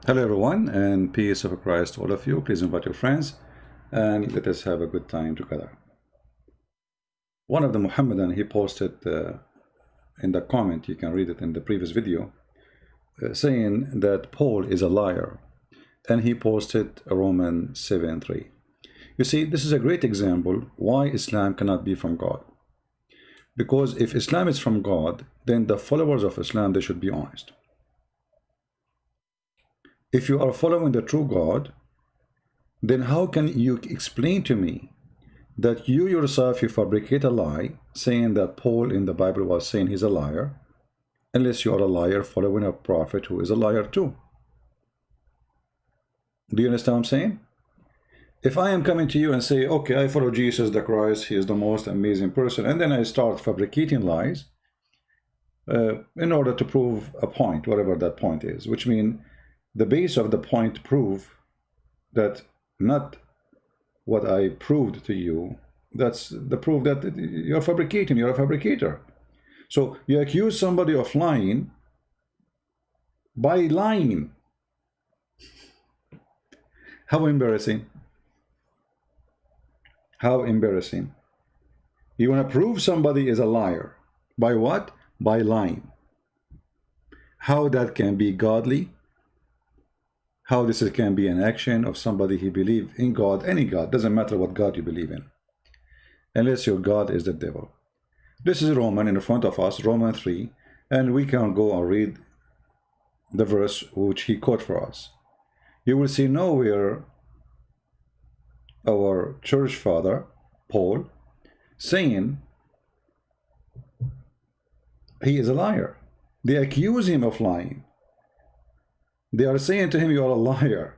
Hello everyone, and peace of Christ to all of you. Please invite your friends and let us have a good time together. One of the Mohammadan, he posted in the comment, you can read it in the previous video, saying that Paul is a liar, and he posted Romans 7:3. You see, this is a great example why Islam cannot be from God. Because if Islam is from God, then the followers of Islam, they should be honest. If you are following the true God, then how can you explain to me that you yourself, you fabricate a lie saying that Paul in the Bible was saying he's a liar, unless you are a liar following a prophet who is a liar too? Do you understand what I'm saying? If I am coming to you and say, okay, I follow Jesus the Christ, he is the most amazing person, and then I start fabricating lies in order to prove a point, whatever that point is, which means the base of the point prove that not what I proved to you, that's the proof that you're fabricating, you're a fabricator. So you accuse somebody of lying by lying. How embarrassing. How embarrassing. You want to prove somebody is a liar. By what? By lying. How that can be godly? How this can be an action of somebody who believes in God, any God, doesn't matter what God you believe in, unless your God is the devil. This is Roman in front of us, Romans 3, and we can go and read the verse which he quote for us. You will see nowhere our church father, Paul, saying he is a liar. They accuse him of lying. They are saying to him, you are a liar.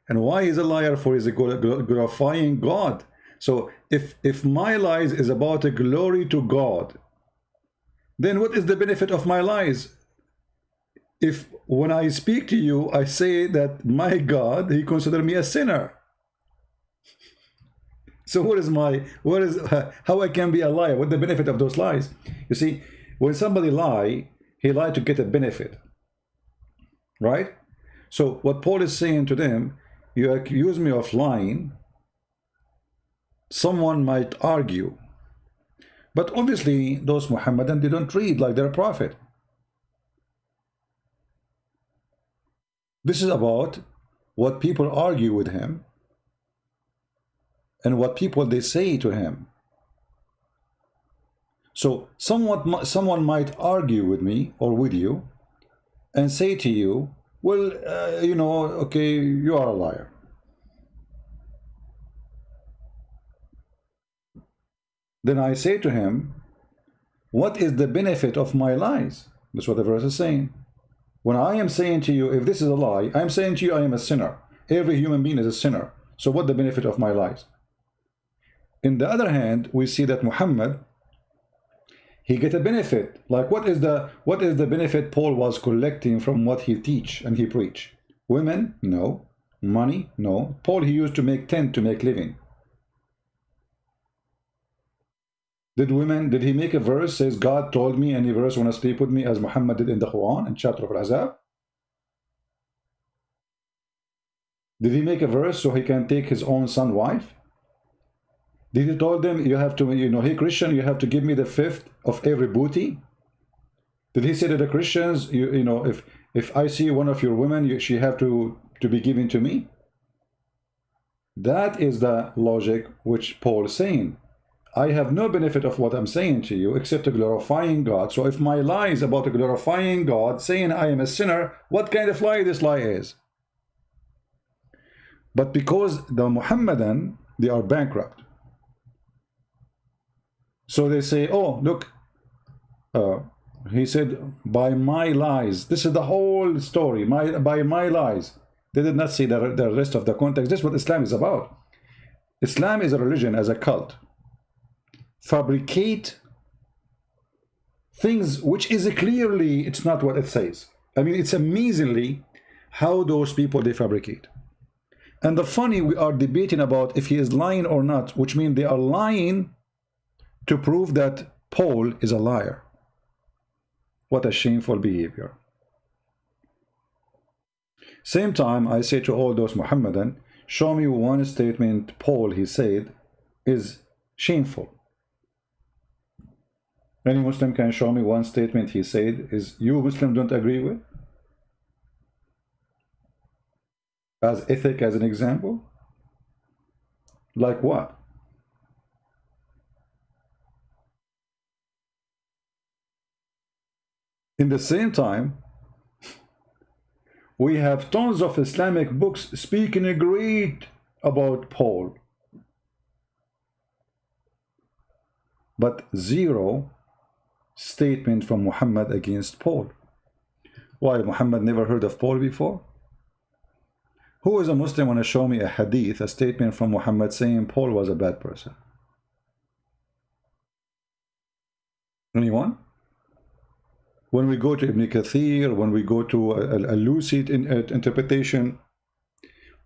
And why is a liar? For is glorifying God. So if my lies is about a glory to God, then what is the benefit of my lies? If when I speak to you, I say that my God, he considered me a sinner. So how I can be a liar? What the benefit of those lies? You see, when somebody lie, he lied to get a benefit. Right? So what Paul is saying to them, you accuse me of lying. Someone might argue, but obviously those Mohammedan, they don't read like they're a prophet. This is about what people argue with him and what people they say to him. So someone might argue with me or with you and say to you, well, you know, okay, you are a liar. Then I say to him, what is the benefit of my lies? That's what the verse is saying. When I am saying to you, if this is a lie, I'm saying to you, I am a sinner. Every human being is a sinner. So what the benefit of my lies? In the other hand, we see that Muhammad, he get a benefit. Like what is the benefit Paul was collecting from what he teach and he preach? Women? No. Money? No. Paul, he used to make tent to make living. Did he make a verse says God told me any verse want to sleep with me as Muhammad did in the Quran in chapter of Al-Ahzab? Did he make a verse so he can take his own son wife? Did he told them you have to, you know, hey Christian, you have to give me the fifth of every booty? Did he say to the Christians, you know, if I see one of your women, she have to be given to me? That is the logic which Paul is saying. I have no benefit of what I'm saying to you except to glorifying God. So if my lie is about glorifying God, saying I am a sinner, what kind of lie this lie is? But because the Mohammedan, they are bankrupt. So they say, oh, look, he said, by my lies. This is the whole story, by my lies. They did not see the rest of the context. This is what Islam is about. Islam is a religion as a cult. Fabricate things which is clearly, it's not what it says. I mean, it's amazingly how those people, they fabricate. And the funny, we are debating about if he is lying or not, which means they are lying to prove that Paul is a liar. What a shameful behavior. Same time, I say to all those Mohammedan, show me one statement Paul he said is shameful. Any Muslim can show me one statement he said is you Muslim don't agree with? As ethic as an example? Like what? In the same time, we have tons of Islamic books speaking great about Paul, but zero statement from Muhammad against Paul. Why, Muhammad never heard of Paul before? Who is a Muslim want to show me a hadith, a statement from Muhammad saying Paul was a bad person? Anyone? When we go to Ibn Kathir, when we go to a lucid interpretation,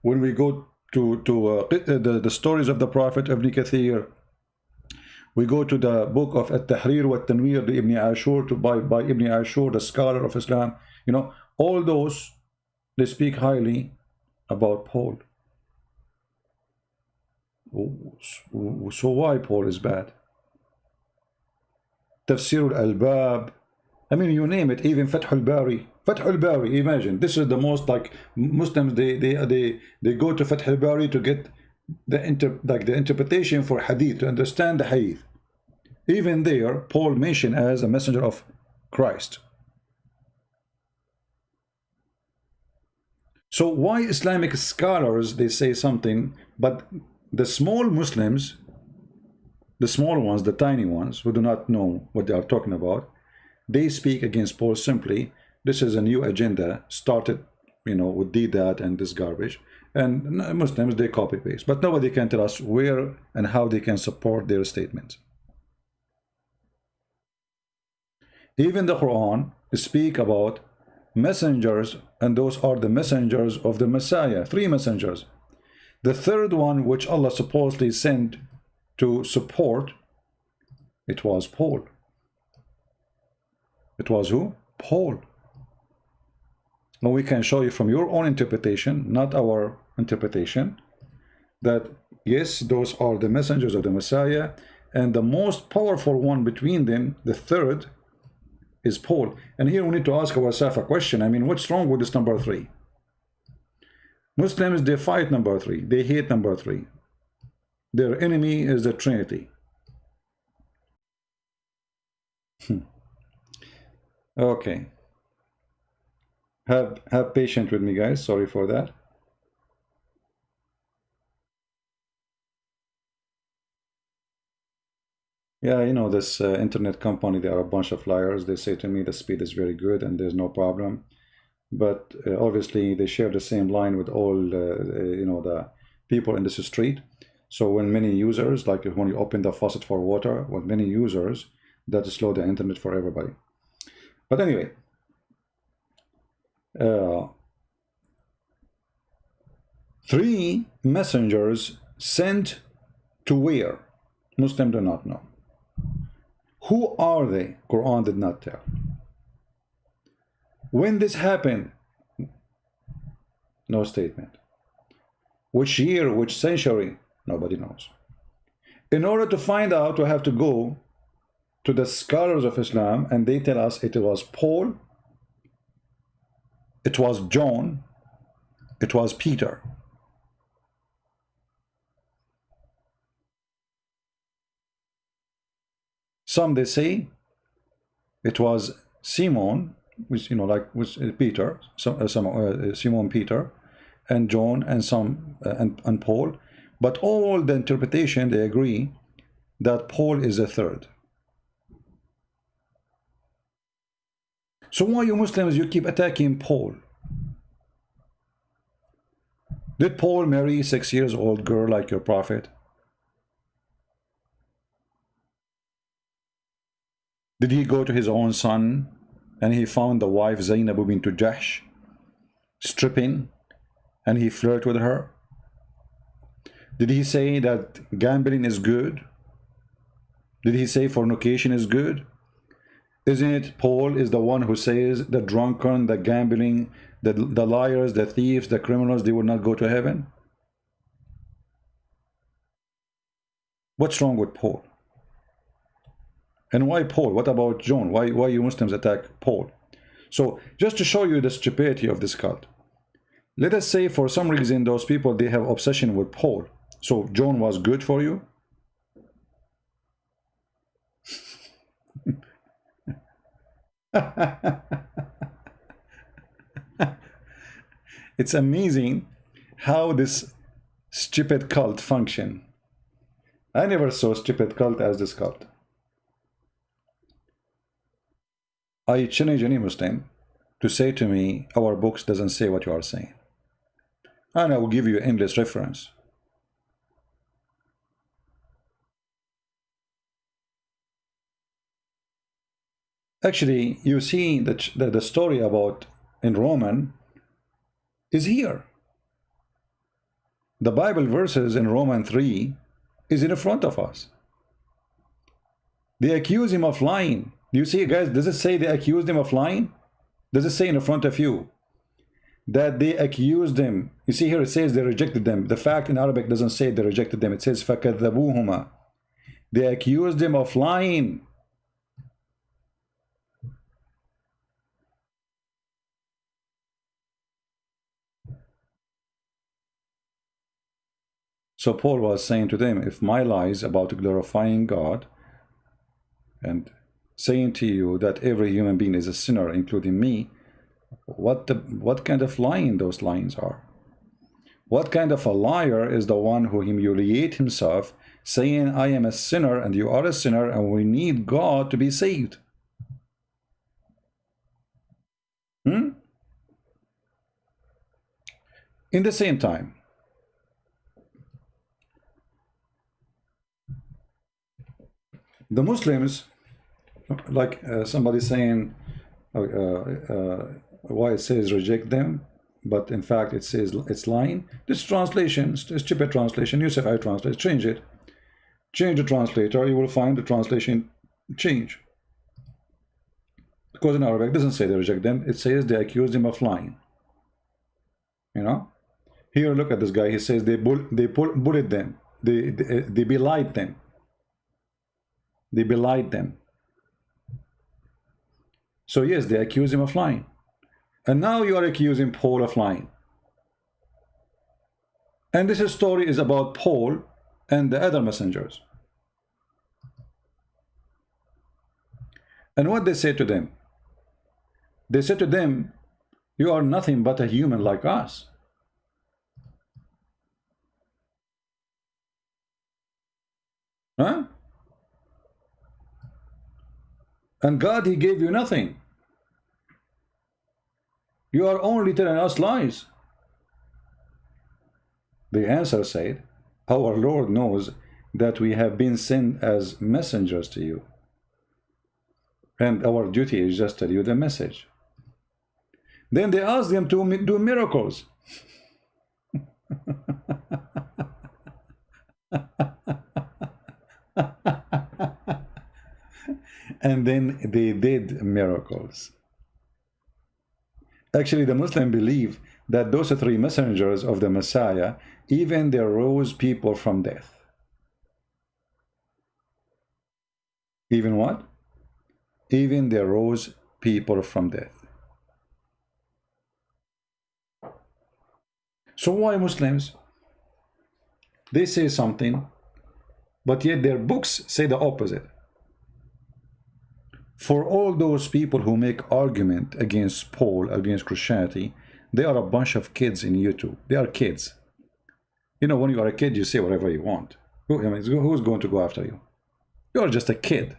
when we go to the stories of the Prophet Ibn Kathir, we go to the book of At-Tahrir wa Tanwir, the Ibn Ashur, by Ibn Ashur, the scholar of Islam, you know, all those, they speak highly about Paul. So why Paul is bad? Tafsir al-Albab, I mean, you name it, even Fath al-Bari. Fath al-Bari, imagine, this is the most, like, Muslims, they go to Fath al-Bari to get the interpretation for hadith, to understand the hadith. Even there, Paul mentioned as a messenger of Christ. So why Islamic scholars, they say something, but the small Muslims, the small ones, the tiny ones, who do not know what they are talking about, they speak against Paul simply. This is a new agenda started, you know, with that and this garbage. And Muslims, they copy paste. But nobody can tell us where and how they can support their statements. Even the Quran speak about messengers, and those are the messengers of the Messiah. 3 messengers. The third one, which Allah supposedly sent to support, it was Paul. It was who? Paul. Now we can show you from your own interpretation, not our interpretation, that yes, those are the messengers of the Messiah, and the most powerful one between them, the third, is Paul. And here we need to ask ourselves a question. I mean, what's wrong with this number 3? Muslims, they fight number 3. They hate number 3. Their enemy is the Trinity. Okay. Have patience with me, guys. Sorry for that. Yeah, you know, this internet company, they are a bunch of liars. They say to me the speed is very good and there's no problem. But obviously they share the same line with all, you know, the people in this street. So when many users, like when you open the faucet for water, with many users, that slow the internet for everybody. But anyway, 3 messengers sent to where? Muslims do not know. Who are they? Quran did not tell. When this happened? No statement. Which year, which century? Nobody knows. In order to find out, we have to go to the scholars of Islam, and they tell us it was Paul, it was John, it was Peter. Some they say it was Simon, which, you know, like was Peter, Simon Peter, and John, and some and Paul. But all the interpretation, they agree that Paul is the third. So why you Muslims, you keep attacking Paul? Did Paul marry a 6-year-old girl like your prophet? Did he go to his own son and he found the wife Zainab bint Jahsh stripping and he flirted with her? Did he say that gambling is good? Did he say fornication is good? Isn't it Paul is the one who says the drunken, the gambling, the liars, the thieves, the criminals, they will not go to heaven? What's wrong with Paul? And why Paul? What about John? Why you Muslims attack Paul? So just to show you the stupidity of this cult, let us say for some reason those people, they have obsession with Paul. So John was good for you? It's amazing how this stupid cult function. I never saw stupid cult as this cult. I challenge any Muslim to say to me, our books doesn't say what you are saying. And I will give you endless reference. Actually, you see that the story about in Roman is here. The Bible verses in Romans 3 is in front of us. They accuse him of lying. Do you see, guys? Does it say they accused him of lying? Does it say in front of you that they accused him? You see here it says they rejected them. The fact in Arabic doesn't say they rejected them. It says فَكَذَّبُوهُمَا. They accused him of lying. So Paul was saying to them, if my lies about glorifying God and saying to you that every human being is a sinner, including me, what kind of lying those lies are? What kind of a liar is the one who humiliates himself, saying, I am a sinner and you are a sinner and we need God to be saved? In the same time, the Muslims, like somebody saying why it says reject them, but in fact it says it's lying. This translation, stupid translation, Yusuf I translate, change it. Change the translator, you will find the translation change. Because in Arabic it doesn't say they reject them, it says they accuse him of lying. You know? Here, look at this guy, he says they bullied them, they belied them. They belied them. So yes, they accuse him of lying. And now you are accusing Paul of lying. And this story is about Paul and the other messengers. And what they say to them? They say to them, you are nothing but a human like us. Huh? And God, he gave you nothing. You are only telling us lies. The answer said, our Lord knows that we have been sent as messengers to you. And our duty is just to tell you the message. Then they asked them to do miracles. And then they did miracles. Actually, the Muslims believe that those three messengers of the Messiah, even they rose people from death. Even what? Even they rose people from death. So why Muslims? They say something, but yet their books say the opposite. For all those people who make argument against Paul, against Christianity, they are a bunch of kids in YouTube. They are kids. You know, when you are a kid, you say whatever you want. Who's going to go after you? You are just a kid.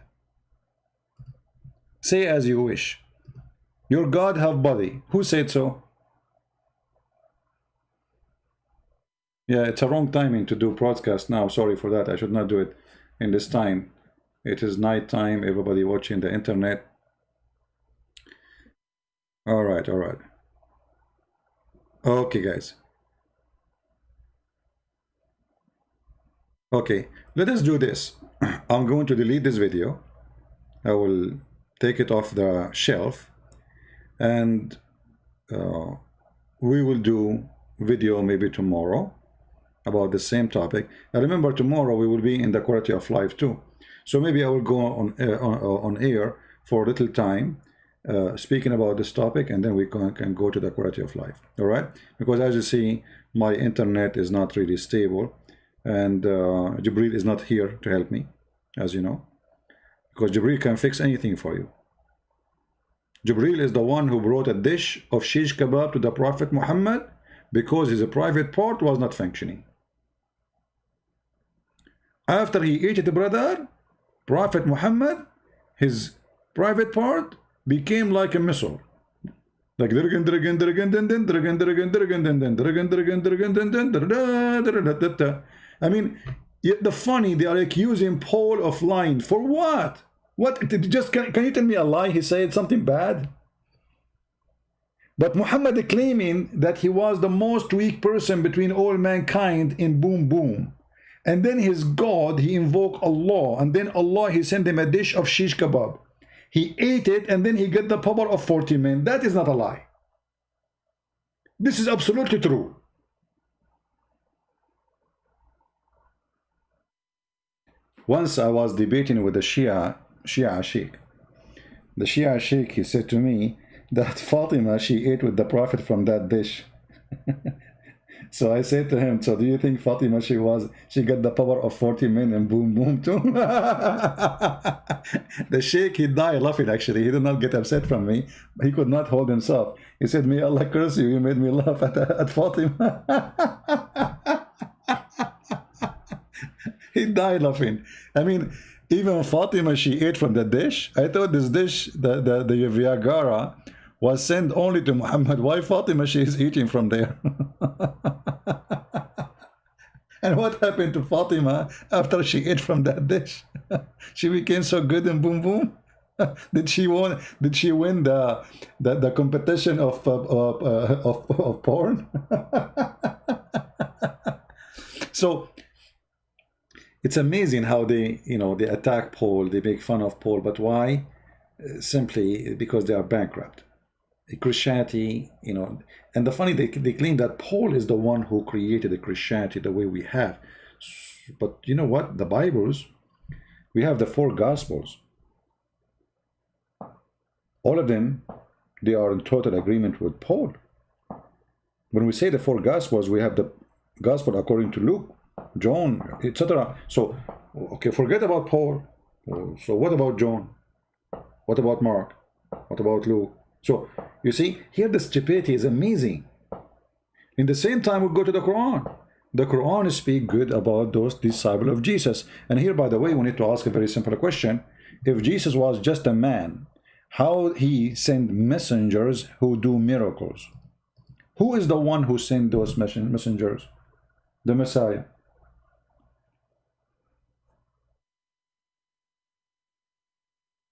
Say as you wish. Your God have body. Who said so? Yeah, it's a wrong timing to do broadcast now. Sorry for that. I should not do it in this time. It is night time. Everybody watching the internet. All right, all right. Okay, guys. Okay, let us do this. I'm going to delete this video. I will take it off the shelf, and we will do video maybe tomorrow about the same topic. And remember, tomorrow we will be in the quality of life too. So maybe I will go on air for a little time, speaking about this topic, and then we can go to the quality of life. All right? Because as you see, my internet is not really stable, and Jibril is not here to help me, as you know, because Jibril can fix anything for you. Jibril is the one who brought a dish of shish kebab to the Prophet Muhammad because his private part was not functioning. After he ate it, brother, Prophet Muhammad, his private part became like a missile. Like I mean, the funny, they are accusing Paul of lying. For what? What? Just can you tell me a lie? He said something bad? But Muhammad claiming that he was the most weak person between all mankind in boom boom. And then his God, he invoked Allah, and then Allah, he sent him a dish of shish kebab. He ate it, and then he got the power of 40 men. That is not a lie. This is absolutely true. Once I was debating with the Shia Sheikh. The Shia Sheikh, he said to me that Fatima, she ate with the Prophet from that dish. So I said to him, so do you think Fatima, she got the power of 40 men and boom boom too? The Sheikh, he died laughing actually. He did not get upset from me. He could not hold himself. He said, may Allah curse you, you made me laugh at Fatima. He died laughing. I mean, even Fatima, she ate from the dish. I thought this dish, the Viagra, was sent only to Muhammad. Why Fatima, she is eating from there? And what happened to Fatima after she ate from that dish? She became so good and boom boom. Did she win the competition of porn? So it's amazing how they attack Paul, they make fun of Paul, but why? Simply because they are bankrupt. Christianity, and the funny, they claim that Paul is the one who created the Christianity the way we have. But you know what? The Bibles, we have the 4 Gospels. All of them, they are in total agreement with Paul. When we say the 4 Gospels, we have the Gospel according to Luke, John, etc. So, okay, forget about Paul. So what about John? What about Mark? What about Luke? So, you see, here the stupidity is amazing. In the same time, we go to the Quran. The Quran speaks good about those disciples of Jesus. And here, by the way, we need to ask a very simple question. If Jesus was just a man, how he sent messengers who do miracles? Who is the one who sent those messengers? The Messiah.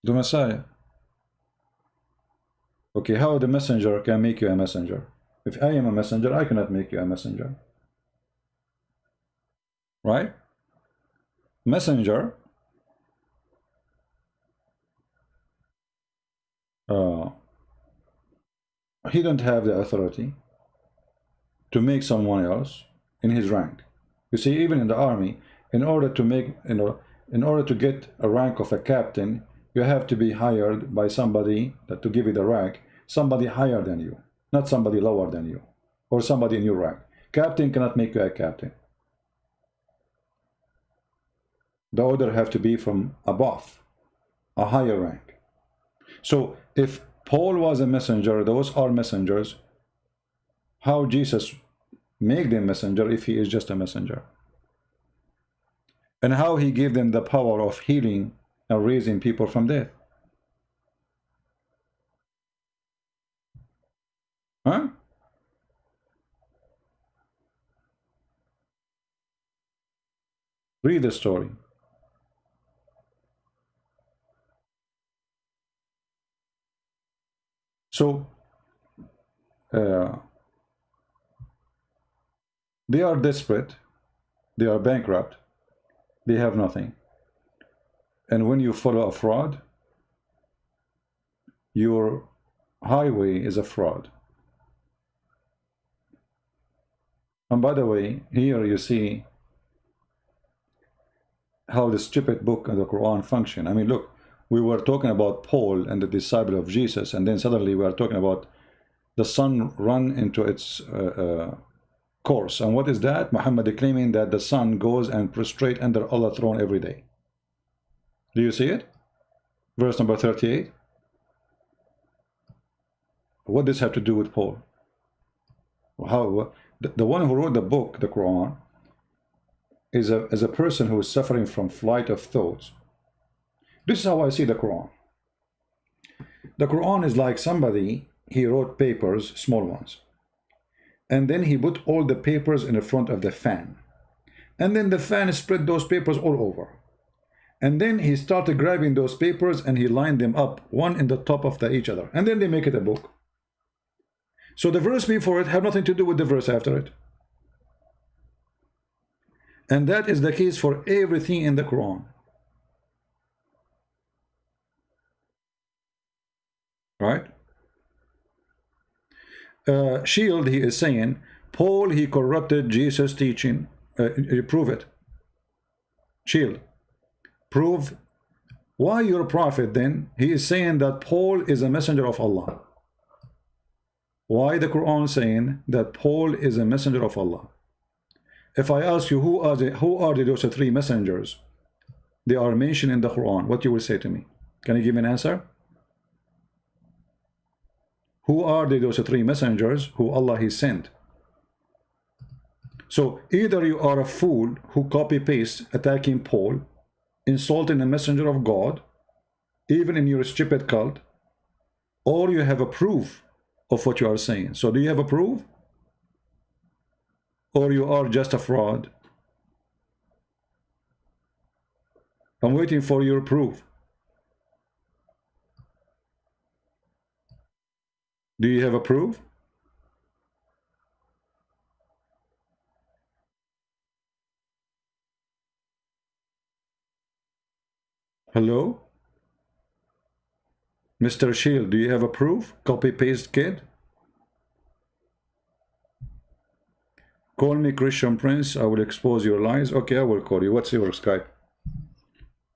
The Messiah. Okay, how the messenger can make you a messenger? If I am a messenger, I cannot make you a messenger. Right? Messenger, he don't have the authority to make someone else in his rank. You see, even in the army, in order to make, in order to get a rank of a captain, you have to be hired by somebody that to give you the rank, somebody higher than you, not somebody lower than you, or somebody in your rank. Captain cannot make you a captain. The order have to be from above, a higher rank. So if Paul was a messenger, those are messengers, how Jesus make them messenger if he is just a messenger? And how he gave them the power of healing and raising people from death? Huh? Read the story. So they are desperate, they are bankrupt, they have nothing. And when you follow a fraud, your highway is a fraud. And by the way, here you see how the stupid book and the Quran function. I mean, look, we were talking about Paul and the disciple of Jesus, and then suddenly we are talking about the sun run into its course. And what is that? Muhammad claiming that the sun goes and prostrate under Allah's throne every day. Do you see it? Verse number 38. What does this have to do with Paul? How the one who wrote the book, the Quran, is a person who is suffering from flight of thoughts. This is how I see the Quran. The Quran is like somebody, he wrote papers, small ones, and then he put all the papers in the front of the fan, and then the fan spread those papers all over, and then he started grabbing those papers and he lined them up one in the top of each other, and then they make it a book. So the verse before it have nothing to do with the verse after it. And that is the case for everything in the Quran. Right? Shield, he is saying, Paul, he corrupted Jesus' teaching. Prove it. Shield. Prove. Why your prophet then? He is saying that Paul is a messenger of Allah. Why the Quran saying that Paul is a messenger of Allah? If I ask you who are those three messengers, they are mentioned in the Quran, what you will say to me? Can you give me an answer? Who are those three messengers who Allah he sent? So either you are a fool who copy paste attacking Paul, insulting a messenger of God, even in your stupid cult, or you have a proof of what you are saying. So do you have a proof? Or you are just a fraud? I'm waiting for your proof. Do you have a proof? Hello? Mr. Shield, do you have a proof? Copy-paste kid? Call me Christian Prince. I will expose your lies. Okay, I will call you. What's your Skype?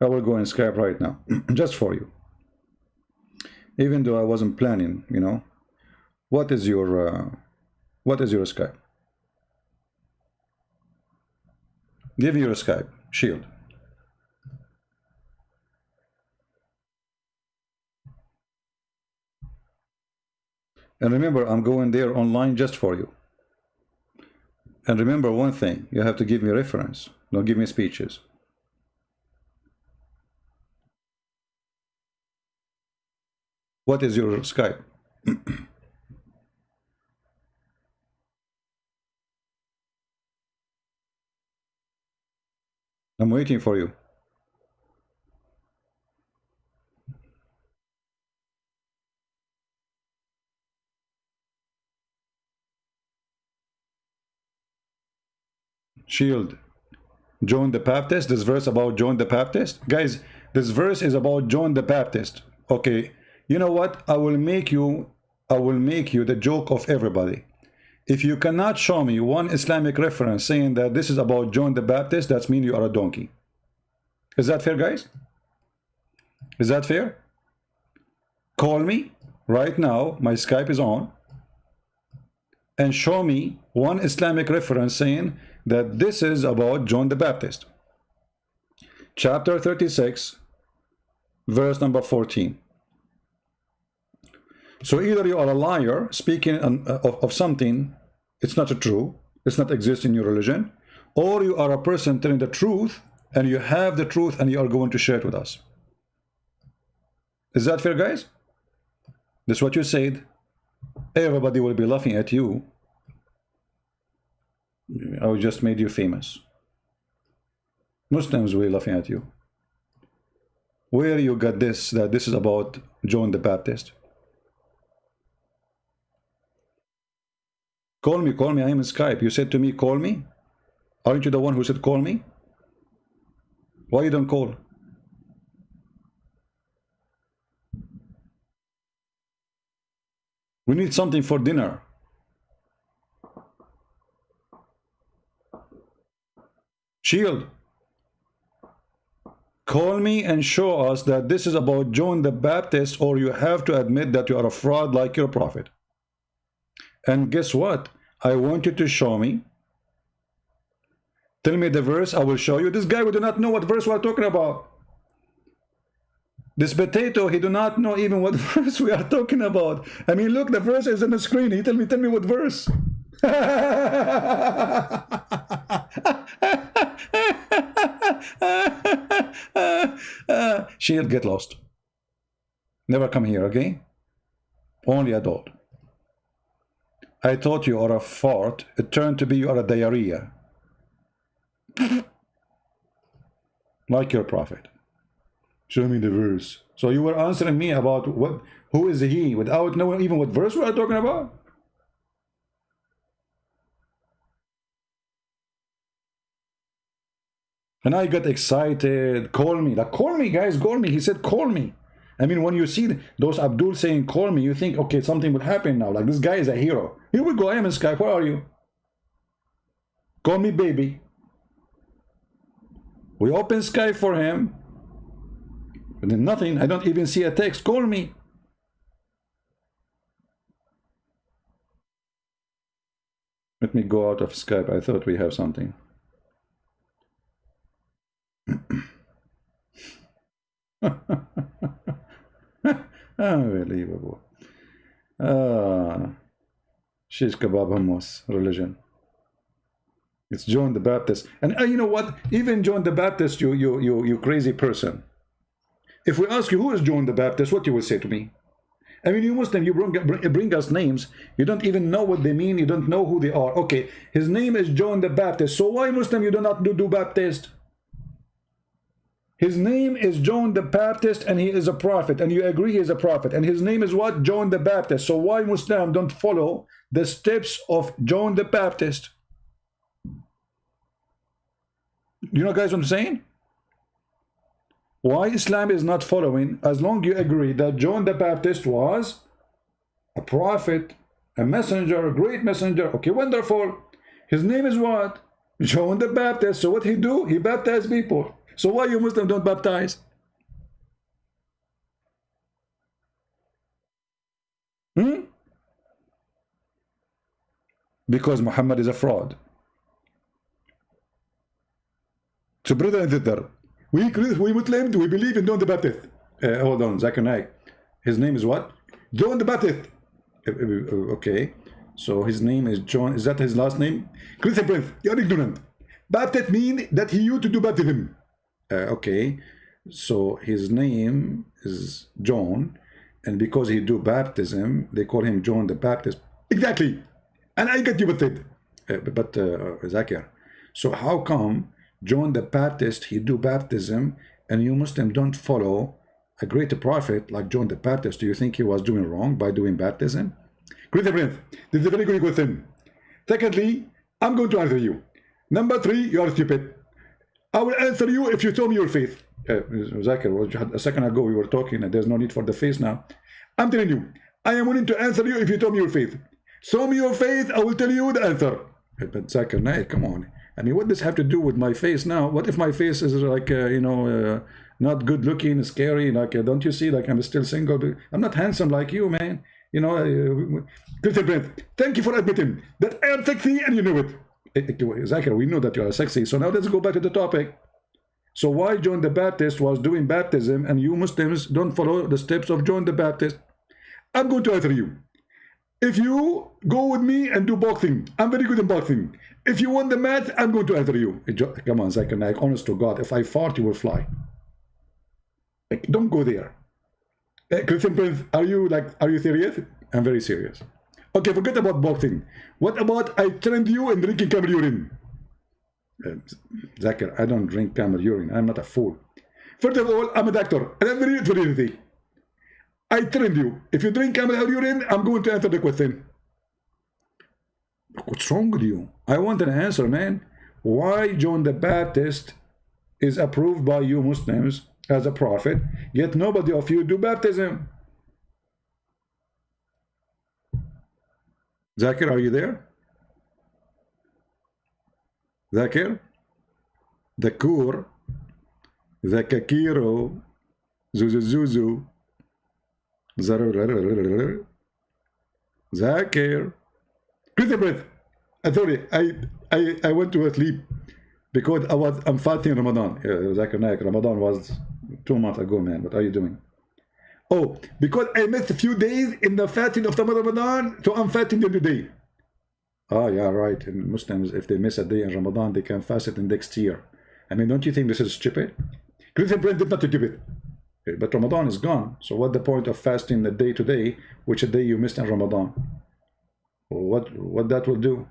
I will go in Skype right now. Just for you. Even though I wasn't planning, you know. What is your Skype? Give me your Skype. Shield. And remember, I'm going there online just for you. And remember one thing, you have to give me reference. Don't give me speeches. What is your Skype? I'm waiting for you. Shield. John the Baptist. This verse about John the Baptist. Guys, this verse is about John the Baptist. Okay. You know what? I will make you the joke of everybody. If you cannot show me one Islamic reference saying that this is about John the Baptist, that means you are a donkey. Is that fair, guys? Is that fair? Call me right now. My Skype is on. And show me one Islamic reference saying that this is about John the Baptist. Chapter 36, verse number 14. So either you are a liar speaking of something, it's not true, it's not exist in your religion, or you are a person telling the truth, and you have the truth and you are going to share it with us. Is that fair, guys? That's what you said. Everybody will be laughing at you. I just made you famous. Muslims will be laughing at you. Where you got this, that this is about John the Baptist? Call me, I am in Skype. You said to me, call me? Aren't you the one who said call me? Why you don't call? We need something for dinner. Shield, call me and show us that this is about John the Baptist, or you have to admit that you are a fraud like your prophet. And guess what? I want you to show me. Tell me the verse, I will show you. This guy, we do not know what verse we are talking about. This potato, he do not know even what verse we are talking about. I mean, look, the verse is on the screen. He tell me what verse. She'll get lost. Never come here, okay? Only adult. I thought you are a fart. It turned to be you are a diarrhea. Like your prophet. Show me the verse. So you were answering me about what, who is he, without knowing even what verse we are talking about? And I got excited. Call me. Like, call me, guys, call me. He said, call me. I mean, when you see those Abdul saying, call me, you think, okay, something will happen now. Like, this guy is a hero. Here we go. I am in Skype. Where are you? Call me, baby. We open Skype for him. And then nothing. I don't even see a text. Call me. Let me go out of Skype. I thought we have something. Unbelievable. Shish kebab hummus religion. It's John the Baptist. And you know what? Even John the Baptist, you crazy person. If we ask you who is John the Baptist, what you will say to me? I mean, you Muslim, you bring us names. You don't even know what they mean. You don't know who they are. Okay, his name is John the Baptist. So why Muslim you do not do Baptist? His name is John the Baptist, and he is a prophet, and you agree he is a prophet, and his name is what? John the Baptist. So why Muslim don't follow the steps of John the Baptist? You know, guys, what I'm saying? Why Islam is not following, as long as you agree that John the Baptist was a prophet, a messenger, a great messenger. Okay, wonderful. His name is what? John the Baptist. So what he do? He baptized people. So why you Muslims don't baptize? Because Muhammad is a fraud. So brother and sister, we Muslims, we believe in John the Baptist. Hold on, Zakir Naik. His name is what? John the Baptist. Okay. So his name is John. Is that his last name? Christian Prince, you're ignorant. Baptist mean that he used to do baptism. Okay. So his name is John. And because he do baptism, they call him John the Baptist. Exactly. And I get you with it. But Zakir. So how come John the Baptist, he do baptism, and you Muslim don't follow a great prophet like John the Baptist? Do you think he was doing wrong by doing baptism? Great friend, this is a very good question. Secondly, I'm going to answer you. Number 3, you are stupid. I will answer you if you tell me your faith. Zakir, a second ago we were talking, and there's no need for the faith now. I'm telling you, I am willing to answer you if you tell me your faith. Show me your faith, I will tell you the answer. But Zakir, nah, come on. I mean, what does this have to do with my face now? What if my face is like, not good looking, scary? Like, don't you see, like, I'm still single? I'm not handsome like you, man. You know, thank you for admitting that I am sexy and you know it. Zakir, we know that you are sexy. So now let's go back to the topic. So why John the Baptist was doing baptism and you Muslims don't follow the steps of John the Baptist? I'm going to answer you. If you go with me and do boxing, I'm very good in boxing. If you want the match, I'm going to answer you. Come on, Zakir Naik, honest to God, if I fart, you will fly. Don't go there. Christian Prince, are you serious? I'm very serious. Okay, forget about boxing. What about I trained you in drinking camel urine? Zakir, I don't drink camel urine. I'm not a fool. First of all, I'm a doctor, and I'm very easy. I trained you. If you drink camel urine, I'm going to answer the question. What's wrong with you? I want an answer, man. Why John the Baptist is approved by you Muslims as a prophet, yet nobody of you do baptism? Zakir, are you there? Zakir? the Kur, the Kakiro, Zuzuzuzu, Zakir. Christian Prince, I told you, I went to sleep because I'm fighting Ramadan. Zakir Naik, Ramadan was 2 months ago, man. What are you doing? Oh, because I missed a few days in the fasting of the Ramadan, so I'm fasting every day. Ah, yeah, right. And Muslims, if they miss a day in Ramadan, they can fast it in next year. I mean, don't you think this is stupid? Christian Prince did not do it. But Ramadan is gone. So what's the point of fasting the day to day, which a day you missed in Ramadan? Well, what that will do?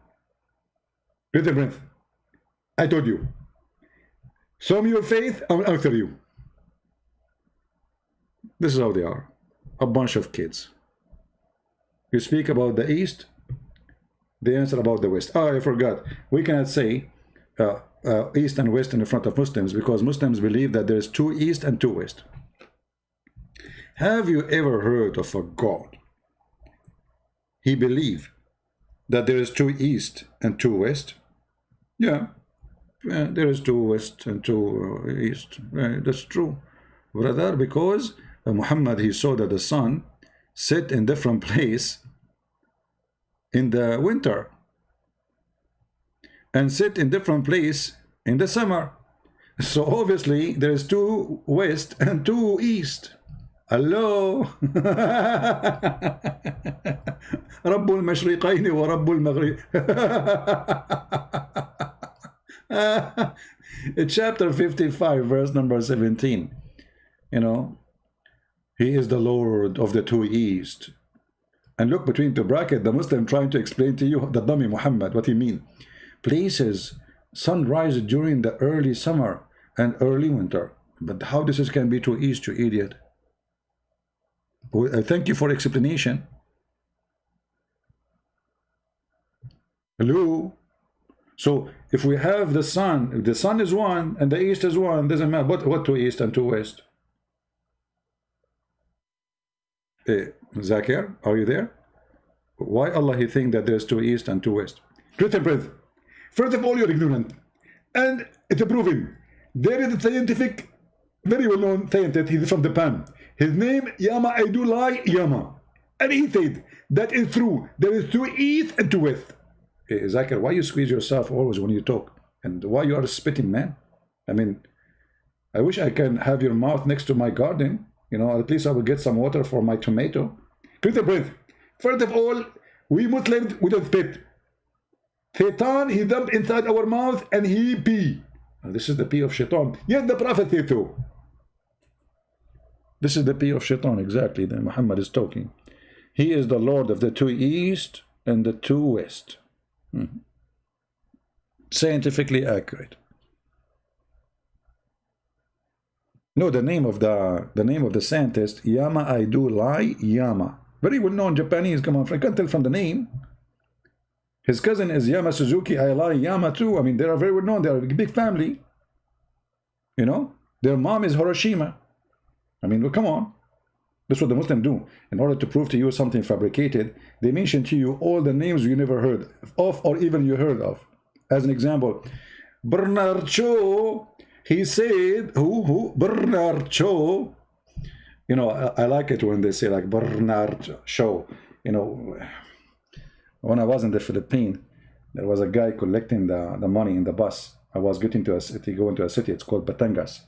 Christian Prince, I told you. Show me your faith, I'll answer you. This is how they are. A bunch of kids. You speak about the East, they answer about the West. Oh, I forgot. We cannot say East and West in front of Muslims because Muslims believe that there is 2 East and 2 West. Have you ever heard of a God? He believed that there is 2 East and 2 West. Yeah, there is 2 West and 2 East. That's true, brother, because Muhammad, he saw that the sun set in different place in the winter and sit in different place in the summer. So obviously there is 2 West and 2 East. Hello. رب المشرقين ورب المغرب. Chapter 55 verse number 17. You know, he is the Lord of the 2 East. And look between the bracket, the Muslim trying to explain to you, the dummy Muhammad, what he mean. Places, sunrise during the early summer and early winter. But how this can be 2 East, you idiot? Thank you for explanation. Hello? So if we have the sun, if the sun is 1 and the East is 1, doesn't matter. What 2 East and 2 West? Zakir, are you there? Why Allah he think that there's 2 East and 2 West? Christian Prince, first of all, you're ignorant. And it's proven. There is a scientific, very well-known scientist, he's from Japan. His name, Yama Aidulai Yama. And he said, that is true. There is 2 East and 2 West. Zakir, why you squeeze yourself always when you talk? And why you are spitting, man? I mean, I wish I can have your mouth next to my garden. You know, at least I will get some water for my tomato. Christian Prince, first of all, we Muslims, we don't spit. Satan, he dumped inside our mouth and he pee. This is the pee of Shaitan. Yes, the Prophet said so. This is the pee of Shaitan, exactly, that Muhammad is talking. He is the Lord of the 2 East and the 2 West. Scientifically accurate. No, the name of the scientist, Yama Aidulai Yama. Very well known Japanese, come on, I can't tell from the name. His cousin is Yama Suzuki Ailai Yama too. I mean, they are very well known, they are a big family. You know, their mom is Hiroshima. I mean, look, come on. That's what the Muslims do. In order to prove to you something fabricated, they mention to you all the names you never heard of or even you heard of. As an example, Bernard Shaw, he said, who? Bernard Shaw. You know, I like it when they say like Bernard Shaw. You know, when I was in the Philippines, there was a guy collecting the money in the bus. I was getting to a city, going to a city, it's called Batangas.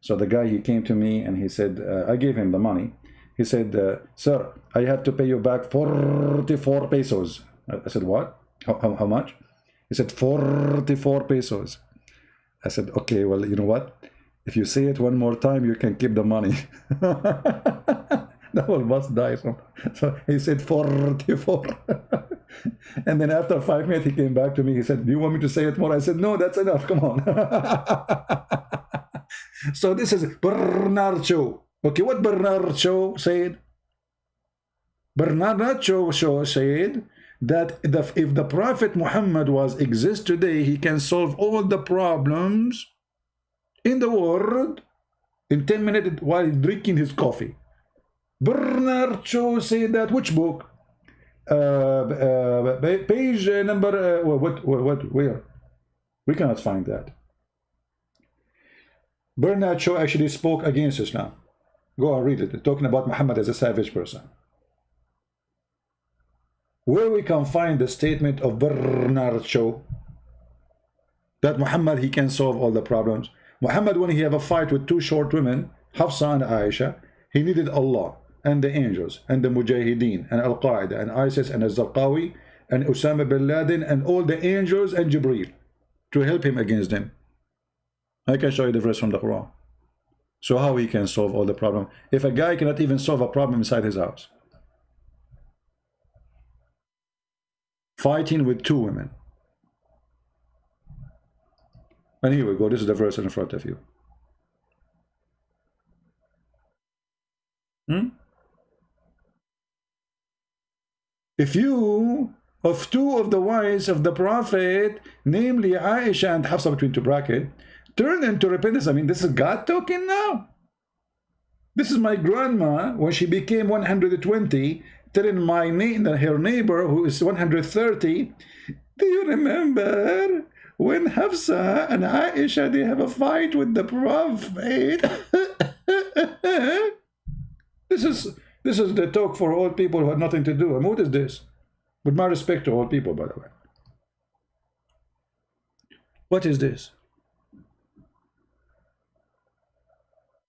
So the guy, he came to me and he said, I gave him the money. He said, sir, I have to pay you back 44 pesos. I said, what? How much? He said, 44 pesos. I said, okay, well, you know what? If you say it one more time, you can keep the money. The whole bus died. So he said 44. And then after 5 minutes, he came back to me. He said, do you want me to say it more? I said, no, that's enough. Come on. So this is Bernard Shaw. Okay, what Bernard Shaw said? Bernard Shaw said that if the Prophet Muhammad exists today, he can solve all the problems in the world in 10 minutes while drinking his coffee. Bernard Shaw said that. Which book? Page number where? We cannot find that. Bernard Shaw actually spoke against Islam. Go and read it, talking about Muhammad as a savage person. Where we can find the statement of Bernard Shaw that Muhammad, he can solve all the problems. Muhammad, when he have a fight with two short women, Hafsa and Aisha, he needed Allah and the angels and the Mujahideen and Al-Qaeda and ISIS and Al-Zarqawi and Osama bin Laden and all the angels and Jibreel to help him against them. I can show you the verse from the Quran. So how he can solve all the problem if a guy cannot even solve a problem inside his house? Fighting with two women. And here we go. This is the verse in front of you. If you, of two of the wives of the Prophet, namely Aisha and Hafsa between two brackets, turn into repentance. I mean, this is God talking now. This is my grandma when she became 120, telling her neighbor who is 130, do you remember when Hafsa and Aisha, they have a fight with the Prophet? This is the talk for old people who have nothing to do. And what is this? With my respect to old people, by the way. What is this?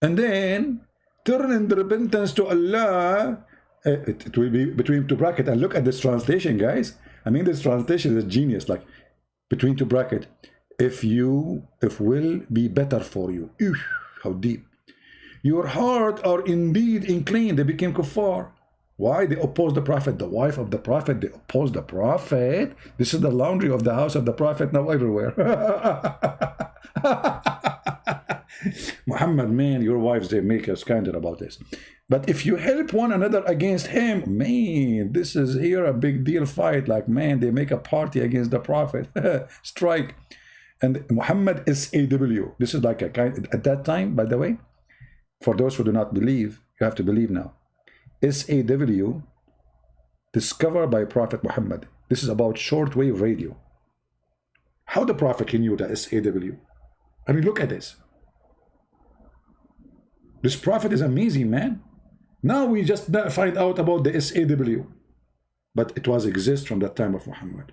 And then turn in the repentance to Allah. It will be between two brackets. And look at this translation, guys. I mean, this translation is genius. Like between two brackets. If will be better for you. Ew, how deep. Your heart are indeed inclined. They became kuffar. Why? They oppose the Prophet. The wife of the Prophet, they oppose the Prophet. This is the laundry of the house of the Prophet now everywhere. Muhammad, man, your wives, they make us scandal about this. But if you help one another against him, man, this is here a big deal fight. Like, man, they make a party against the Prophet. Strike. And Muhammad is SAW. This is like a kind, at that time, by the way, for those who do not believe, you have to believe now. SAW, discovered by Prophet Muhammad. This is about shortwave radio. How the Prophet knew the SAW? I mean, look at this. This Prophet is amazing, man. Now we just find out about the SAW. But it was exist from that time of Muhammad.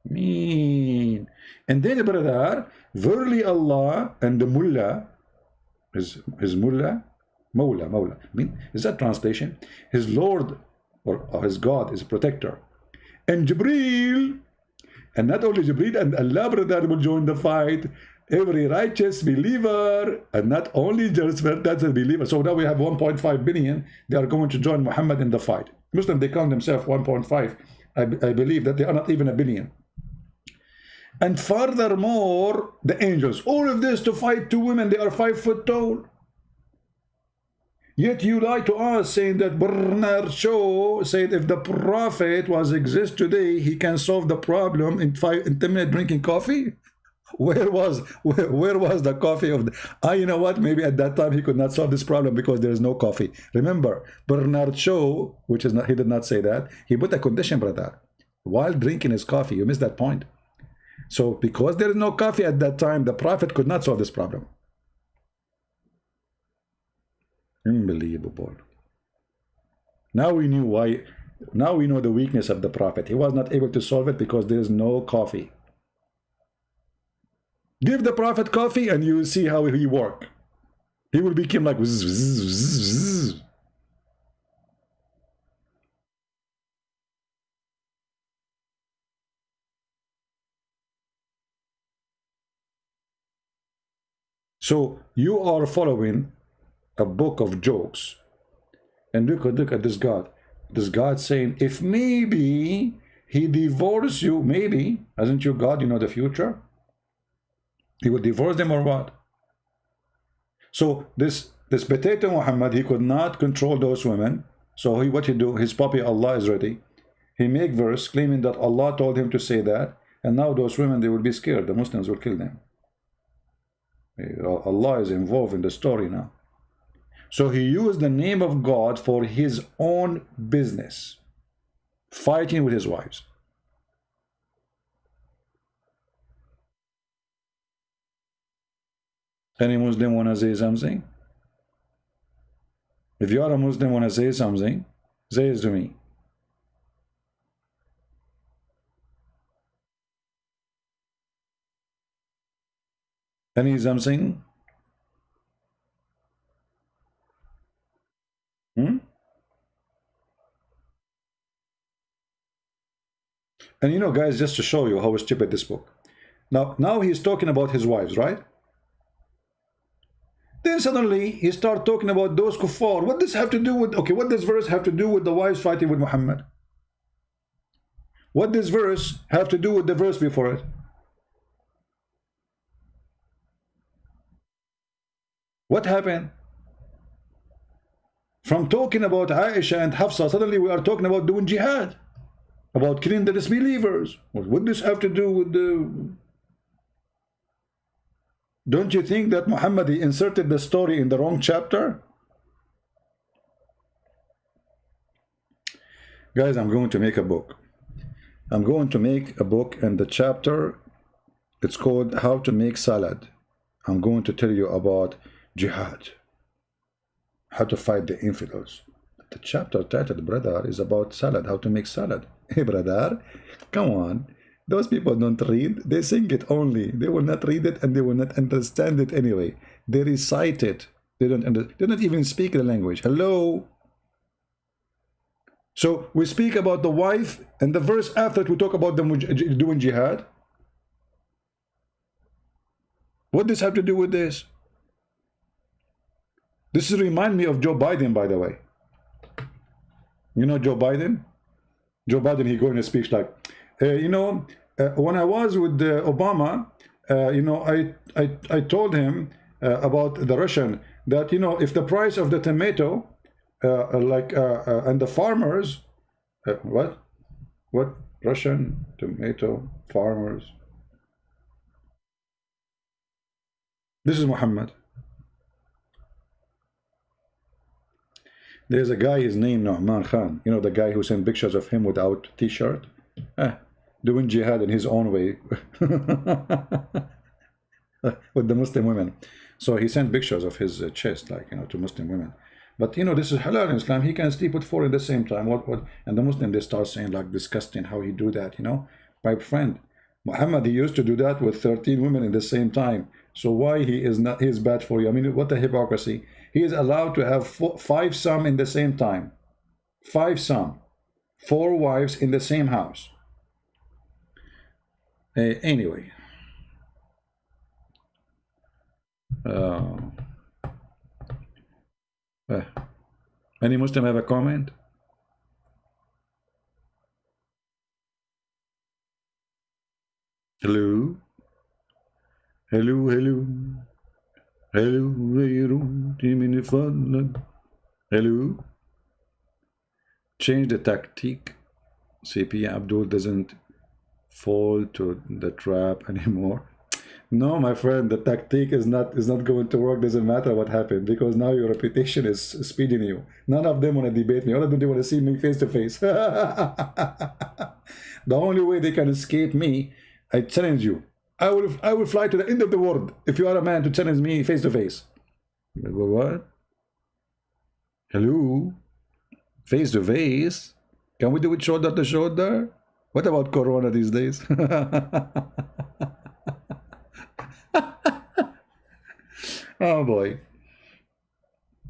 Mean. And then, brother, verily Allah and the mullah, his mullah, Mawla. I mean, is that translation? His Lord or his God is a protector. And Jibreel, and not only Jibreel, and Allah, brother, will join the fight. Every righteous believer, and not only just that's a believer. So now we have 1.5 billion. They are going to join Muhammad in the fight. Muslim, they count themselves 1.5. I believe that they are not even a billion. And furthermore, the angels. All of this to fight two women. They are 5 foot tall. Yet you lie to us, saying that Bernard Shaw said if the Prophet was exist today, he can solve the problem in 10 minutes drinking coffee. Where was the coffee of the... you know what? Maybe at that time he could not solve this problem because there is no coffee. Remember, Bernard Shaw, which is not, he did not say that. He put a condition, brother. While drinking his coffee, you missed that point. So because there is no coffee at that time, the Prophet could not solve this problem. Unbelievable. Now we knew why. Now we know the weakness of the Prophet. He was not able to solve it because there is no coffee. Give the Prophet coffee and you will see how he work. He will become like zzz, zzz, zzz. So you are following a book of jokes, and look at this God. This God saying, if maybe he divorce you, maybe, hasn't you God, you know the future? He would divorce them or what? So this potato Muhammad, he could not control those women. So what he do? His puppy Allah is ready. He make verse claiming that Allah told him to say that, and now those women, they will be scared. The Muslims will kill them. Allah is involved in the story now. So he used the name of God for his own business, fighting with his wives. Any Muslim want to say something? If you are a Muslim want to say something, say it to me. Any something? Hmm? And you know, guys, just to show you how stupid this book. Now he's talking about his wives, right? Then suddenly he starts talking about those kuffar. What does have to do with, okay, what does verse have to do with the wives fighting with Muhammad? What does verse have to do with the verse before it? What happened? From talking about Aisha and Hafsa, suddenly we are talking about doing jihad, about killing the disbelievers. What does have to do with the... Don't you think that Muhammad inserted the story in the wrong chapter? Guys, I'm going to make a book. I'm going to make a book, and the chapter, it's called How to Make Salad. I'm going to tell you about jihad, how to fight the infidels. The chapter titled, brother, is about salad, how to make salad. Hey, brother, come on. Those people don't read, they sing it only. They will not read it and they will not understand it anyway. They recite it. They don't even speak the language. Hello? So we speak about the wife, and the verse after it we talk about them doing jihad. What does have to do with this? This remind me of Joe Biden, by the way. You know Joe Biden? Joe Biden, he go in a speech like, when I was with Obama, I told him about the Russian, that, if the price of the tomato, and the farmers, what Russian tomato farmers? This is Muhammad. There's a guy, his name Nu'man Khan. You know, the guy who sent pictures of him without t-shirt, doing jihad in his own way with the Muslim women. So he sent pictures of his chest, to Muslim women. But this is halal in Islam. He can sleep with 4 at the same time. And the Muslim, they start saying like disgusting how he do that. My friend Muhammad, he used to do that with 13 women at the same time. So why he is bad for you? I mean, what a hypocrisy. He is allowed to have 5 sons in the same time. 5 sons, 4 wives in the same house. Anyway. Any Muslim have a comment? Hello? Hello, hello. Hello, hello. Change the tactic. CP Abdul doesn't fall to the trap anymore. No, my friend, the tactic is not going to work. Doesn't matter what happened, because now your reputation is speeding you. None of them want to debate me. All of them, they want to see me face to face. The only way they can escape me, I challenge you. I will fly to the end of the world if you are a man to challenge me face to face. What? Hello? Face to face? Can we do it shoulder to shoulder? What about Corona these days? Oh boy.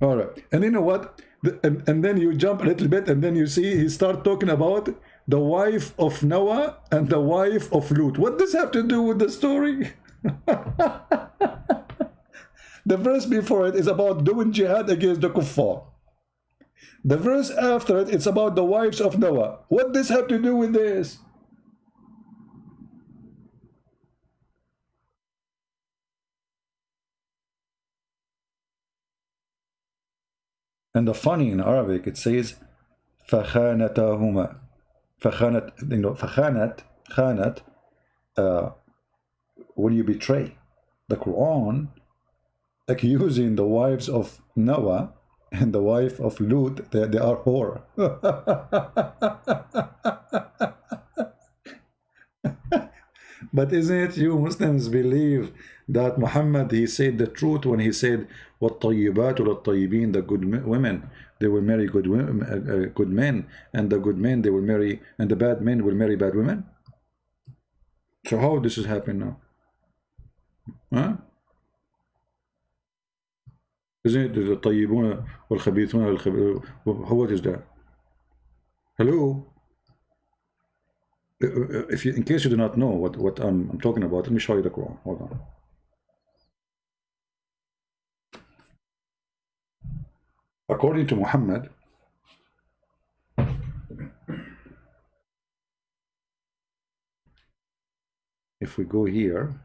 All right. And you know what? And then you jump a little bit, and then you see he start talking about the wife of Noah and the wife of Lut. What does have to do with the story? The verse before it is about doing jihad against the kuffar. The verse after it, it's about the wives of Noah. What does have to do with this? And the funny in Arabic, it says فَخَانَتَهُمَا. Khanat, when you betray. The Quran accusing the wives of Noah and the wife of Lut, they are whore. But isn't it you Muslims believe that Muhammad, he said the truth when he said وَالطَّيِّبَاتُ لِلطَّيِّبِينَ, the good women, they will marry good women, good men, and the good men they will marry, and the bad men will marry bad women? So how this is happening now? Huh? Isn't it the طيبون والخبيثون what is that? Hello? If you, in case you do not know what I'm talking about, let me show you the Quran. Hold on. According to Muhammad, if we go here,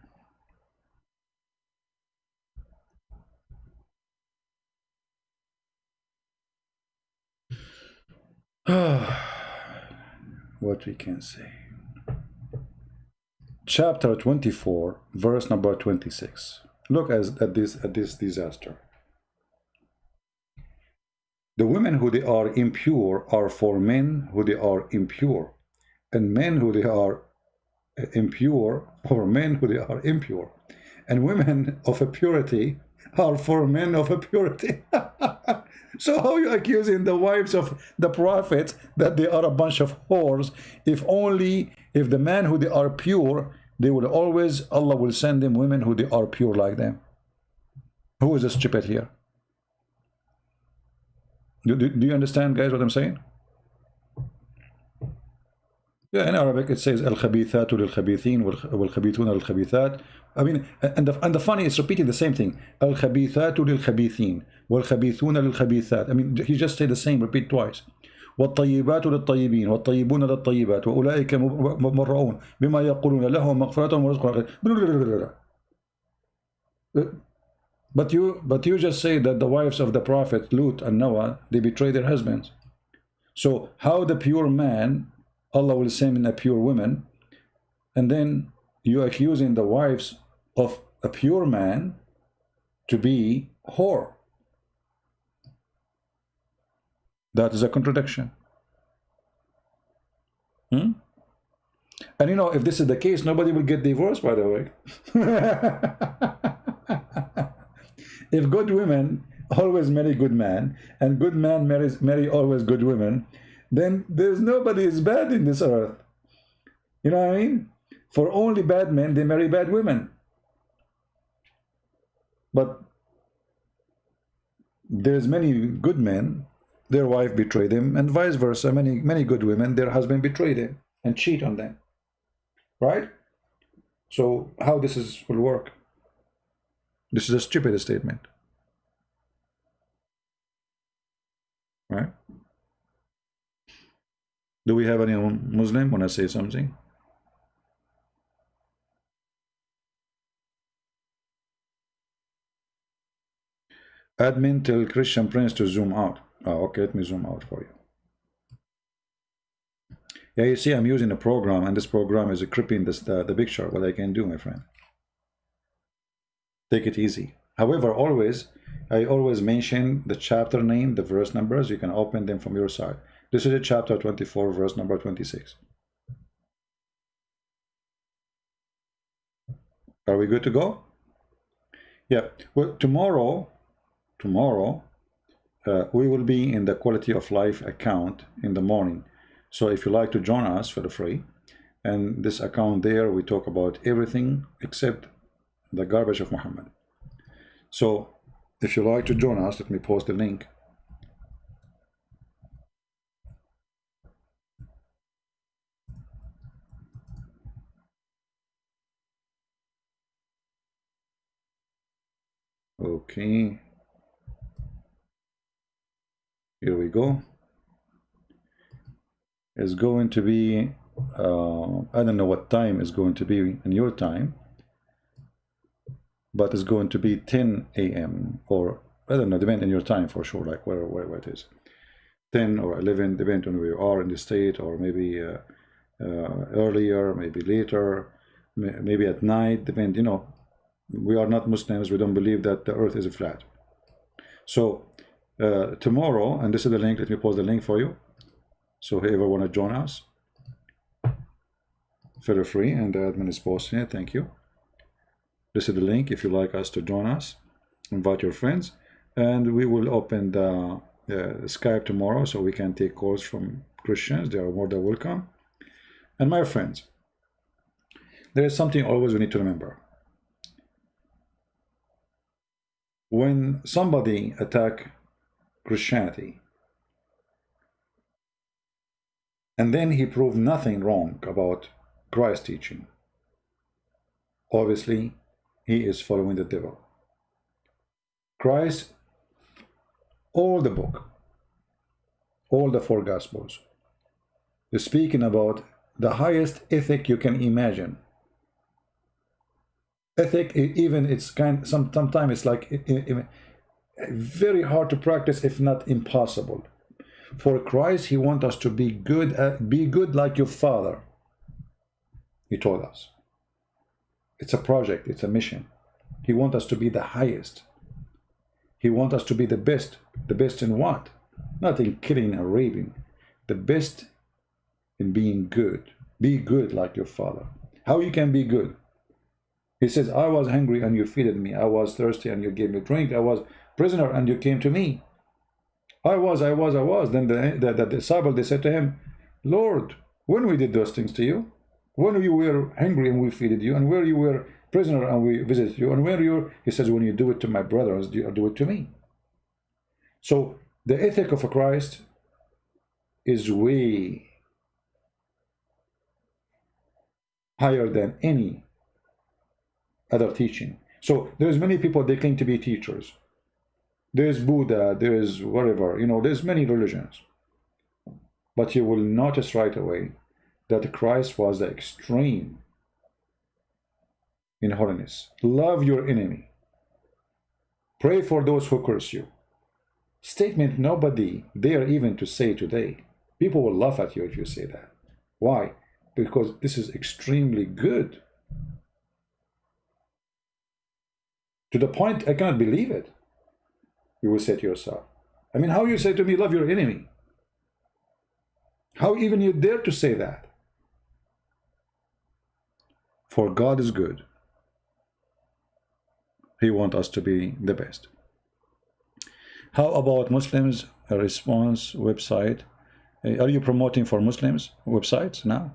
what we can say. Chapter 24, verse number 26. Look at this disaster. The women who they are impure are for men who they are impure, and men who they are impure for men who they are impure, and women of a purity are for men of a purity. So how are you accusing the wives of the prophets that they are a bunch of whores? If the men who they are pure, they will always, Allah will send them women who they are pure like them. Who is the stupid here? Do you understand, guys, what I'm saying? Yeah, in Arabic it says al-khabithatu lil-khabithin wal-khabithuna lil-khabithat. I mean, and the funny is repeating the same thing. Al-khabithatu lil-khabithin wal-khabithuna lil-khabithat. I mean, he just said the same, repeat twice. وَالطَّيِّبَاتُ لِلطَّيِّبِينَ وَالطَّيِّبُونَ لِلطَّيِّبَاتِ وَأُولَٰئِكَ مُبَرَّؤُونَ بِمَا يَقُولُونَ لَهُمْ مَغْفِرَةٌ وَرِزْقٌ. But you just say that the wives of the prophet Lut and Noah, they betrayed their husbands. So how the pure man, Allah will send in a pure woman, and then you accusing the wives of a pure man to be whore. That is a contradiction. And you know, if this is the case, nobody will get divorced, by the way. If good women always marry good men, and good man marry always good women, then there's nobody is bad in this earth. You know what I mean? For only bad men, they marry bad women. But there's many good men, their wife betrayed them, and vice versa. Many good women, their husband betrayed them and cheat on them. Right? So how this will work? This is a stupid statement. Right? Do we have any Muslim want to say something? Admin, tell Christian Prince to zoom out. Oh, okay, let me zoom out for you. Yeah, you see, I'm using a program, and this program is cripping the picture. What I can do, my friend. Take it easy. However, I always mention the chapter name, the verse numbers. You can open them from your side. This is a chapter 24, verse number 26. Are we good to go? Yeah. Well, tomorrow, we will be in the quality of life account in the morning. So if you like to join us for the free, and this account there, we talk about everything except the garbage of Muhammad. So if you like to join us, let me post the link. Okay, here we go. It's going to be I don't know what time is going to be in your time, but it's going to be 10 a.m. or I don't know, depending on your time for sure, like where it is, 10 or 11, depending on where you are in the state, or maybe earlier, maybe later, maybe at night, depend. You know, we are not Muslims, we don't believe that the earth is flat. So tomorrow, and this is the link, let me post the link for you, so whoever want to join us, feel free, and the admin is posting it. Thank you. This is the link if you like us to join us. Invite your friends, and we will open the Skype tomorrow so we can take calls from Christians. They are more than welcome. And my friends, there is something always we need to remember. When somebody attacks Christianity, and then he proved nothing wrong about Christ's teaching, obviously he is following the devil. Christ, all the book, all the 4 Gospels, is speaking about the highest ethic you can imagine. Ethic, even it's sometimes it's like very hard to practice, if not impossible. For Christ, he wants us to be good like your Father. He told us. It's a project, it's a mission. He wants us to be the highest. He wants us to be the best. The best in what? Not in killing or raping. The best in being good. Be good like your Father. How you can be good? He says, I was hungry and you fed me. I was thirsty and you gave me drink. I was prisoner and you came to me. I was. Then the disciple, they said to him, Lord, when we did those things to you? When you were hungry and we fed you, and where you were prisoner and we visited you, and where you, he says, when you do it to my brothers, you do it to me. So the ethic of a Christ is way higher than any other teaching. So there's many people, they claim to be teachers. There's Buddha, there's whatever, you know, there's many religions. But you will notice right away that Christ was the extreme in holiness. Love your enemy. Pray for those who curse you. Statement nobody dare even to say today. People will laugh at you if you say that. Why? Because this is extremely good. To the point I cannot believe it. You will say to yourself, I mean, how you say to me, love your enemy? How even you dare to say that? For God is good. He wants us to be the best. How about Muslims? A response website. Are you promoting for Muslims websites now?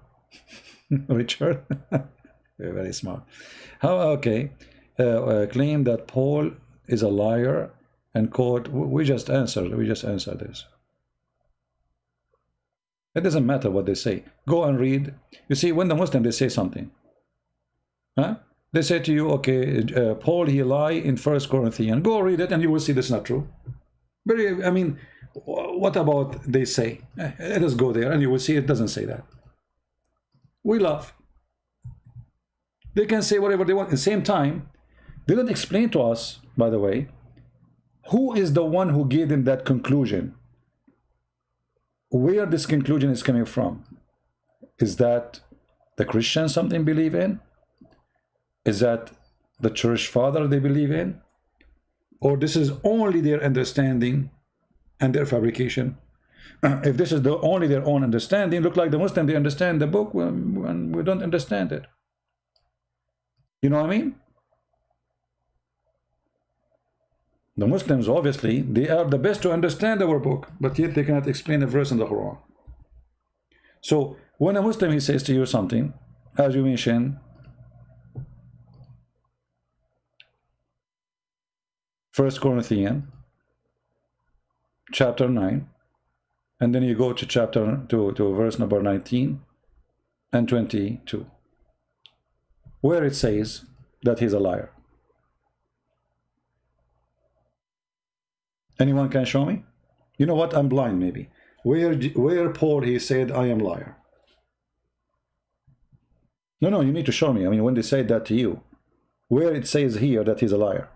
Richard? Very smart. How, okay. Claim that Paul is a liar and quote, we just answered this. It doesn't matter what they say. Go and read. You see, when the Muslim, they say something, huh? They say to you, okay, Paul, he lied in 1 Corinthians. Go read it and you will see that's not true. Very, I mean, what about they say? Let us go there and you will see it doesn't say that. We laugh. They can say whatever they want. At the same time, they don't explain to us, by the way, who is the one who gave them that conclusion? Where this conclusion is coming from? Is that the Christians something believe in? Is that the church father they believe in? Or this is only their understanding and their fabrication? If this is only their own understanding, look like the Muslim, they understand the book when we don't understand it. You know what I mean? The Muslims, obviously, they are the best to understand our book, but yet they cannot explain a verse in the Quran. So when a Muslim, he says to you something, as you mentioned, 1 Corinthians chapter 9, and then you go to to verse number 19 and 22, where it says that he's a liar. Anyone can show me? You know what? I'm blind, maybe. Where Paul, he said, I am liar. No, you need to show me. I mean, when they say that to you, where it says here that he's a liar.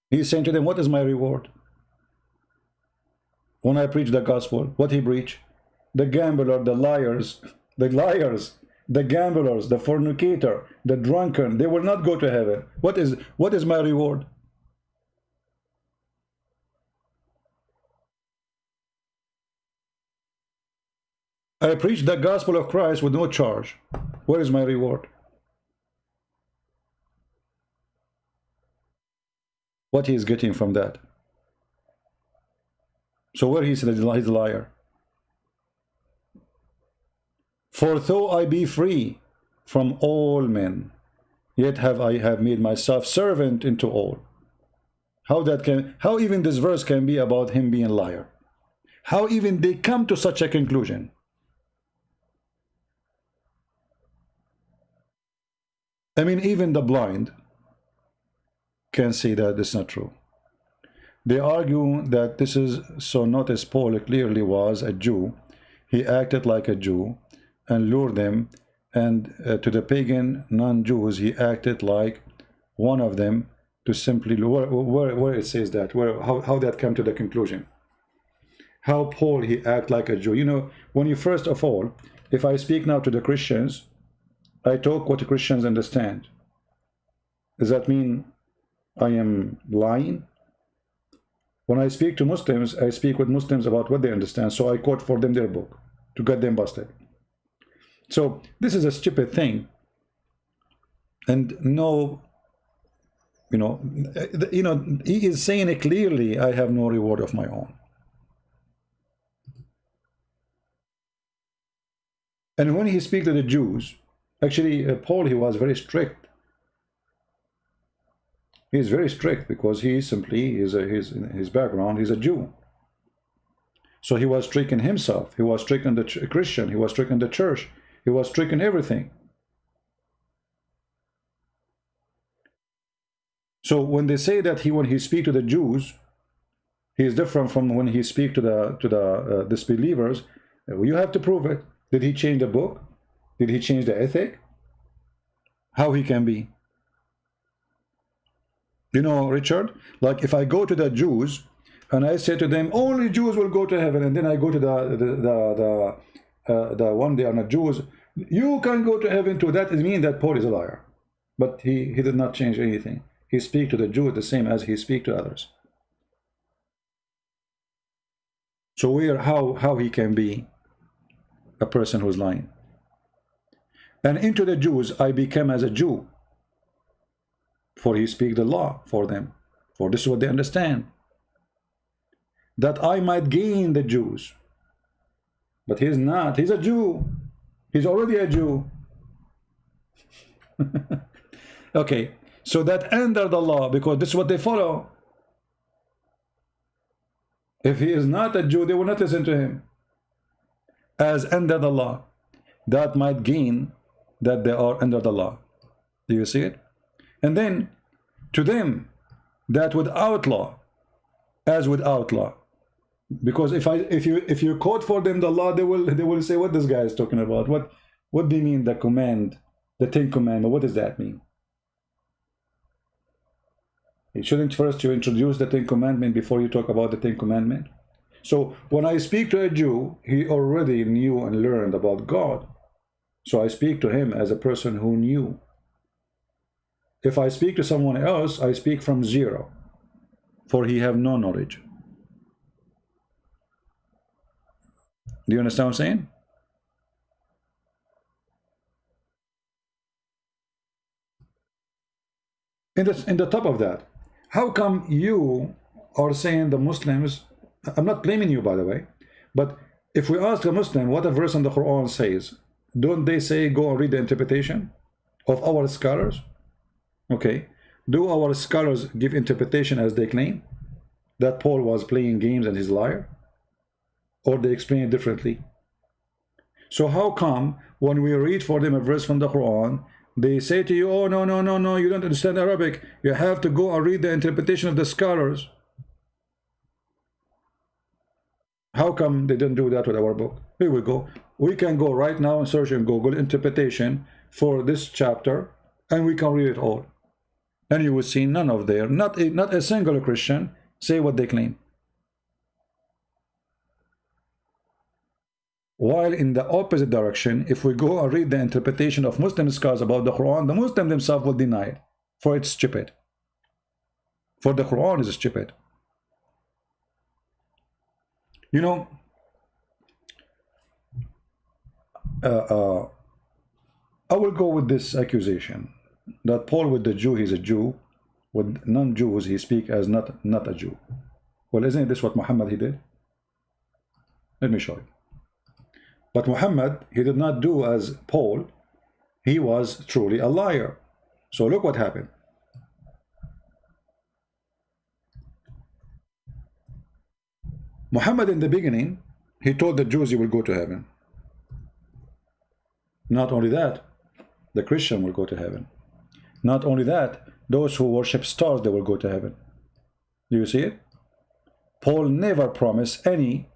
He's saying to them, what is my reward? When I preach the gospel, what he preach? The gambler, the liars, the gamblers, the fornicator, the drunken, they will not go to heaven. What is my reward? I preach the gospel of Christ with no charge. What is my reward? what he is getting from that. So where he's a liar. For though I be free from all men, yet I have made myself servant unto all. How even this verse can be about him being a liar? How even they come to such a conclusion? I mean, even the blind can say that it's not true. They argue that this is so, not as Paul clearly was a Jew. He acted like a Jew and lured them, and to the pagan non-Jews he acted like one of them, to simply where it says that, how that come to the conclusion. How Paul he act like a Jew. You know, when you first of all, if I speak now to the Christians, I talk what the Christians understand. Does that mean I am lying? When I speak to Muslims, I speak with Muslims about what they understand, so I quote for them their book to get them busted. So this is a stupid thing, and no, you know, he is saying it clearly, I have no reward of my own. And when he speaks to the Jews, actually Paul, he was very strict. He is very strict because he simply is his background, he's a Jew. So he was strict in himself, he was strict in the Christian, he was strict in the church, he was strict in everything. So when they say that when he speaks to the Jews, he is different from when he speaks to the disbelievers, you have to prove it. Did he change the book? Did he change the ethic? How he can be? You know, Richard, like if I go to the Jews and I say to them, only Jews will go to heaven, and then I go to the one they are not Jews, you can go to heaven too. That means that Paul is a liar. But he did not change anything. He speaks to the Jews the same as he speaks to others. So how he can be a person who's lying? And into the Jews I became as a Jew, for he speaks the law for them, for this is what they understand, that I might gain the Jews. But he's not, he's a Jew, he's already a Jew. Okay, so that under the law, because this is what they follow. If he is not a Jew, they will not listen to him. As under the law, that might gain that they are under the law. Do you see it? And then to them that without law, as without law. Because if you quote for them the law, they will say what this guy is talking about. What do you mean the command, the 10 commandments? What does that mean? Shouldn't first you introduce the 10 commandments before you talk about the 10 commandments? So when I speak to a Jew, he already knew and learned about God. So I speak to him as a person who knew. If I speak to someone else, I speak from zero, for he have no knowledge. Do you understand what I'm saying? In the top of that, how come you are saying the Muslims, I'm not blaming you by the way, but if we ask a Muslim what a verse in the Quran says, don't they say go and read the interpretation of our scholars? Okay, do our scholars give interpretation as they claim that Paul was playing games and he's a liar? Or they explain it differently? So how come when we read for them a verse from the Quran, they say to you, oh no, you don't understand Arabic, you have to go and read the interpretation of the scholars? How come they didn't do that with our book? Here we go. We can go right now and search in Google interpretation for this chapter, and we can read it all. And you will see none of there, not a single Christian say what they claim. While in the opposite direction, if we go and read the interpretation of Muslim scholars about the Quran, the Muslims themselves will deny it, for it's stupid. For the Quran is stupid. You know, I will go with this accusation that Paul with the Jew, he's a Jew, with non-Jews he speak as not a Jew. Well, isn't this what Muhammad he did? Let me show you. But Muhammad, he did not do as Paul. He was truly a liar. So look what happened. Muhammad in the beginning, he told the Jews you will go to heaven. Not only that, the Christian will go to heaven. Not only that, those who worship stars, they will go to heaven. Do you see it? Paul never promised any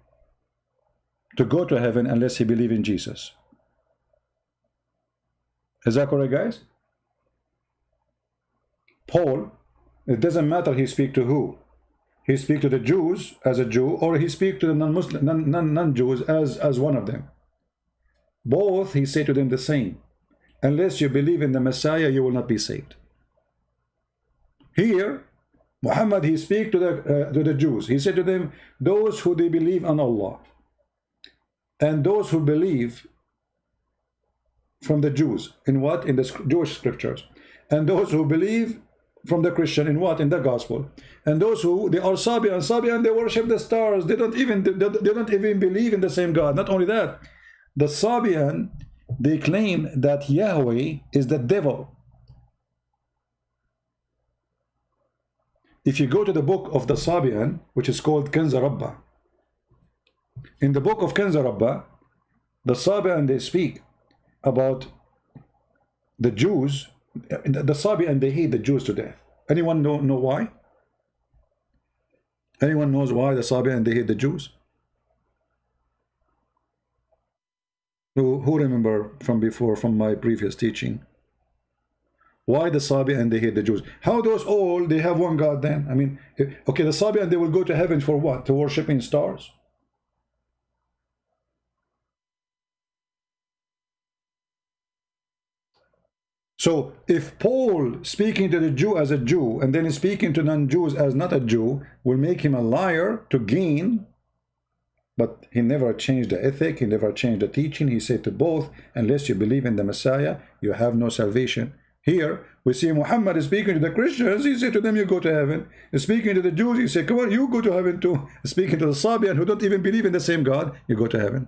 to go to heaven unless he believe in Jesus. Is that correct, guys? Paul, it doesn't matter he speak to who. He speak to the Jews as a Jew, or he speak to the non-Muslim, non-Jews as one of them. Both, he said to them the same. Unless you believe in the Messiah, you will not be saved. Here, Muhammad, he speak to the Jews. He said to them, those who they believe on Allah, and those who believe from the Jews, in what? In the Jewish scriptures. And those who believe from the Christian, in what? In the gospel. And those who, they are Sabian, they worship the stars. They don't even believe in the same God. Not only that, the Sabian, they claim that Yahweh is the devil. If you go to the book of the Sabian, which is called Kanza Rabba, in the book of Kanza Rabba, the Sabian, they speak about the Jews. The Sabian, they hate the Jews to death. Anyone know why? Anyone knows why the Sabian, they hate the Jews? Who remember from before, from my previous teaching? Why the Sabian, they hate the Jews? How those all, they have one God then? I mean, okay, the Sabian, they will go to heaven for what? To worshiping stars? So if Paul speaking to the Jew as a Jew and then speaking to non-Jews as not a Jew will make him a liar to gain, but he never changed the ethic, he never changed the teaching. He said to both, unless you believe in the Messiah, you have no salvation. Here we see Muhammad is speaking to the Christians. He said to them, you go to heaven. He's speaking to the Jews. He said, come on, you go to heaven too. Speaking to the Sabian who don't even believe in the same God, you go to heaven.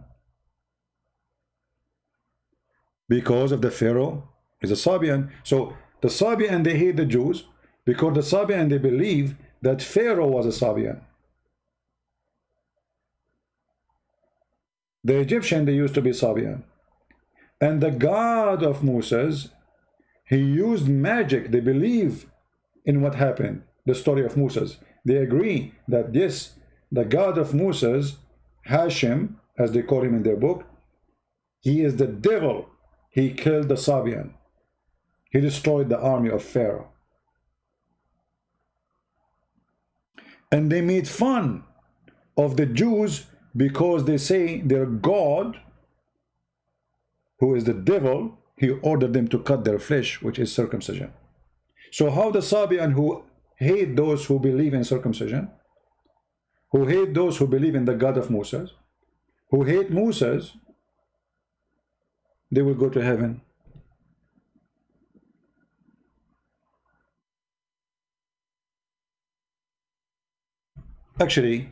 Because of the Pharaoh is a Sabian. So the Sabian, they hate the Jews because the Sabian, they believe that Pharaoh was a Sabian. The Egyptian, they used to be Sabian. And the God of Moses, he used magic. They believe in what happened, the story of Moses. They agree that this, the God of Moses, Hashem, as they call him in their book, he is the devil. He killed the Sabian. He destroyed the army of Pharaoh. And they made fun of the Jews because they say their God, who is the devil, he ordered them to cut their flesh, which is circumcision. So how the Sabian who hate those who believe in circumcision, who hate those who believe in the God of Moses, who hate Moses, they will go to heaven. Actually,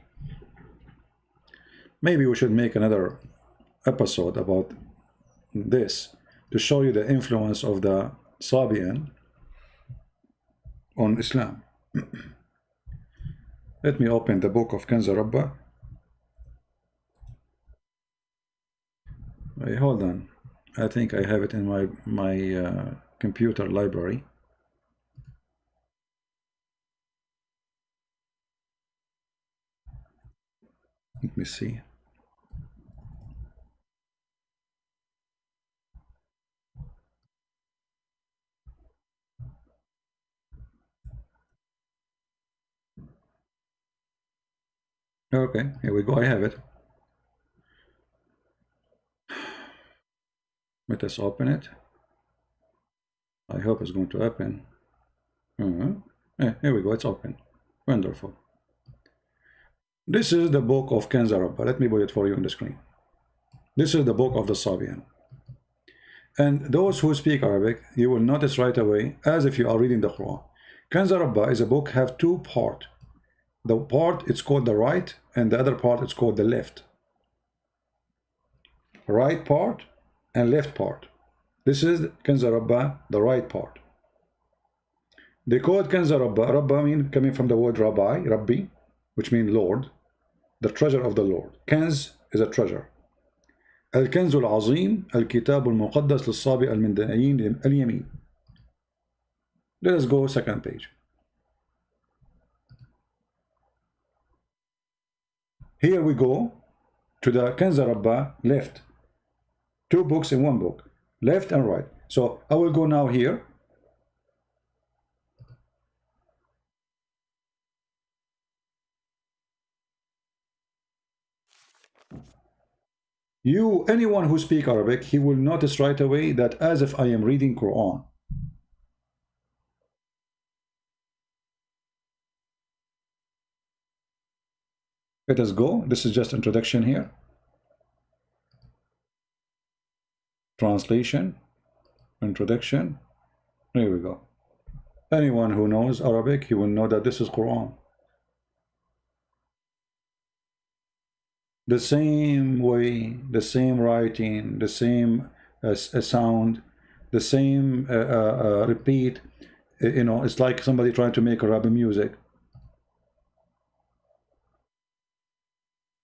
maybe we should make another episode about this to show you the influence of the Sabian on Islam. Let me open the book of Kanza Rabba. Wait, hold on. I think I have it in my computer library. Let me see. Okay, here we go. I have it. Let us open it. I hope it's going to open. Yeah, here we go. It's open. Wonderful. This is the book of Kanza Rabba. Let me put it for you on the screen. This is the book of the Sabian. And those who speak Arabic, you will notice right away, as if you are reading the Quran, Kanza Rabba is a book have two part. The part it's called the right, and the other part it's called the left. Right part and left part. This is Kanza Rabba, the right part. They call it Kanza Rabba. Rabba mean coming from the word Rabbi, Rabbi, which means Lord, the treasure of the Lord. Kanz is a treasure. الكنز العظيم الكتاب المقدس للصابئ المندائين اليمين. Let us go second page. Here we go to the Kanza Rabba left. Two books in one book, left and right. So I will go now here. Anyone who speak Arabic, he will notice right away that as if I am reading Quran. Let us go. This is just introduction here. Translation, introduction. There we go. Anyone who knows Arabic, he will know that this is Quran. The same way, the same writing, the same sound, the same repeat. You know, it's like somebody trying to make Arabic music.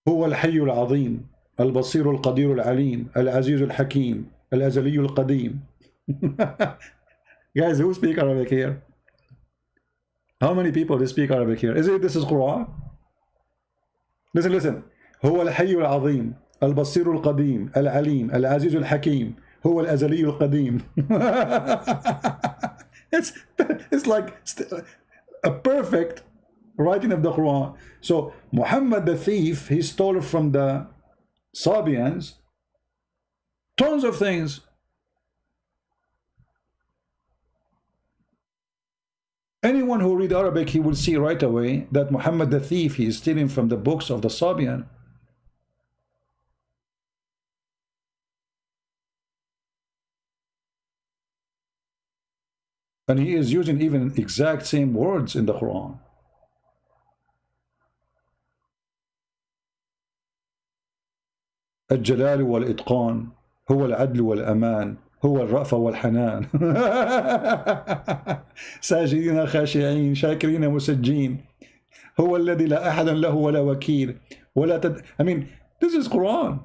هو الحي العظيم البصير القدير العليم العزيز الحكيم الأزلي القديم. Guys, who speak Arabic here? How many people speak Arabic here? This is Quran? Listen. هو الحي العظيم البصير القديم العليم العزيز الحكيم هو الأزلي القديم. it's like a perfect writing of the Quran. So Muhammad the thief, he stole from the Sabians tons of things. Anyone who read Arabic, he will see right away that Muhammad the thief, he is stealing from the books of the Sabian. And he is using even exact same words in the Quran. الجلال والإتقان هو العدل والأمان هو الرأفة والحنان. ساجدين خاشعين شاكرين مسجين هو الذي لا أحد له ولا وكيل ولا I mean, this is Quran.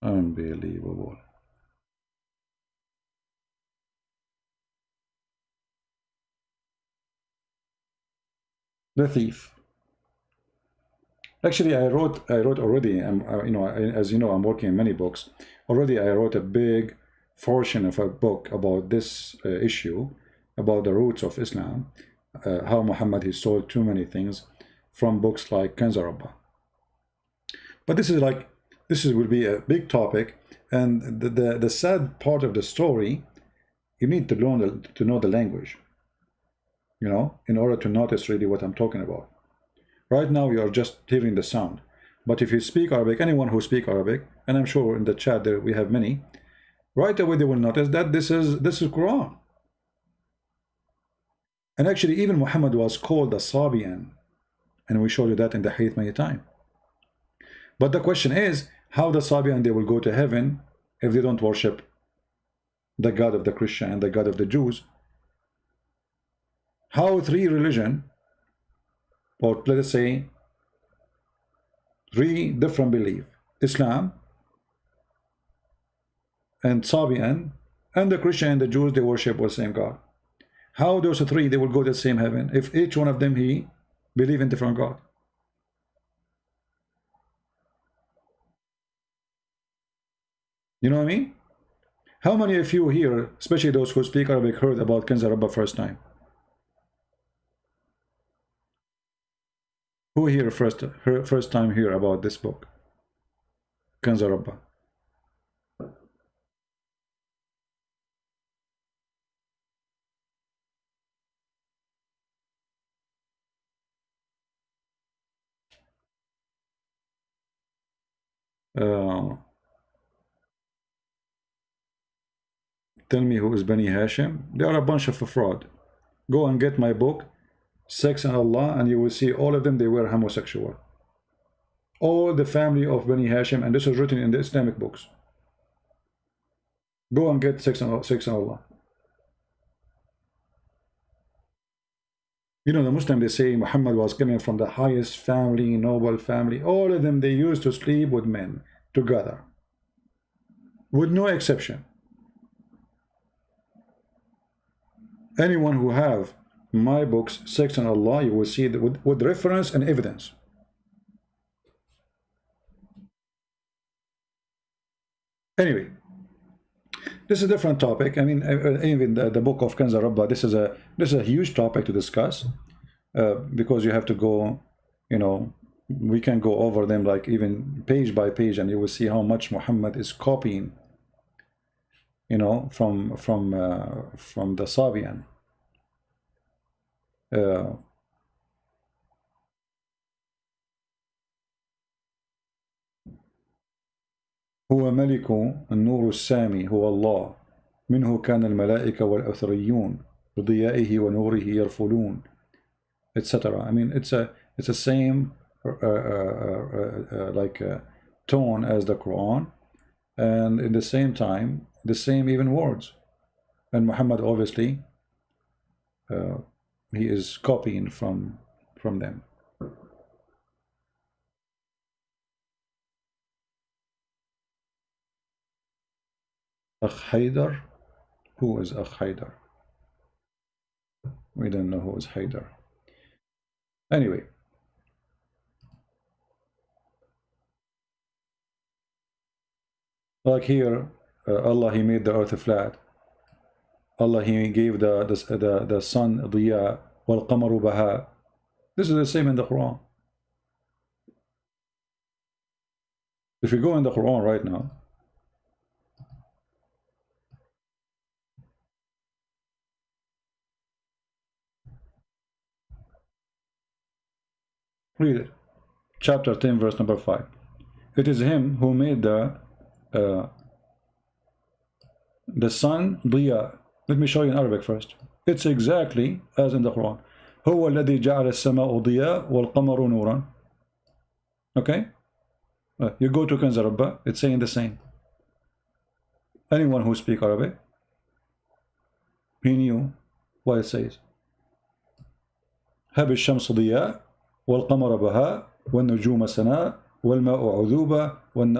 Unbelievable. The thief. Actually, I wrote already. You know, as you know, I'm working on many books. Already, I wrote a big portion of a book about this issue, about the roots of Islam, how Muhammad he stole too many things from books like Kanza Rabba. But this will be a big topic, and the sad part of the story, you need to learn to know the language, you know, in order to notice really what I'm talking about. Right now, you are just hearing the sound. But if you speak Arabic, anyone who speaks Arabic, and I'm sure in the chat there we have many, right away they will notice that this is Quran. And actually, even Muhammad was called a Sabian, and we showed you that in the hadith many times. But the question is, how the Sabian they will go to heaven if they don't worship the God of the Christian and the God of the Jews? How three religion, or let us say three different beliefs, Islam and Sabian and the Christian and the Jews, they worship the same God. How those three they will go to the same heaven if each one of them he believe in different God? You know what I mean? How many of you here, especially those who speak Arabic, heard about Kanza Rabba first time? Who here first time hear about this book, Kanza Rabba? Tell me who is Bani Hashim. They are a bunch of fraud. Go and get my book, Sex and Allah, and you will see all of them, they were homosexual. All the family of Bani Hashim, and this is written in the Islamic books. Go and get Sex and Allah. You know, the Muslim, they say Muhammad was coming from the highest family, noble family. All of them, they used to sleep with men together, with no exception. Anyone who have my books, Sex and Allah, you will see that with reference and evidence. Anyway, this is a different topic. I mean, even the book of Kanz Rabba, this is a huge topic to discuss, because you have to go, you know, we can go over them like even page by page, and you will see how much Muhammad is copying, you know, from the Sabian. هو ملك النور السامي هو الله منه كان الملائكة والأثريون بضيائه ونوره يرفلون, etc. I mean, it's a same like tone as the Quran, and in the same time the same even words. And Muhammad obviously he is copying from them. Akh Haydar? Who is Akh Haydar? We don't know who is Haydar. Anyway, like here, Allah, he made the earth flat. Allah, he gave the sun Diya wal Qamaru Baha. This is the same in the Quran. If you go in the Quran right now, read it. Chapter 10, verse number 5. It is him who made the sun Diya. Let me show you in Arabic first. It's exactly as in the Quran. هو الذي جعل السماء ضياء والقمر نورا. Okay? You go to Kanz Rabba, it's saying the same. Anyone who speaks Arabic, he knew what it says. هب الشمس ضياء والقمر بهاء والنجوم سناء والماء عذوبة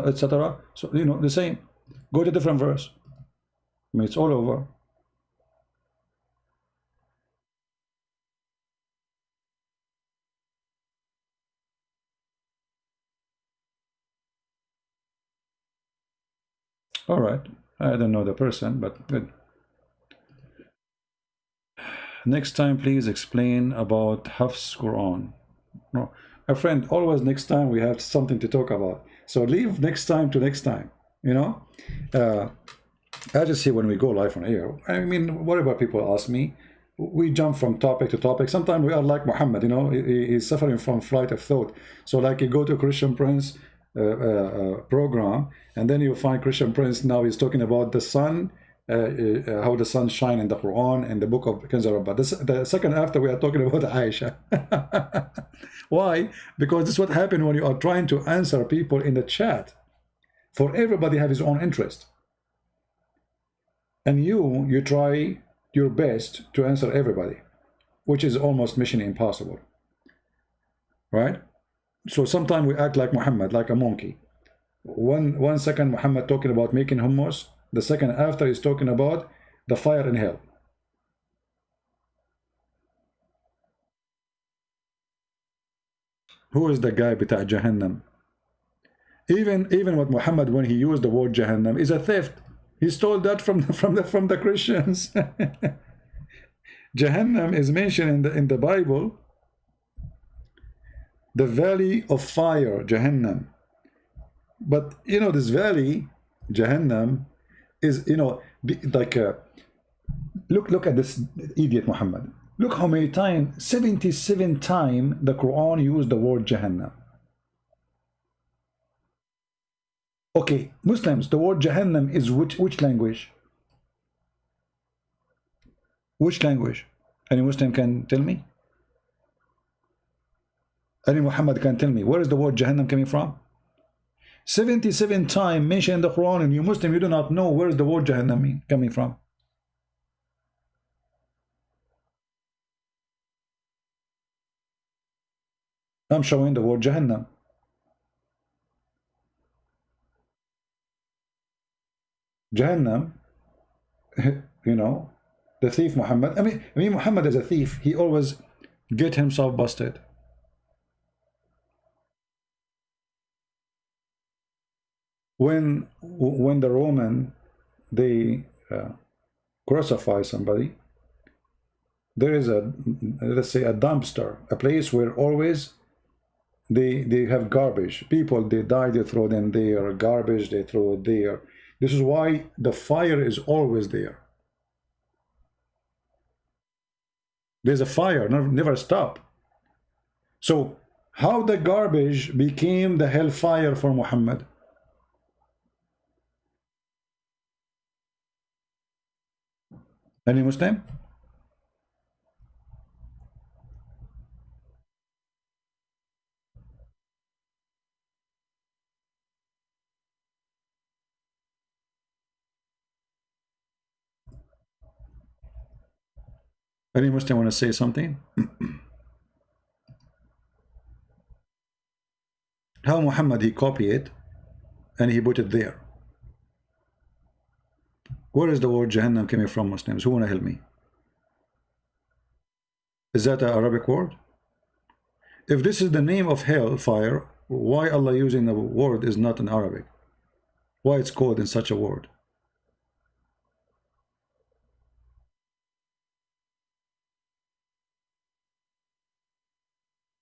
etc. So, you know, the same. Go to a different verse. I mean, it's all over. All right. I don't know the person, but good. Next time, please explain about Hafs Quran. No, my friend, always next time we have something to talk about. So leave next time to next time, you know. I just say when we go live on air, I mean, whatever people ask me, we jump from topic to topic. Sometimes we are like Muhammad, you know, he's suffering from flight of thought. So like you go to Christian Prince program, and then you find Christian Prince now he's talking about the sun, how the sun shine in the Quran and the book of Kanz Rabba. The second after we are talking about Aisha. Why? Because this is what happens when you are trying to answer people in the chat. For everybody have his own interest, and you try your best to answer everybody, which is almost mission impossible, right? So sometimes we act like Muhammad, like a monkey. One second Muhammad talking about making hummus, the second after is talking about the fire in hell. Who is the guy bita Jahannam? Even with Muhammad, when he used the word Jahannam, is a theft. He stole that from the Christians. Jahannam is mentioned in the Bible, the valley of fire, Jahannam. But you know, this valley, Jahannam, is, you know, like look at this idiot Muhammad. Look how many times, 77 times the Quran used the word Jahannam. Okay, Muslims, the word Jahannam is which language? Which language? Any Muslim can tell me? Any Muhammad can tell me where is the word Jahannam coming from? 77 times mentioned in the Quran, and you Muslim, you do not know where is the word Jahannam coming from. I'm showing the word Jahannam. Jahannam, you know, the thief Muhammad. I mean Muhammad is a thief. He always get himself busted. When the Roman, they crucify somebody, there is a, let's say, a dumpster, a place where always they have garbage. People, they die, they throw them there. Garbage, they throw it there. This is why the fire is always there. There's a fire, never stop. So how the garbage became the hellfire for Muhammad? Any Muslim? Any Muslim want to say something? How Muhammad, he copied it and he put it there. Where is the word Jahannam coming from, Muslims? Who want to help me? Is that an Arabic word? If this is the name of hell, fire, why Allah using the word is not in Arabic? Why it's called in such a word?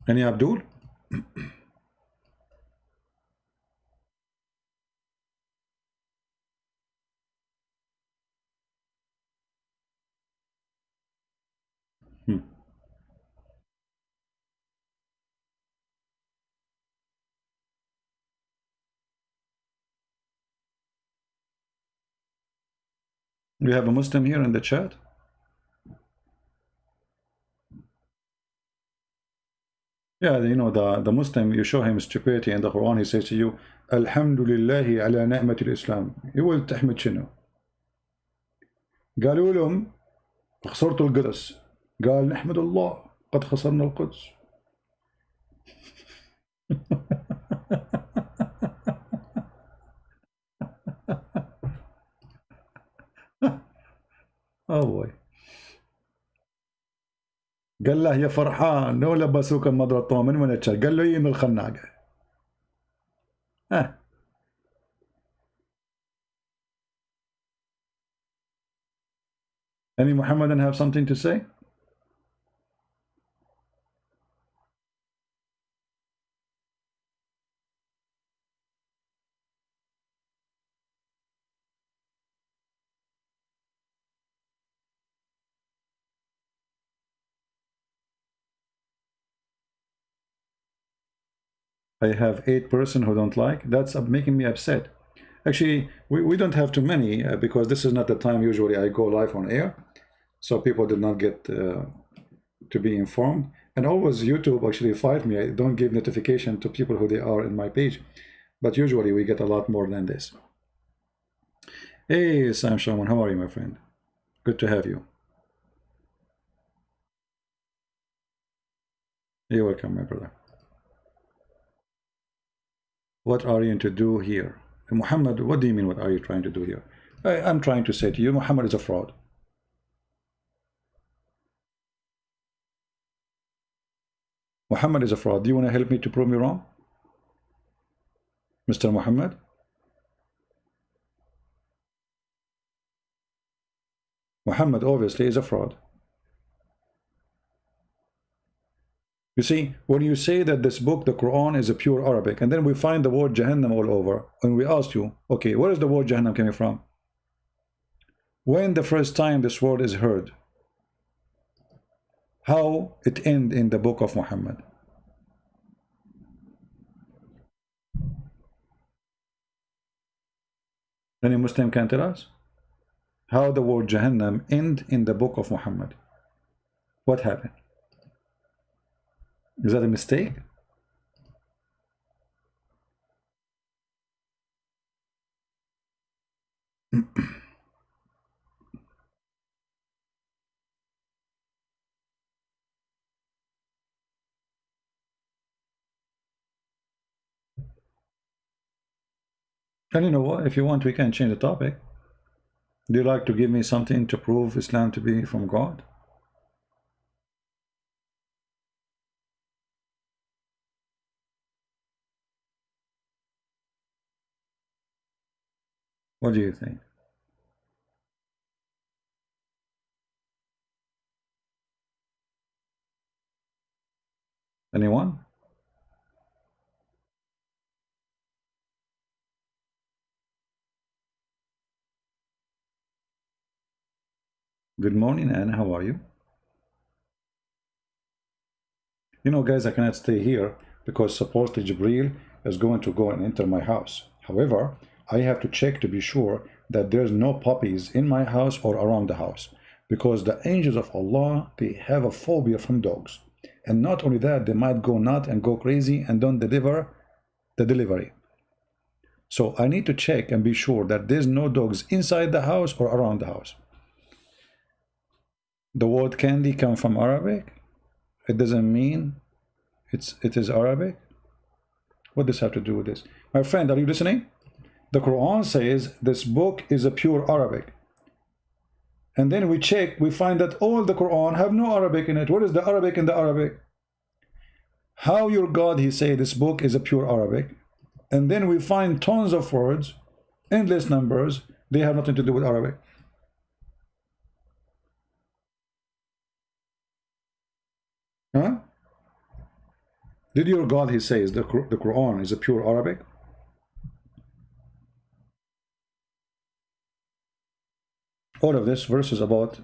Any Abdul? We have a Muslim here in the chat. Yeah, you know, the Muslim, you show him stupidity in the Quran, he says to you, Alhamdulillahi ala ni'matil Islam. يقول تحمد شنو؟ قالوا لهم خسرتوا القدس. قال نحمد الله قد خسرنا القدس. Oh boy. قال له يا فرحان لو لبسوك المضرطة من وين تشال؟ قال له من الخناقة. Any Muhammadan have something to say? I have 8 persons who don't like. That's making me upset. Actually, we don't have too many because this is not the time usually I go live on air. So people did not get to be informed. And always YouTube actually fight me. I don't give notification to people who they are in my page. But usually we get a lot more than this. Hey, Sam Shaman, how are you, my friend? Good to have you. You're welcome, my brother. What are you to do here? Muhammad, what do you mean, what are you trying to do here? I'm trying to say to you, Muhammad is a fraud. Muhammad is a fraud. Do you want to help me to prove me wrong? Mr. Muhammad? Muhammad obviously is a fraud. You see, when you say that this book, the Quran, is a pure Arabic, and then we find the word Jahannam all over, and we ask you, okay, where is the word Jahannam coming from? When the first time this word is heard? How it end in the book of Muhammad? Any Muslim can tell us? how the word Jahannam end in the book of Muhammad? What happened? Is that a mistake? And you know what? If you want, we can change the topic. Do you like to give me something to prove Islam to be from God? What do you think? Anyone? Good morning, Anna. How are you? You know, guys, I cannot stay here because supposedly Jibril is going to go and enter my house. However, I have to check to be sure that there's no puppies in my house or around the house, because the angels of Allah, they have a phobia from dogs. And not only that, they might go nut and go crazy and don't deliver the delivery. So I need to check and be sure that there's no dogs inside the house or around the house. The word candy comes from Arabic. It doesn't mean it is Arabic. What does have to do with this? My friend, are you listening? The Quran says this book is a pure Arabic. And then we check, we find that all the Quran have no Arabic in it. What is the Arabic in the Arabic? How your God, he say this book is a pure Arabic. And then we find tons of words, endless numbers, they have nothing to do with Arabic. Huh? Did your God, he says, the Quran is a pure Arabic? All of this verse is about,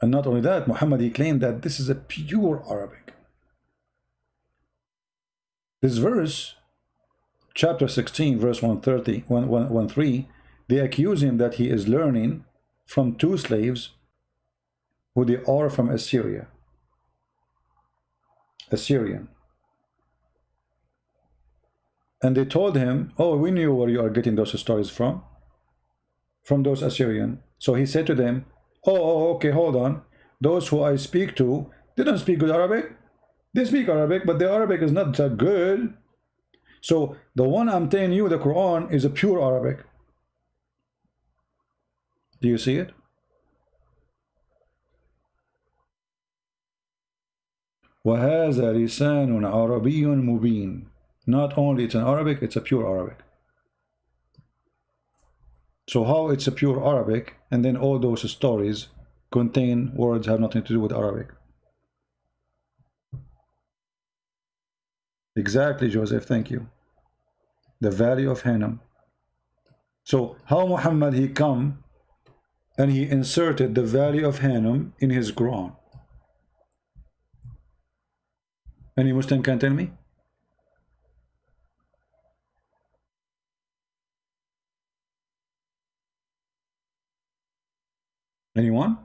and not only that, Muhammad, he claimed that this is a pure Arabic. This verse, chapter 16, verse 130, 113, they accuse him that he is learning from two slaves who they are from Assyria. Assyrian. And they told him, oh, we knew where you are getting those stories from those Assyrian. So he said to them, oh, okay, hold on. Those who I speak to, they don't speak good Arabic. They speak Arabic, but their Arabic is not that good. So the one I'm telling you, the Quran, is a pure Arabic. Do you see it? وَهَذَا لِسَانٌ عَرَبِيٌّ مُبِينٌ. Not only it's an Arabic, it's a pure Arabic. So how it's a pure Arabic, and then all those stories contain words have nothing to do with Arabic? Exactly, Joseph, thank you. The Valley of Hinnom. So how Muhammad, he come and he inserted the Valley of Hinnom in his Quran? Any Muslim can tell me? Anyone?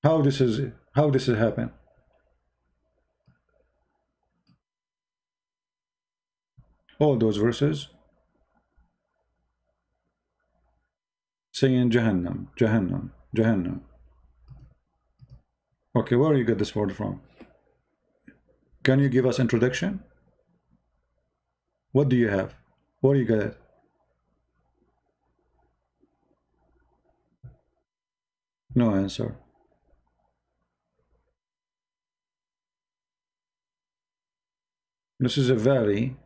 How this is happen? All those verses saying Jahannam, Jahannam, Jahannam. Okay, where you get this word from? Can you give us introduction? What do you have? Where do you get it? No answer. This is a valley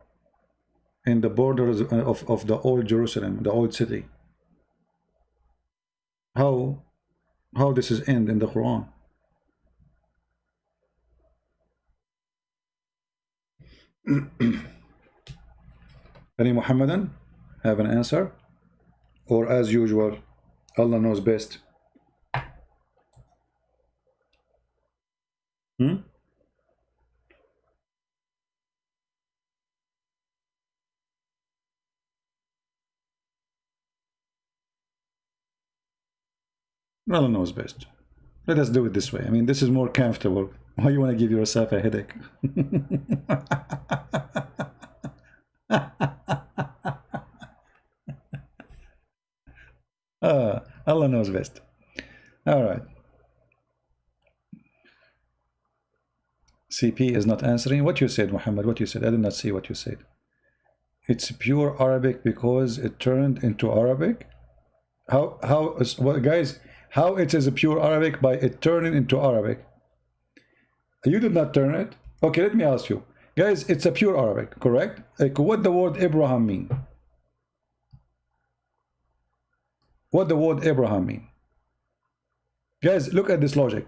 in the borders of the old Jerusalem, the old city. How this is end in the Quran? Any Muhammadan have an answer? Or as usual, Allah knows best? Hmm? Allah knows best. Let us do it this way. I mean, this is more comfortable. Why you want to give yourself a headache? Allah knows best. All right. CP is not answering. What you said, Muhammad? What you said? I did not see what you said. It's pure Arabic because it turned into Arabic. Well, guys, how it is a pure Arabic? By it turning into Arabic. You did not turn it. Okay, let me ask you, guys. It's a pure Arabic, correct? Like, what the word Abraham mean? What the word Abraham mean? Guys, look at this logic.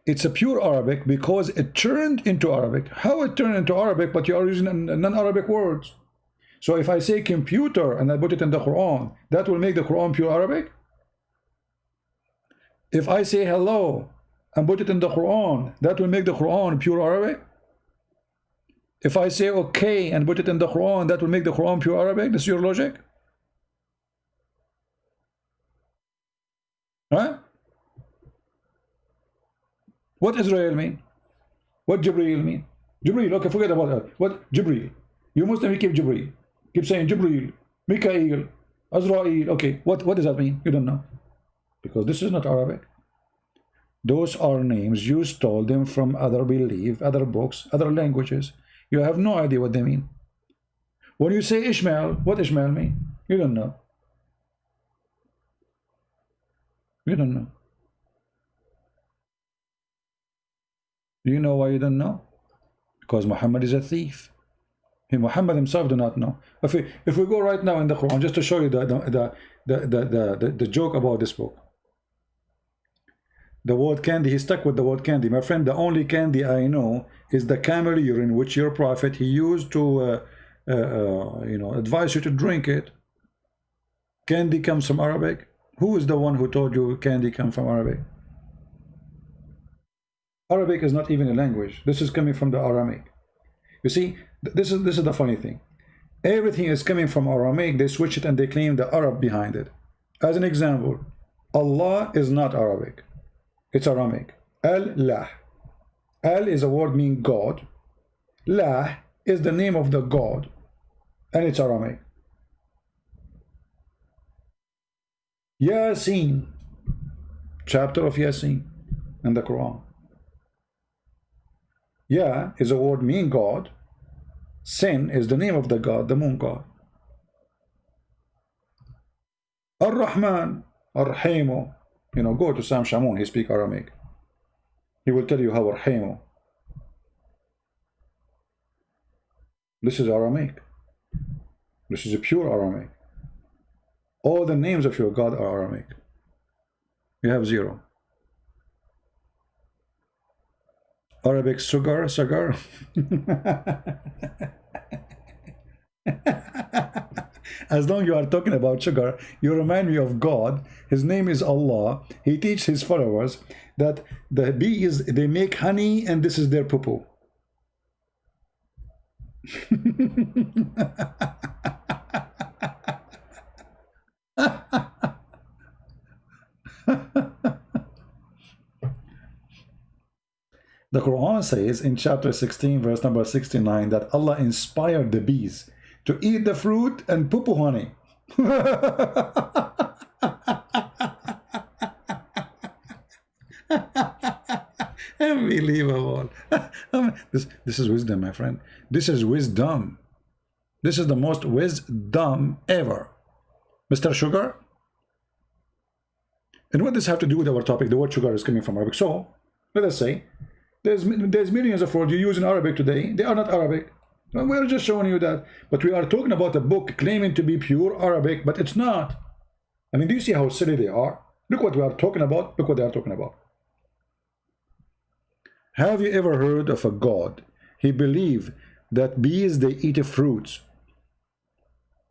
It's a pure Arabic because it turned into Arabic. How it turned into Arabic, but you are using non-Arabic words? So if I say computer and I put it in the Quran, that will make the Quran pure Arabic? If I say hello and put it in the Quran, that will make the Quran pure Arabic? If I say okay and put it in the Quran, that will make the Quran pure Arabic? This is your logic? Right? What Israel mean? What Jibreel mean? Jibreel, okay, forget about that. What Jibreel? You Muslim, keep Jibreel. Keep saying Jibreel, Mikael, Azrael. Okay, what does that mean? You don't know. Because this is not Arabic. Those are names. You stole them from other belief, other books, other languages. You have no idea what they mean. When you say Ishmael, what Ishmael mean? You don't know. You don't know. Do you know why you don't know? Because Muhammad is a thief. Muhammad himself do not know. If we go right now in the Quran, just to show you the joke about this book. The word candy, he stuck with the word candy. My friend, the only candy I know is the camel urine, which your prophet, he used to you know, advise you to drink it. Candy comes from Arabic. Who is the one who told you candy comes from Arabic? Arabic is not even a language. This is coming from the Aramaic. You see, this is the funny thing. Everything is coming from Aramaic. They switch it and they claim the Arab behind it. As an example, Allah is not Arabic. It's Aramaic. Al-Lah. Al is a word meaning God. Lah is the name of the God. And it's Aramaic. Yasin. Chapter of Yasin in the Quran. Ya is a word meaning God. Sin is the name of the God, the moon God. Ar-Rahman, Ar-Rahimu. You know, go to Sam Shamoun, he speaks Aramaic. He will tell you how Ar-Rahimu. This is Aramaic. This is a pure Aramaic. All the names of your God are Aramaic. You have zero. Arabic sugar. As long as you are talking about sugar, you remind me of God. His name is Allah. He teaches his followers that the bees, they make honey and this is their poo-poo. The Quran says in chapter 16 verse number 69 that Allah inspired the bees to eat the fruit and poo-poo honey. Unbelievable. This is wisdom, my friend. This is wisdom. This is the most wisdom ever. Mr. Sugar? And what does this have to do with our topic? The word sugar is coming from Arabic. So, let us say, there's millions of words you use in Arabic today. They are not Arabic. We're just showing you that. But we are talking about a book claiming to be pure Arabic, but it's not. I mean, do you see how silly they are? Look what we are talking about. Look what they are talking about. Have you ever heard of a God? He believed that bees, they eat fruits.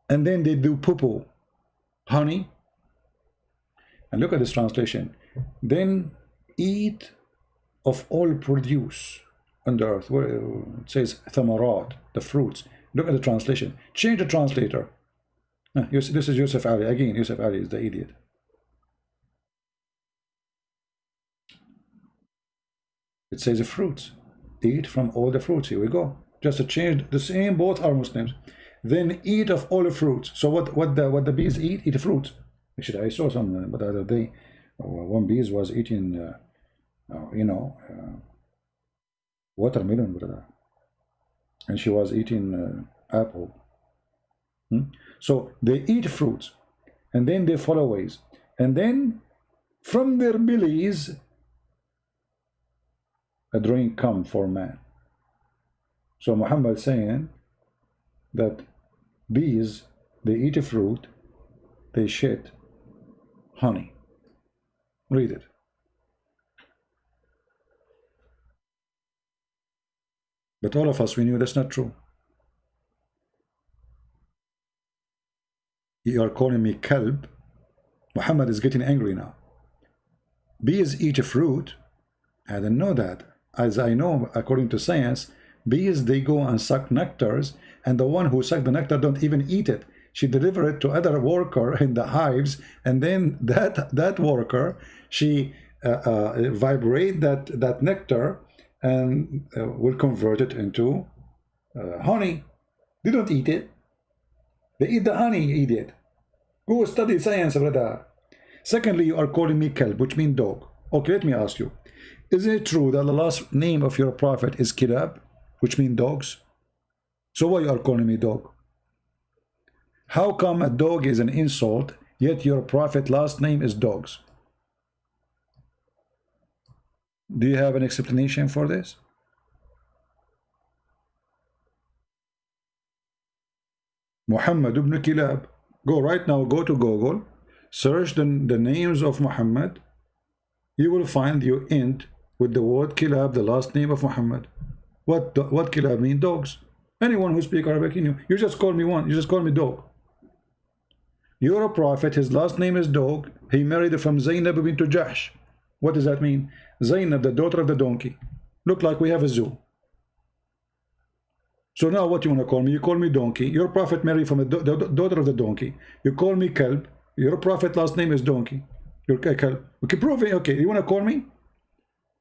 And then they do poo-poo. Honey. And look at this translation. Then eat of all produce on the earth, where it says thamarat, the fruits. Look at the translation. Change the translator. This is Yusuf Ali. Again, Yusuf Ali is the idiot. It says fruits. Eat from all the fruits. Here we go. Just to change the same, both are Muslims. Then eat of all the fruits. So what the bees eat? Eat fruits. Actually, I saw some but the other day. One bee was eating, watermelon, brother, and she was eating apple. So they eat fruits, and then they follow ways, and then from their bellies a drink come for man. So Muhammad saying that bees, they eat a fruit, they shit honey. Read it. But all of us, we knew that's not true. You are calling me kalb. Muhammad is getting angry now. Bees eat a fruit. I didn't know that. As I know, according to science, bees, they go and suck nectars, and the one who suck the nectar don't even eat it. She deliver it to other worker in the hives, and then that worker, she vibrate that nectar and will convert it into honey. They don't eat it. They eat the honey, idiot. Go study science, brother. Secondly, you are calling me kelb, which means dog. Okay, let me ask you. Isn't it true that the last name of your prophet is Kilab, which means dogs? So why you are calling me dog? How come a dog is an insult, yet your prophet last name is dogs? Do you have an explanation for this? Muhammad ibn Kilab. Go right now, go to Google, search the names of Muhammad. You will find you end with the word Kilab, the last name of Muhammad. What Kilab mean? Dogs. Anyone who speaks Arabic, you just call me one. You just call me dog. You're a prophet. His last name is dog. He married from Zainab bint Jahsh. What does that mean? Zainab, the daughter of the donkey. Look like we have a zoo. So now what you want to call me? You call me donkey. Your prophet married from the daughter of the donkey. You call me kalb. Your prophet last name is donkey. You're kalb. Okay, prove it. Okay, you want to call me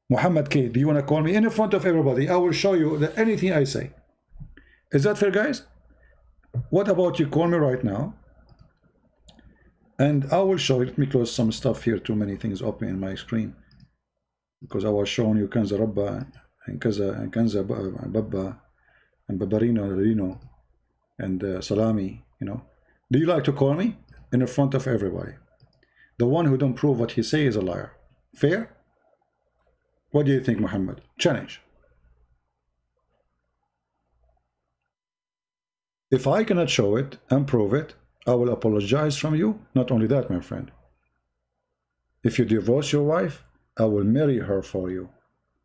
Muhammad K? Do you want to call me in front of everybody? I will show you that anything I say. Is that fair, guys? What about you call me right now? And I will show you. Let me close some stuff here. Too many things open in my screen because I was showing you Kanza Rabba and Kanza Babba and Babarino, Rino, and Salami, Do you like to call me in front of everybody? The one who don't prove what he say is a liar. Fair? What do you think, Muhammad? Challenge. If I cannot show it and prove it, I will apologize from you. Not only that, my friend. If you divorce your wife, I will marry her for you.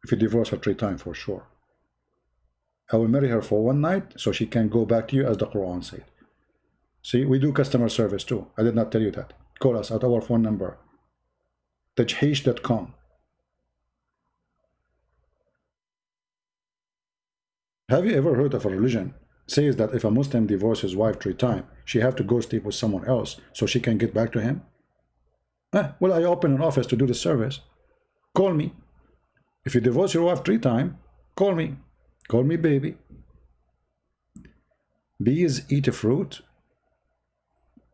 If you divorce her 3 times, for sure. I will marry her for 1 night so she can go back to you as the Quran said. See, we do customer service too. I did not tell you that. Call us at our phone number, tajhish.com. Have you ever heard of a religion says that if a Muslim divorces his wife 3 times, she have to go sleep with someone else so she can get back to him? Well, I open an office to do the service. Call me. If you divorce your wife 3 times, call me. Call me baby. Bees eat a fruit?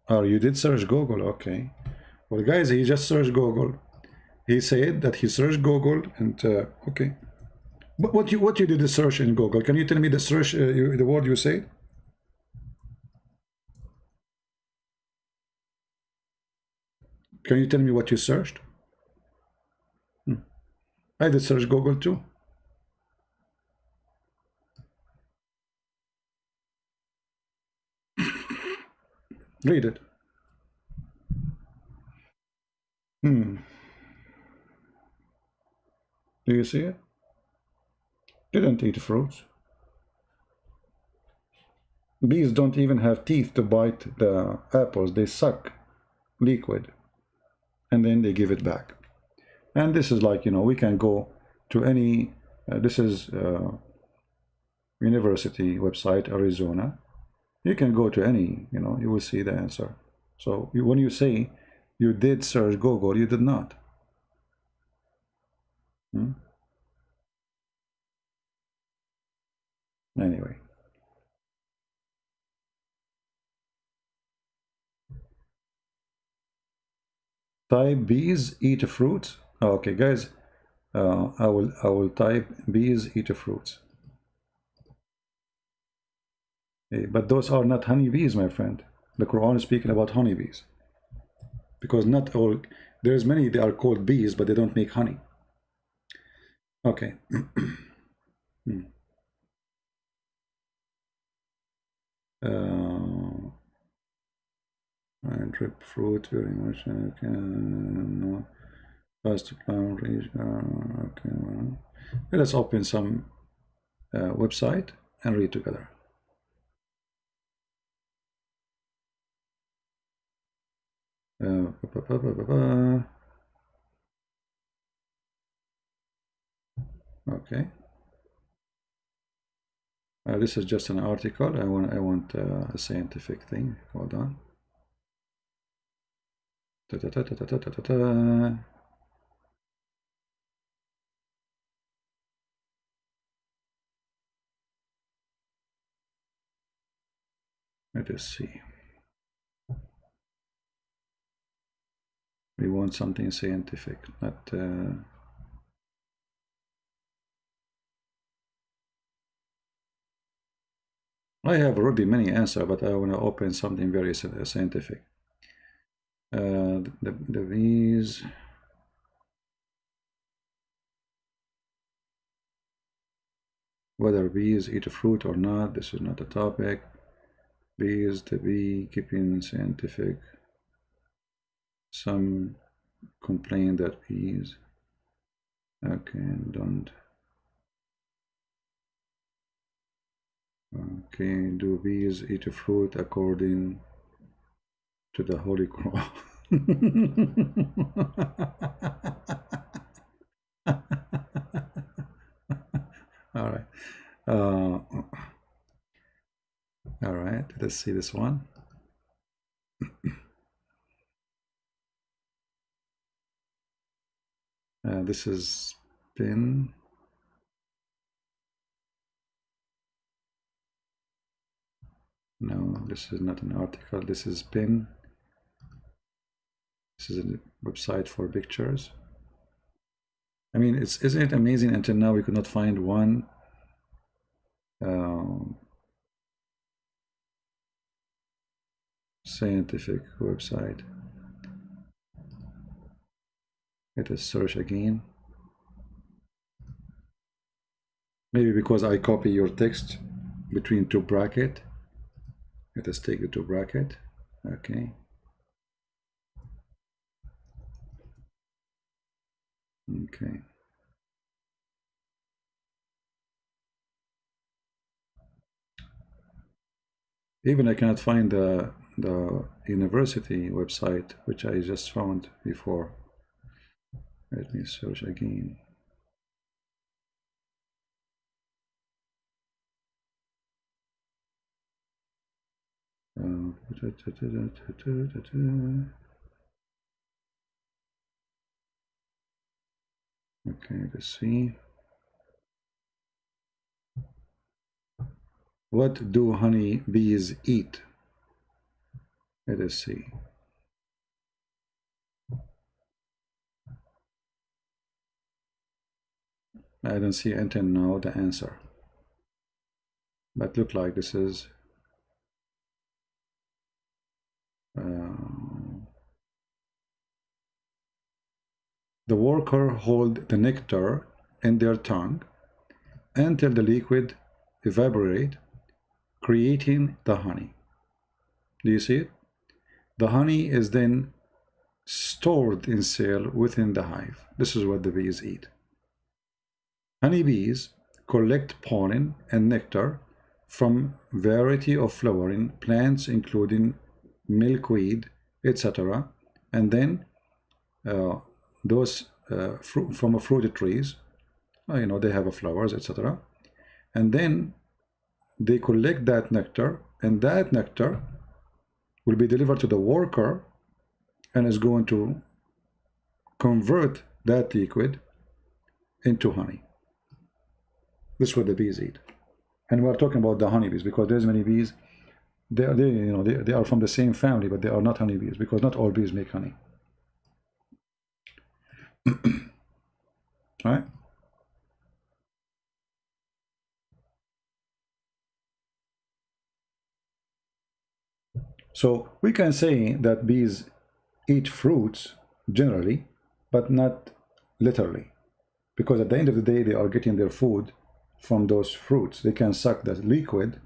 Oh, you did search Google, okay. Well, guys, he just searched Google. He said that he searched Google and, okay. But what you did the search in Google? Can you tell me the search, the word you said? Can you tell me what you searched? I did search Google too. Read it. Do you see it? Didn't eat fruits. Bees don't even have teeth to bite the apples. They suck liquid and then they give it back. And this is like, we can go to any, this is university website, Arizona. You can go to any, you will see the answer. So when you say you did search Google, you did not. Anyway. Type bees eat fruits. Okay, guys, I will type bees eat fruits. But those are not honeybees, my friend. The Quran is speaking about honeybees, because not all, there's many, they are called bees, but they don't make honey. Okay. I drip fruit very much. Okay, no. First plant. Okay. Let's open some website and read together. Okay. This is just an article. I want a scientific thing. Hold on. Ta -ta -ta -ta -ta -ta -ta -ta. Let us see. We want something scientific, not I have already many answers, but I want to open something very scientific. The bees. Whether bees eat fruit or not, this is not a topic. Bees, the beekeeping scientific. Some complain that bees. Okay, don't. Okay, do bees eat fruit according to the Holy Quran? All right. All right, let's see this one. This is pin. No, this is not an article. This is pin. This is a website for pictures. I mean, isn't it amazing? Until now, we could not find one scientific website. Let us search again. Maybe because I copy your text between two brackets. Let us take the two bracket. Okay. Okay. Even I cannot find the university website, which I just found before. Let me search again. Okay, let's see. What do honey bees eat? Let us see. I don't see until now the answer. But look like this is the worker hold the nectar in their tongue until the liquid evaporate, creating the honey. Do you see it? The honey is then stored in cell within the hive. This is what the bees eat. Honeybees collect pollen and nectar from variety of flowering plants, including milkweed, etc., and then those from fruited trees, you know, they have flowers, etc., and then they collect that nectar, and that nectar will be delivered to the worker and is going to convert that liquid into honey. This is what the bees eat. And we're talking about the honeybees, because there's many bees. They are from the same family, but they are not honeybees, because not all bees make honey. Right? So we can say that bees eat fruits generally, but not literally, because at the end of the day they are getting their food from those fruits. They can suck the liquid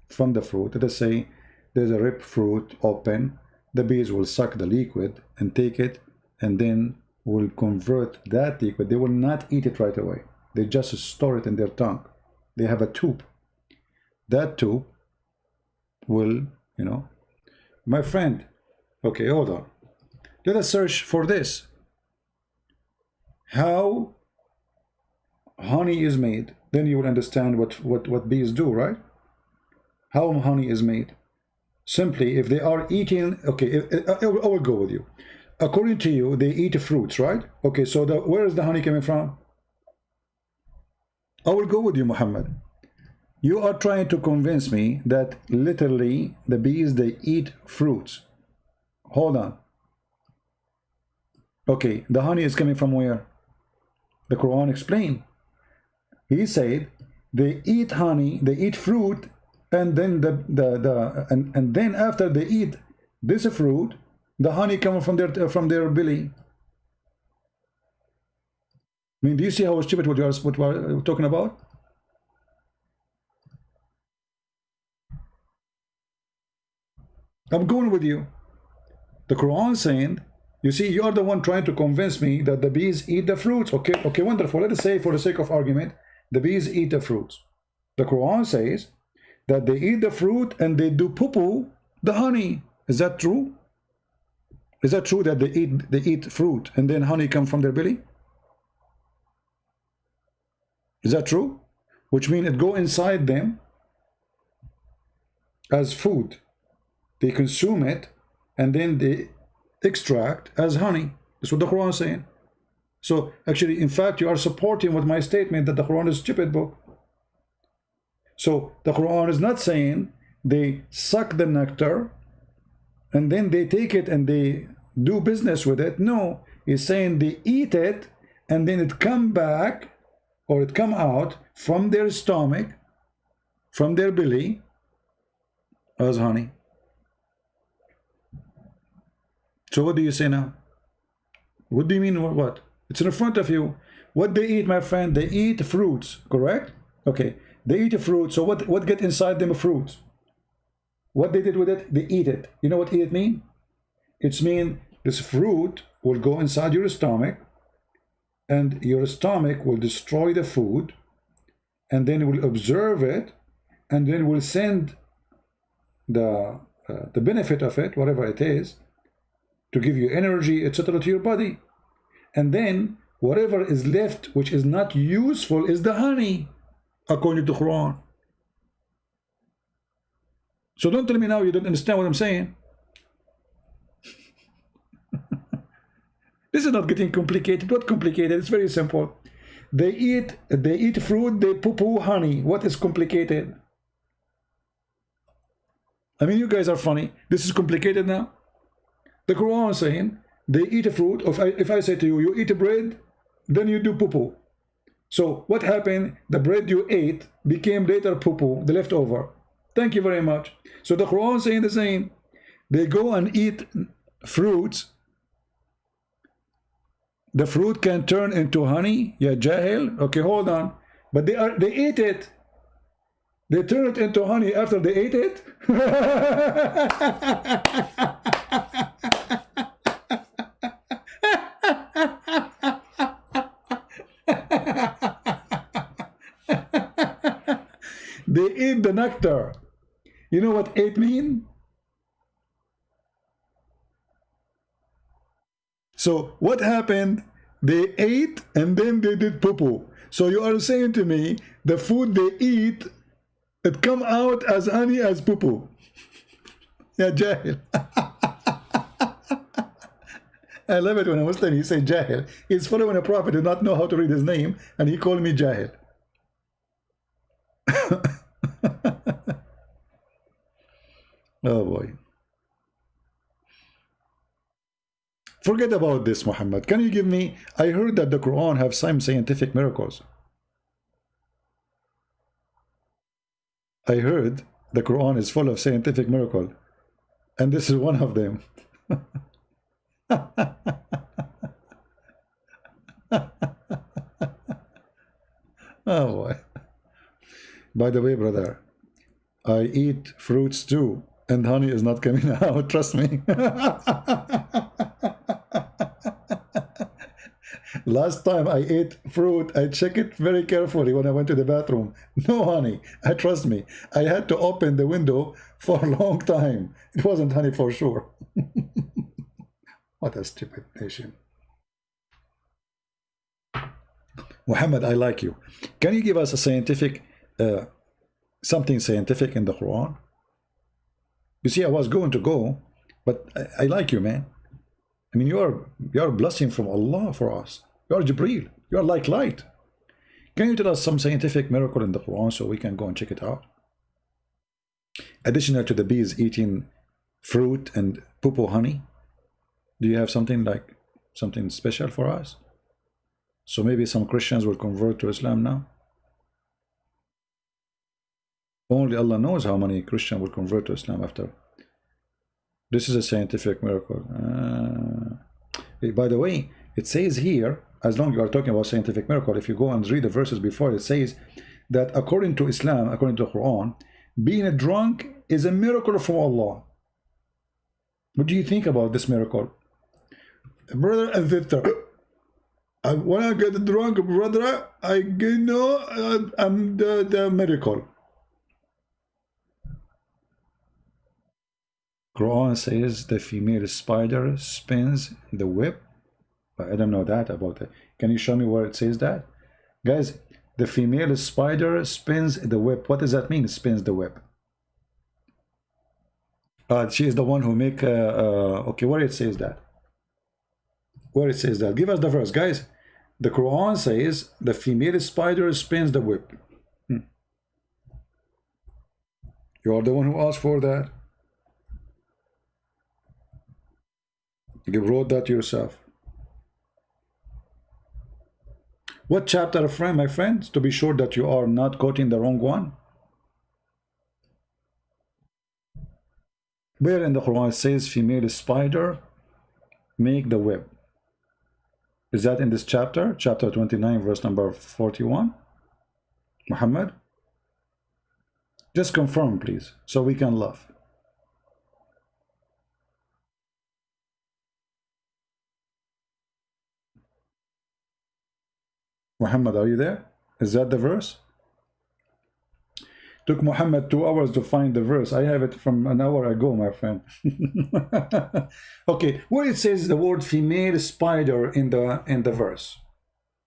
from the fruit. Let us say there's a ripe fruit open, the bees will suck the liquid and take it, and then will convert that liquid. They will not eat it right away. They just store it in their tongue. They have a tube. That tube will, my friend, okay, hold on. Let us search for this. How honey is made. Then you will understand what bees do, right? How honey is made. Simply, if they are eating, okay, I will go with you. According to you, they eat fruits, right? Okay, so where is the honey coming from? I will go with you, Muhammad. You are trying to convince me that literally the bees, they eat fruits. Hold on. Okay, the honey is coming from where? The Quran explained. He said they eat honey, they eat fruit, and then and then after they eat this fruit, the honey comes from their belly. I mean, do you see how stupid what we're talking about? I'm going with you. The Quran saying, you see, you are the one trying to convince me that the bees eat the fruits. Okay, wonderful. Let us say, for the sake of argument, the bees eat the fruits. The Quran says that they eat the fruit and they do poo-poo the honey. Is that true? Is that true that they eat fruit and then honey comes from their belly? Is that true? Which means it go inside them as food. They consume it and then they extract as honey. That's what the Quran is saying. So actually, in fact, you are supporting with my statement that the Quran is a stupid book. So the Quran is not saying they suck the nectar and then they take it and they do business with it. No, it's saying they eat it and then it come back, or it come out from their stomach, from their belly, as honey. So what do you say now? What do you mean what? It's in front of you. What they eat, my friend? They eat fruits, correct? Okay, they eat a fruit. So what get inside them fruits? What they did with it? They eat it. You know what eat it mean? It's mean this fruit will go inside your stomach, and your stomach will destroy the food, and then will observe it, and then will send the benefit of it, whatever it is, to give you energy, etc., to your body. And then whatever is left, which is not useful, is the honey, according to the Quran. So don't tell me now you don't understand what I'm saying. This is not getting complicated. What complicated? It's very simple. They eat fruit, they poo-poo honey. What is complicated? I mean, you guys are funny. This is complicated now. The Quran is saying they eat a fruit. If I say to you, you eat a bread, then you do poo-poo. So what happened? The bread you ate became later poo-poo, the leftover. Thank you very much. So the Quran is saying the same. They go and eat fruits. The fruit can turn into honey. Yeah, jahil. Okay, hold on. But they eat it. They turn it into honey after they ate it. They eat the nectar. You know what ate mean? So what happened? They ate and then they did poo-poo. So you are saying to me the food they eat, it come out as honey as poo-poo. Yeah, jahil. I love it when a Muslim, he say jahil. He's following a prophet, did not know how to read his name, and he called me jahil. Oh boy. Forget about this, Muhammad. Can you give me, I heard that the Quran have some scientific miracles. I heard the Quran is full of scientific miracle, and this is one of them. Oh boy. By the way, brother, I eat fruits too, and honey is not coming out, trust me. Last time I ate fruit, I checked it very carefully when I went to the bathroom. No honey, trust me. I had to open the window for a long time. It wasn't honey for sure. What a stupid nation. Muhammad, I like you. Can you give us a scientific, something scientific in the Quran? You see, I was going to go, but I like you, man. I mean, you are a blessing from Allah for us. You are Jibreel. You are like light. Can you tell us some scientific miracle in the Quran so we can go and check it out? Additional to the bees eating fruit and poo honey, do you have something like something special for us? So maybe some Christians will convert to Islam now? Only Allah knows how many Christians will convert to Islam after. This is a scientific miracle. By the way, it says here, as long as you are talking about scientific miracle, if you go and read the verses before, it says that according to Islam, according to the Quran, being a drunk is a miracle from Allah. What do you think about this miracle? Brother and sister, when I get drunk, brother, I know I'm the miracle. Quran says the female spider spins the web. I don't know that about it. Can you show me where it says that? Guys, the female spider spins the web. What does that mean, spins the web? She is the one who make, okay, where it says that? Where it says that? Give us the verse, guys. The Quran says the female spider spins the web. You are the one who asked for that. You wrote that yourself. What chapter, friend, my friends, to be sure that you are not quoting the wrong one? Where in the Quran it says female spider make the web? Is that in this chapter? Chapter 29, verse number 41? Muhammad? Just confirm, please, so we can laugh. Muhammad, are you there? Is that the verse? Took Muhammad 2 hours to find the verse. I have it from an hour ago, my friend. Okay, where it says the word female spider in the verse.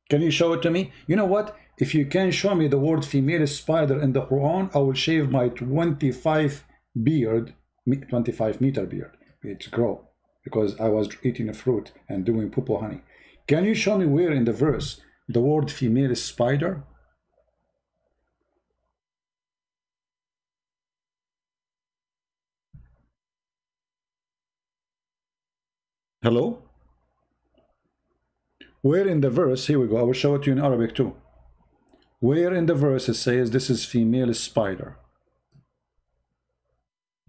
Can you show it to me? You know what? If you can show me the word female spider in the Quran, I will shave my 25 meter beard. It's grow because I was eating a fruit and doing poo honey. Can you show me where in the verse the word female spider? Hello? Where in the verse, here we go, I will show it to you in Arabic too. Where in the verse it says this is female spider?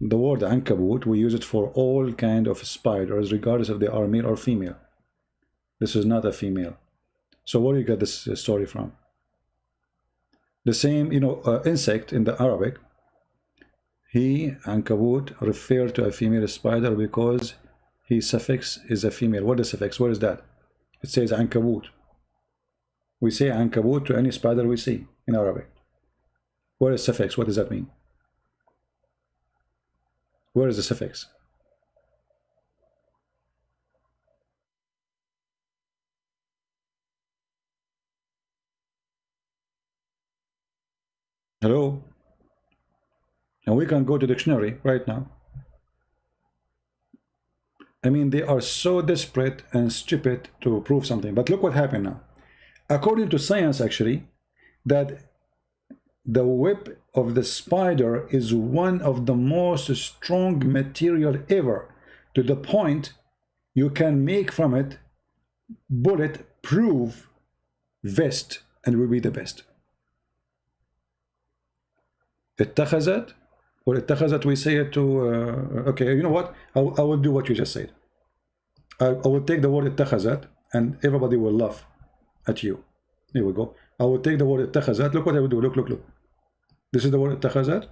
The word ankabut, we use it for all kind of spiders, regardless if they are male or female. This is not a female. So where do you get this story from? The same, insect in the Arabic, he, ankabut, referred to a female spider because his suffix is a female. What is suffix? Where is that? It says ankabut. We say ankabut to any spider we see in Arabic. Where is suffix? What does that mean? Where is the suffix? Hello? And we can go to dictionary right now. I mean, they are so desperate and stupid to prove something. But look what happened now. According to science, actually, that the web of the spider is one of the most strong material ever, to the point you can make from it bullet-proof vest and will be the best. اتخذت, or اتخذت, we say it to, okay, you know what? I will do what you just said. I will take the word اتخذت and everybody will laugh at you. Here we go. I will take the word اتخذت. Look what I will do. Look, look, look. This is the word اتخذت.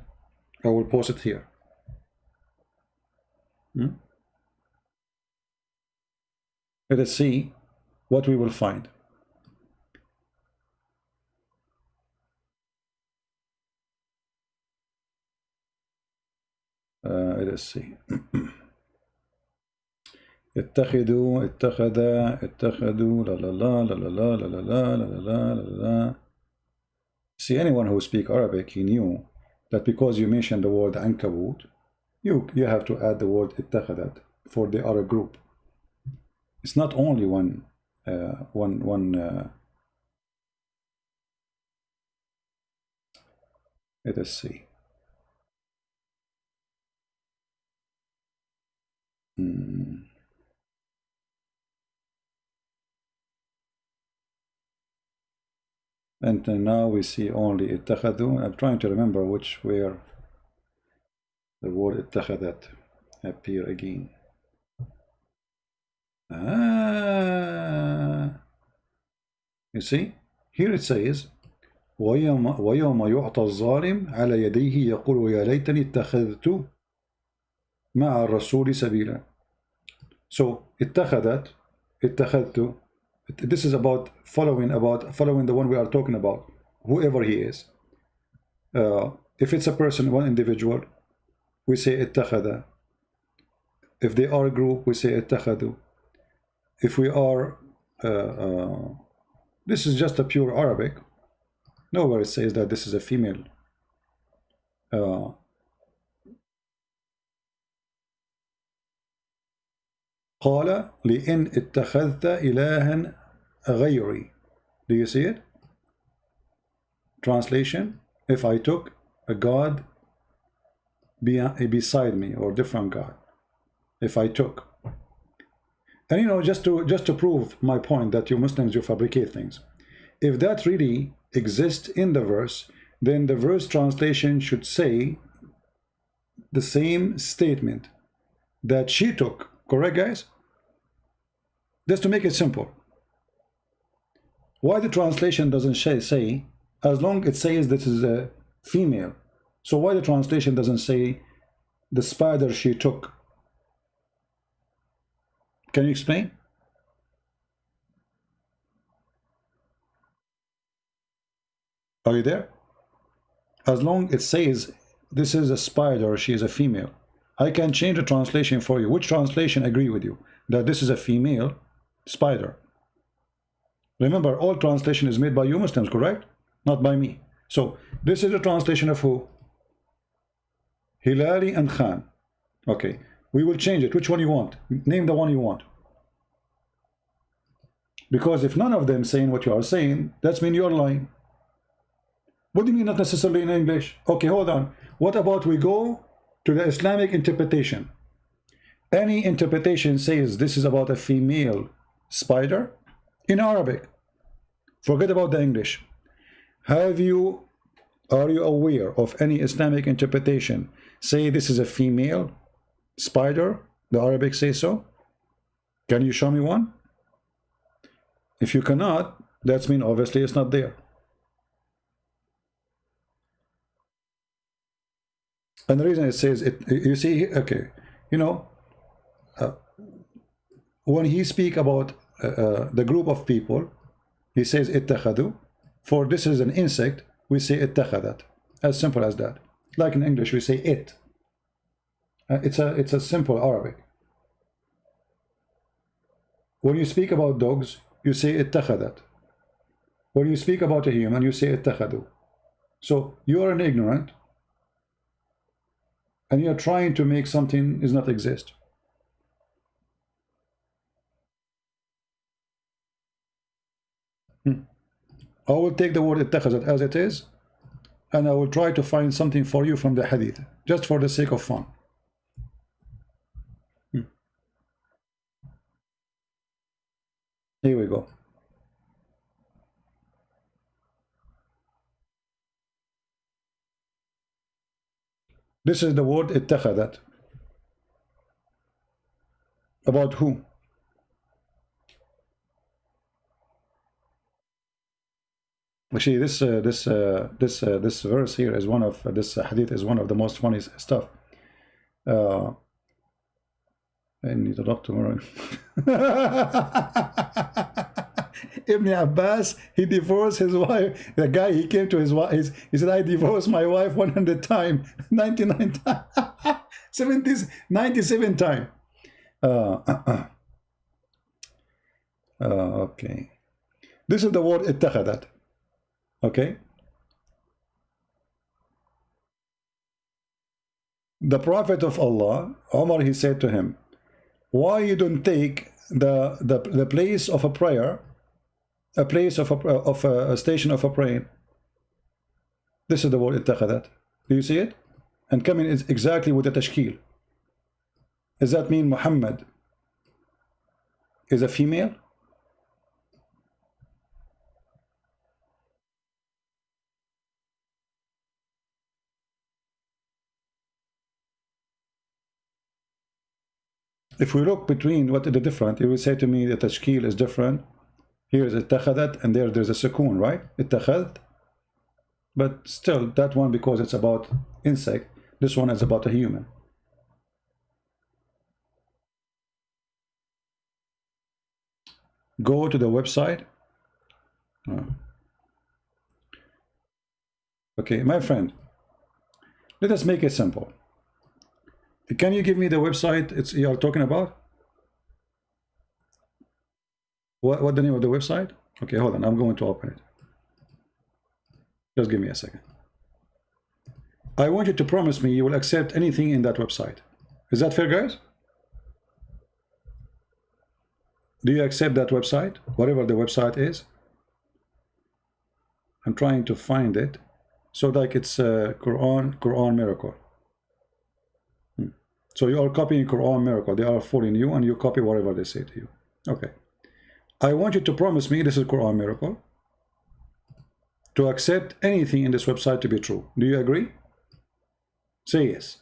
I will post it here. Let us see what we will find. Let us see. اتخذوا, اتخذ, اتخذوا, la la la la la la la la la la la la. See, anyone who speaks Arabic, he knew that because you mentioned the word ankabut, you have to add the word اتخذت for the other group. It's not only one. Let us see. And now we see only اتخذوا. I'm trying to remember where the word اتخذت appear again. You see, here it says ويوم يعطى الظالم على يديه يقول يا ليتني اتخذت مع الرسول سبيلا. So اتخذت, اتخذت, this is about following the one we are talking about, whoever he is. If it's a person, one individual, we say اتخذ. If they are a group, we say اتخذوا. If we are this is just a pure Arabic. Nowhere it says that this is a female. قال لئن اتخذت إلها غيري. Do you see it? Translation: if I took a god beside me, or different god. If I took. And you know, just to prove my point that you Muslims, you fabricate things. If that really exists in the verse, then the verse translation should say the same statement that she took. Correct, guys? Just to make it simple. Why the translation doesn't say, as long as it says this is a female, so why the translation doesn't say the spider she took? Can you explain? Are you there? As long as it says this is a spider, she is a female, I can change the translation for you. Which translation agree with you that this is a female spider? Remember, all translation is made by you Muslims, correct? Not by me. So this is a translation of who? Hilali and Khan. Okay, we will change it. Which one you want? Name the one you want. Because if none of them saying what you are saying, that's mean you're lying. What do you mean not necessarily in English? Okay, hold on. What about we go to the Islamic interpretation? Any interpretation says this is about a female spider in Arabic. Forget about the English. Are you aware of any Islamic interpretation say this is a female spider? The Arabic say so? Can you show me one? If you cannot, that's mean obviously it's not there. And the reason it says it, you see, okay, you know, when he speak about the group of people, he says اتخذوا. For this is an insect, we say اتخذت. As simple as that. Like in English, we say it. It's a simple Arabic. When you speak about dogs, you say اتخذت. When you speak about a human, you say اتخذوا. So you are an ignorant, and you are trying to make something does not exist. I will take the word اتخذت as it is, and I will try to find something for you from the hadith, just for the sake of fun. Here we go. This is the word اتخذت. About who? Actually, this verse here is one of this hadith is one of the most funny stuff. I need to talk tomorrow. Ibn Abbas, he divorced his wife. The guy, he came to his wife, he said, I divorced my wife 100 times, 99 times, 97 times. Okay. This is the word اتخذت. Okay. The Prophet of Allah, Umar, he said to him, why you don't take the place of a prayer, a place of a station of a praying? This is the word اتخذت. Do you see it? And coming is exactly with the tashkil. Does that mean Muhammad is a female? If we look between what is the different, you will say to me that tashkil is different. Here is اتخذت, and there's a sukoon, right? اتخذت. But still, that one, because it's about insect, this one is about a human. Go to the website. Okay, my friend, let us make it simple. Can you give me the website you are talking about? What the name of the website? Okay, hold on, I'm going to open it. Just give me a second. I want you to promise me you will accept anything in that website. Is that fair, guys? Do you accept that website, whatever the website is? I'm trying to find it. So like it's Quran Miracle. So you are copying Quran Miracle. They are fooling you, and you copy whatever they say to you. Okay. I want you to promise me, this is Quran Miracle, to accept anything in this website to be true. Do you agree? Say yes.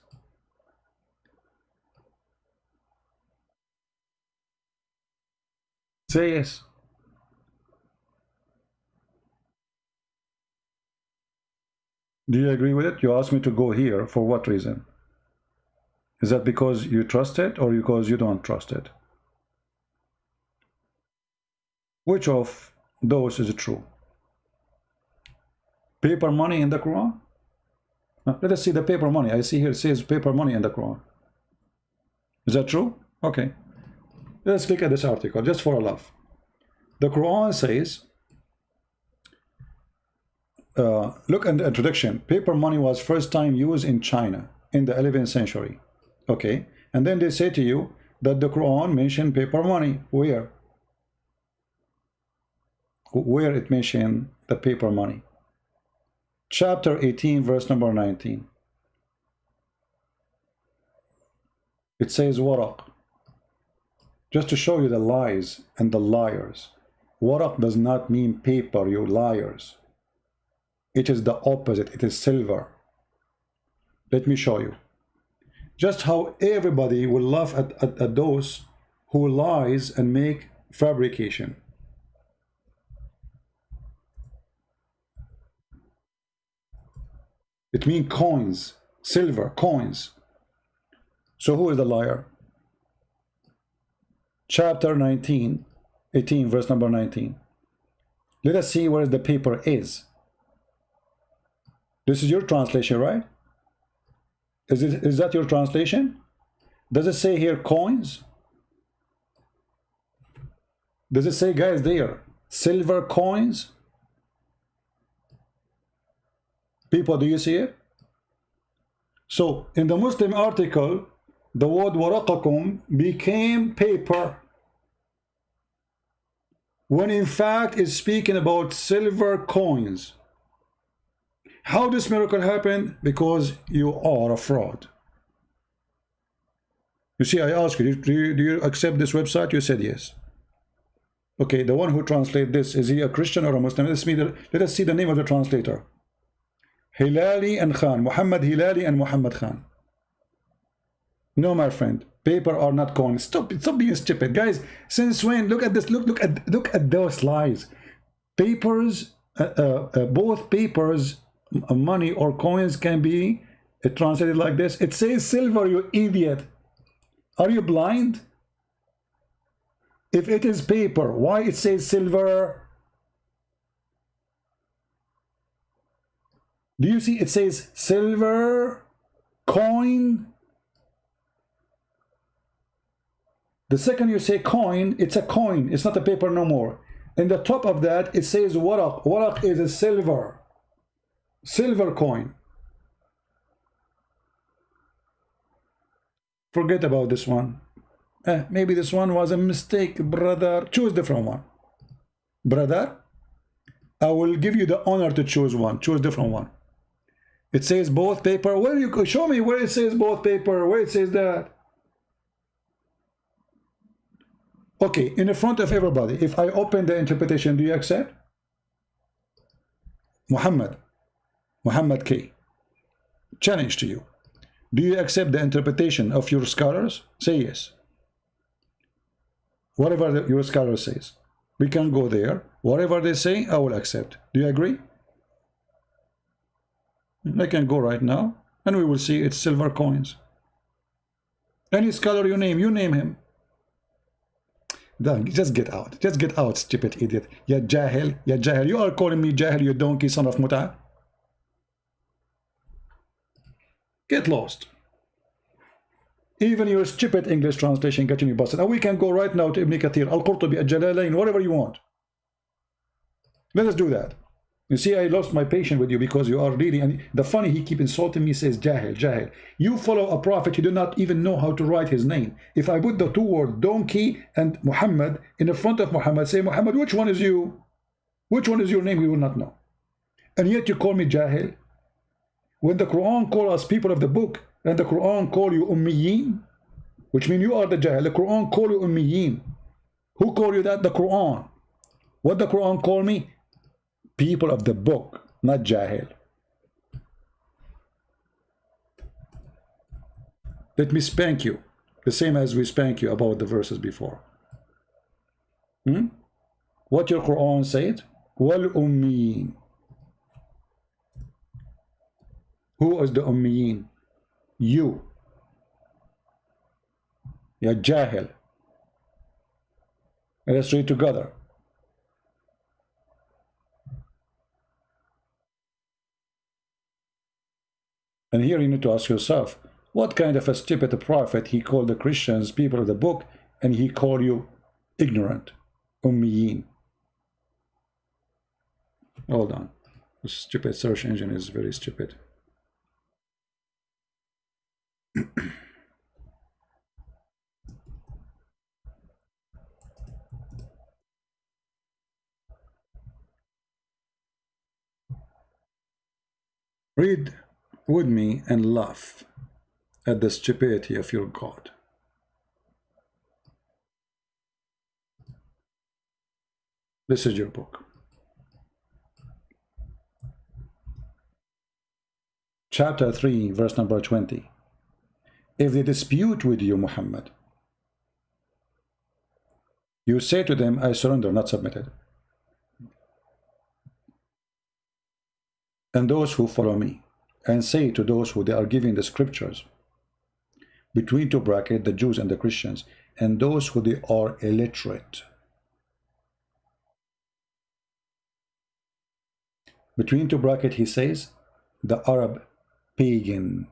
Say yes. Do you agree with it? You asked me to go here. For what reason? Is that because you trust it or because you don't trust it? Which of those is true? Paper money in the Quran? Let us see the paper money. I see here it says paper money in the Quran. Is that true? Okay. Let's click at this article just for a laugh. The Quran says, look at the introduction. Paper money was first time used in China in the 11th century. Okay. And then they say to you that the Quran mentioned paper money. Where? Where it mentioned the paper money? Chapter 18, verse number 19. It says waraq. Just to show you the lies and the liars. Waraq does not mean paper, you liars. It is the opposite. It is silver. Let me show you. Just how everybody will laugh at those who lies and make fabrication. It means coins, silver, coins. So who is the liar? Chapter 18, verse number 19. Let us see where the paper is. This is your translation, right? Is that your translation? Does it say here coins? Does it say, guys, there, silver coins? People, do you see it? So, in the Muslim article, the word waraqakum became paper, when in fact it's speaking about silver coins. How this miracle happened? Because you are a fraud. You see, I asked you, do you accept this website? You said yes. Okay, the one who translated this, is he a Christian or a Muslim? Let us see the name of the translator. Hilali and Khan. Muhammad Hilali and Muhammad Khan. No, my friend. Paper are not coins. Stop being stupid. Guys, since when? Look at this. Look at those lies. Papers, both papers, money or coins can be translated like this. It says silver, you idiot. Are you blind? If it is paper, why it says silver? Do you see it says silver coin? The second you say coin, it's a coin. It's not a paper no more. In the top of that, it says waraq. Waraq is a silver coin. Forget about this one. Maybe this one was a mistake, brother. Choose different one. Brother, I will give you the honor to choose one. Choose different one. It says both paper. Where you show me where it says both paper, where it says that. Okay, in the front of everybody, if I open the interpretation, do you accept? Muhammad K. Challenge to you. Do you accept the interpretation of your scholars? Say yes. Whatever your scholar says, we can go there. Whatever they say, I will accept. Do you agree? I can go right now, and we will see it's silver coins. Any scholar you name him. Done. Just get out. Just get out, stupid idiot. Ya jahil. Ya jahil. You are calling me jahil, you donkey, son of muta. Get lost. Even your stupid English translation getting you busted. And we can go right now to Ibn Kathir, Al-Qurtubi, Al-Jalalain, whatever you want. Let us do that. You see, I lost my patience with you because you are really, and the funny, he keep insulting me, says jahil, jahil. You follow a prophet, you do not even know how to write his name. If I put the two words donkey and Muhammad in the front of Muhammad, say, Muhammad, which one is you? Which one is your name? We will not know. And yet you call me jahil. When the Quran call us people of the book, and the Quran call you ummiyin, which means you are the jahil. The Quran call you ummiyin. Who call you that? The Quran. What the Quran call me? People of the book, not jahil. Let me spank you, the same as we spank you about the verses before. What your Quran said? Wal ummiyin. Who is the ummiyin? You. Ya jahil. Let's read together. And here you need to ask yourself, what kind of a stupid prophet he called the Christians people of the book, and he called you ignorant, ummiyin. Hold on. This stupid search engine is very stupid. Read with me and laugh at the stupidity of your God. This is your book. Chapter 3, verse number 20. If they dispute with you, Muhammad, you say to them, I surrender, not submitted. And those who follow me, and say to those who they are giving the scriptures, between two brackets, the Jews and the Christians, and those who they are illiterate. Between two brackets, he says, the Arab pagan.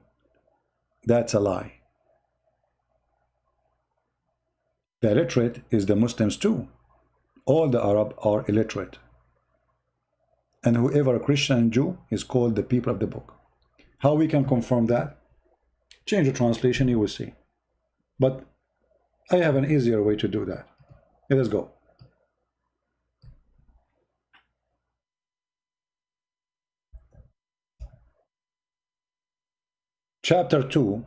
That's a lie. The illiterate is the Muslims too. All the Arab are illiterate. And whoever Christian and Jew is called the people of the book. How we can confirm that? Change the translation, you will see. But I have an easier way to do that. Let us go. Chapter 2,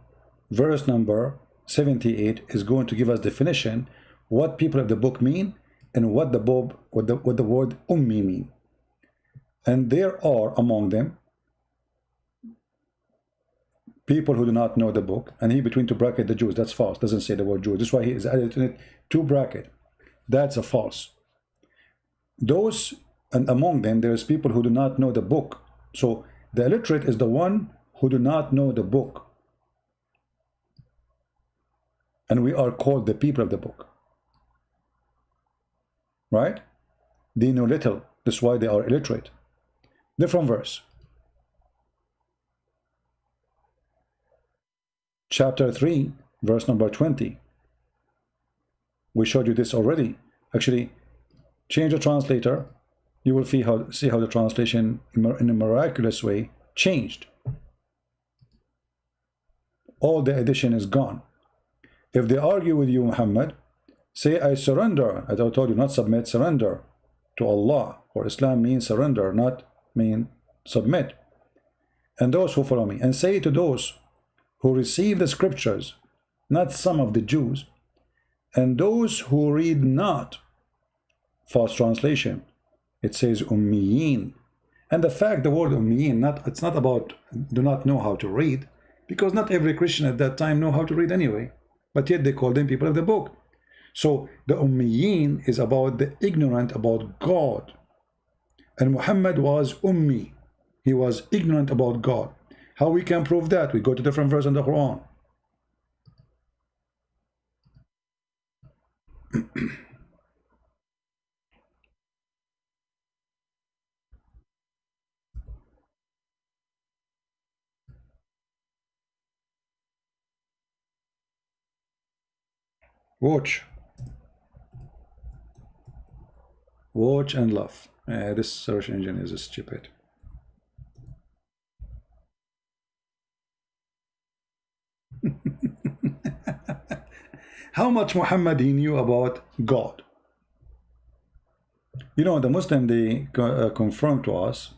verse number 78 is going to give us definition what people of the book mean and what the word ummi mean. And there are among them people who do not know the book, and he between two bracket the Jews. That's false. Doesn't say the word Jews. That's why he is added in it two bracket. That's a false. Those, and among them there is people who do not know the book. So the illiterate is the one who do not know the book, and we are called the people of the book, right? They know little. That's why they are illiterate. Different verse. Chapter 3, verse number 20. We showed you this already. Actually, change the translator. You will see how the translation in a miraculous way changed. All the addition is gone. If they argue with you, Muhammad, say, I surrender. As I told you, not submit, surrender to Allah. For Islam means surrender, not mean submit. And those who follow me. And say to those who receive the scriptures, not some of the Jews, and those who read not, false translation, it says ummiyin. And the fact the word ummiyin, it's not about do not know how to read, because not every Christian at that time know how to read anyway, but yet they call them people of the book. So the ummiyin is about the ignorant about God, and Muhammad was ummi. He was ignorant about God. How we can prove that? We go to different verse in the Quran. Watch and love. This search engine is stupid. How much Muhammad he knew about God? You know, the Muslim, they confirm to us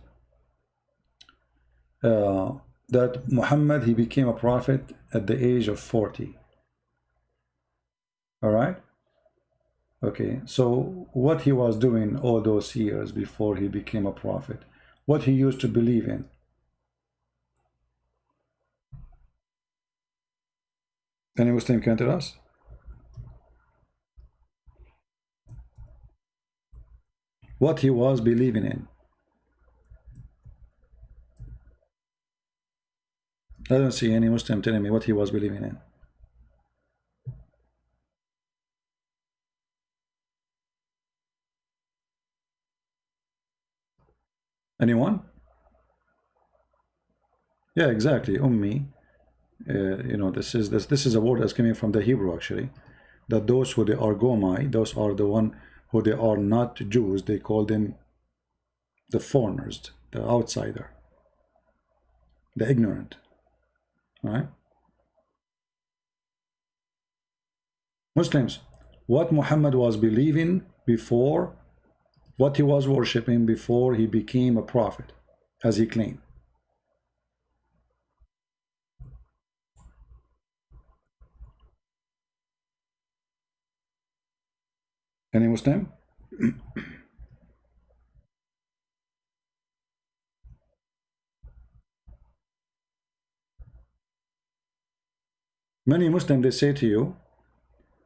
that Muhammad, he became a prophet at the age of 40. All right? Okay, so what he was doing all those years before he became a prophet, what he used to believe in. Any Muslim can tell us? What he was believing in. I don't see any Muslim telling me what he was believing in. Anyone? Yeah, exactly. Ummi. You know, this is a word that's coming from the Hebrew actually. That those who they are Gomai, those are the one who they are not Jews. They call them the foreigners, the outsider, the ignorant. Right? Muslims, what Muhammad was believing before, what he was worshipping before he became a prophet, as he claimed. Any Muslim? Many Muslims, they say to you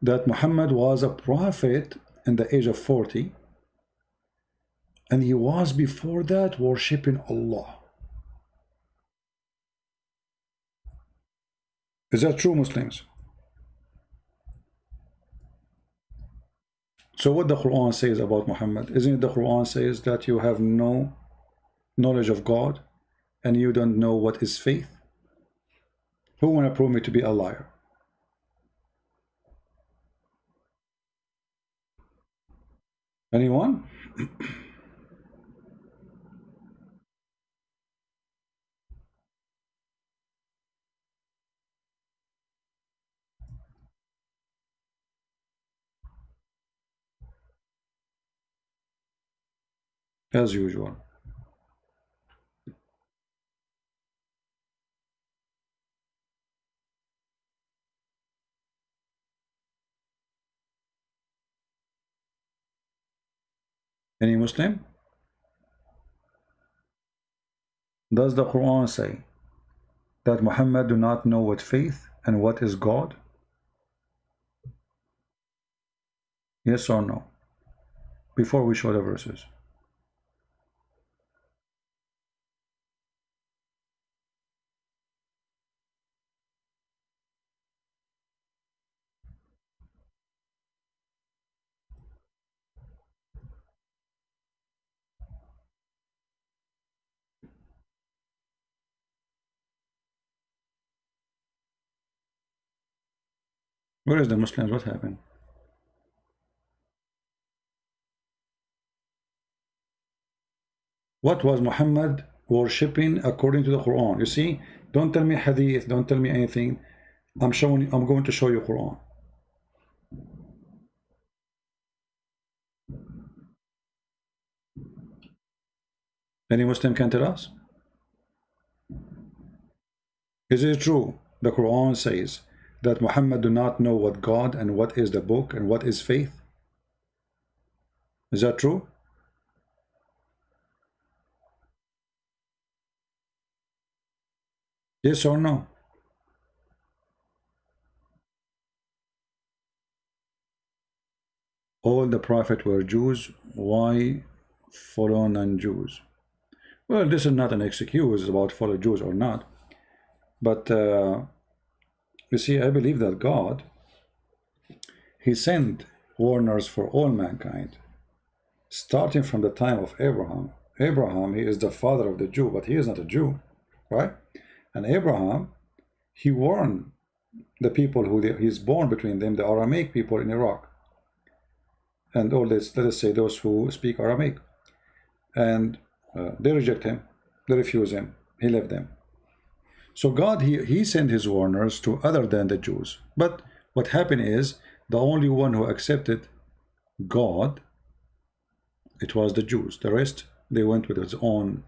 that Muhammad was a prophet in the age of 40, and he was before that worshipping Allah. Is that true, Muslims? So what the Quran says about Muhammad, isn't it the Quran says that you have no knowledge of God and you don't know what is faith? Who want to prove me to be a liar? Anyone? As usual. Any Muslim? Does the Quran say that Muhammad do not know what faith and what is God? Yes or no? Before we show the verses. Where is the Muslims? What happened? What was Muhammad worshipping according to the Quran? You see, don't tell me hadith, don't tell me anything. I'm going to show you Quran. Any Muslim can tell us? Is it true the Quran says that Muhammad do not know what God and what is the book and what is faith? Is that true? Yes or no? All the prophets were Jews. Why follow non-Jews? Well, this is not an excuse about follow Jews or not. But you see, I believe that God, He sent warners for all mankind, starting from the time of Abraham. Abraham, he is the father of the Jew, but he is not a Jew, right? And Abraham, he warned the people who he's born between them, the Aramaic people in Iraq, and all this, let us say those who speak Aramaic, and they reject him, they refuse him, he left them. So God, he sent his warners to other than the Jews. But what happened is, the only one who accepted God, it was the Jews. The rest, they went with its own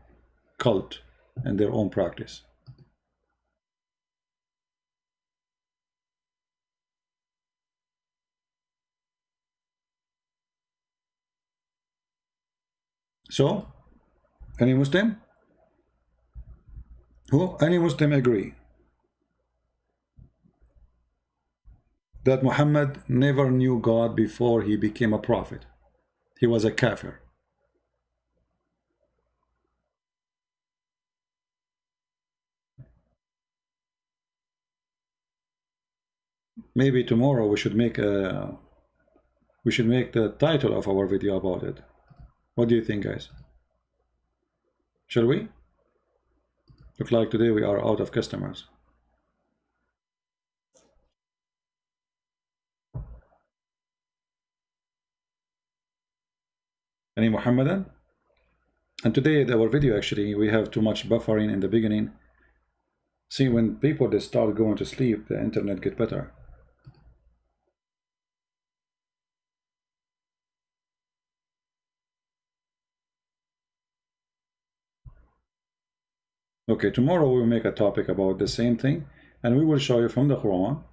cult and their own practice. So, any Muslim? Any Muslim agree that Muhammad never knew God before he became a prophet? He was a kafir. Maybe tomorrow we should make the title of our video about it. What do you think, guys? Shall we? Look like today we are out of customers. Any Mohammedan? And today our video, actually, we have too much buffering in the beginning. See, when people they start going to sleep, the internet get better. Okay, tomorrow we'll make a topic about the same thing, and we will show you from the Quran,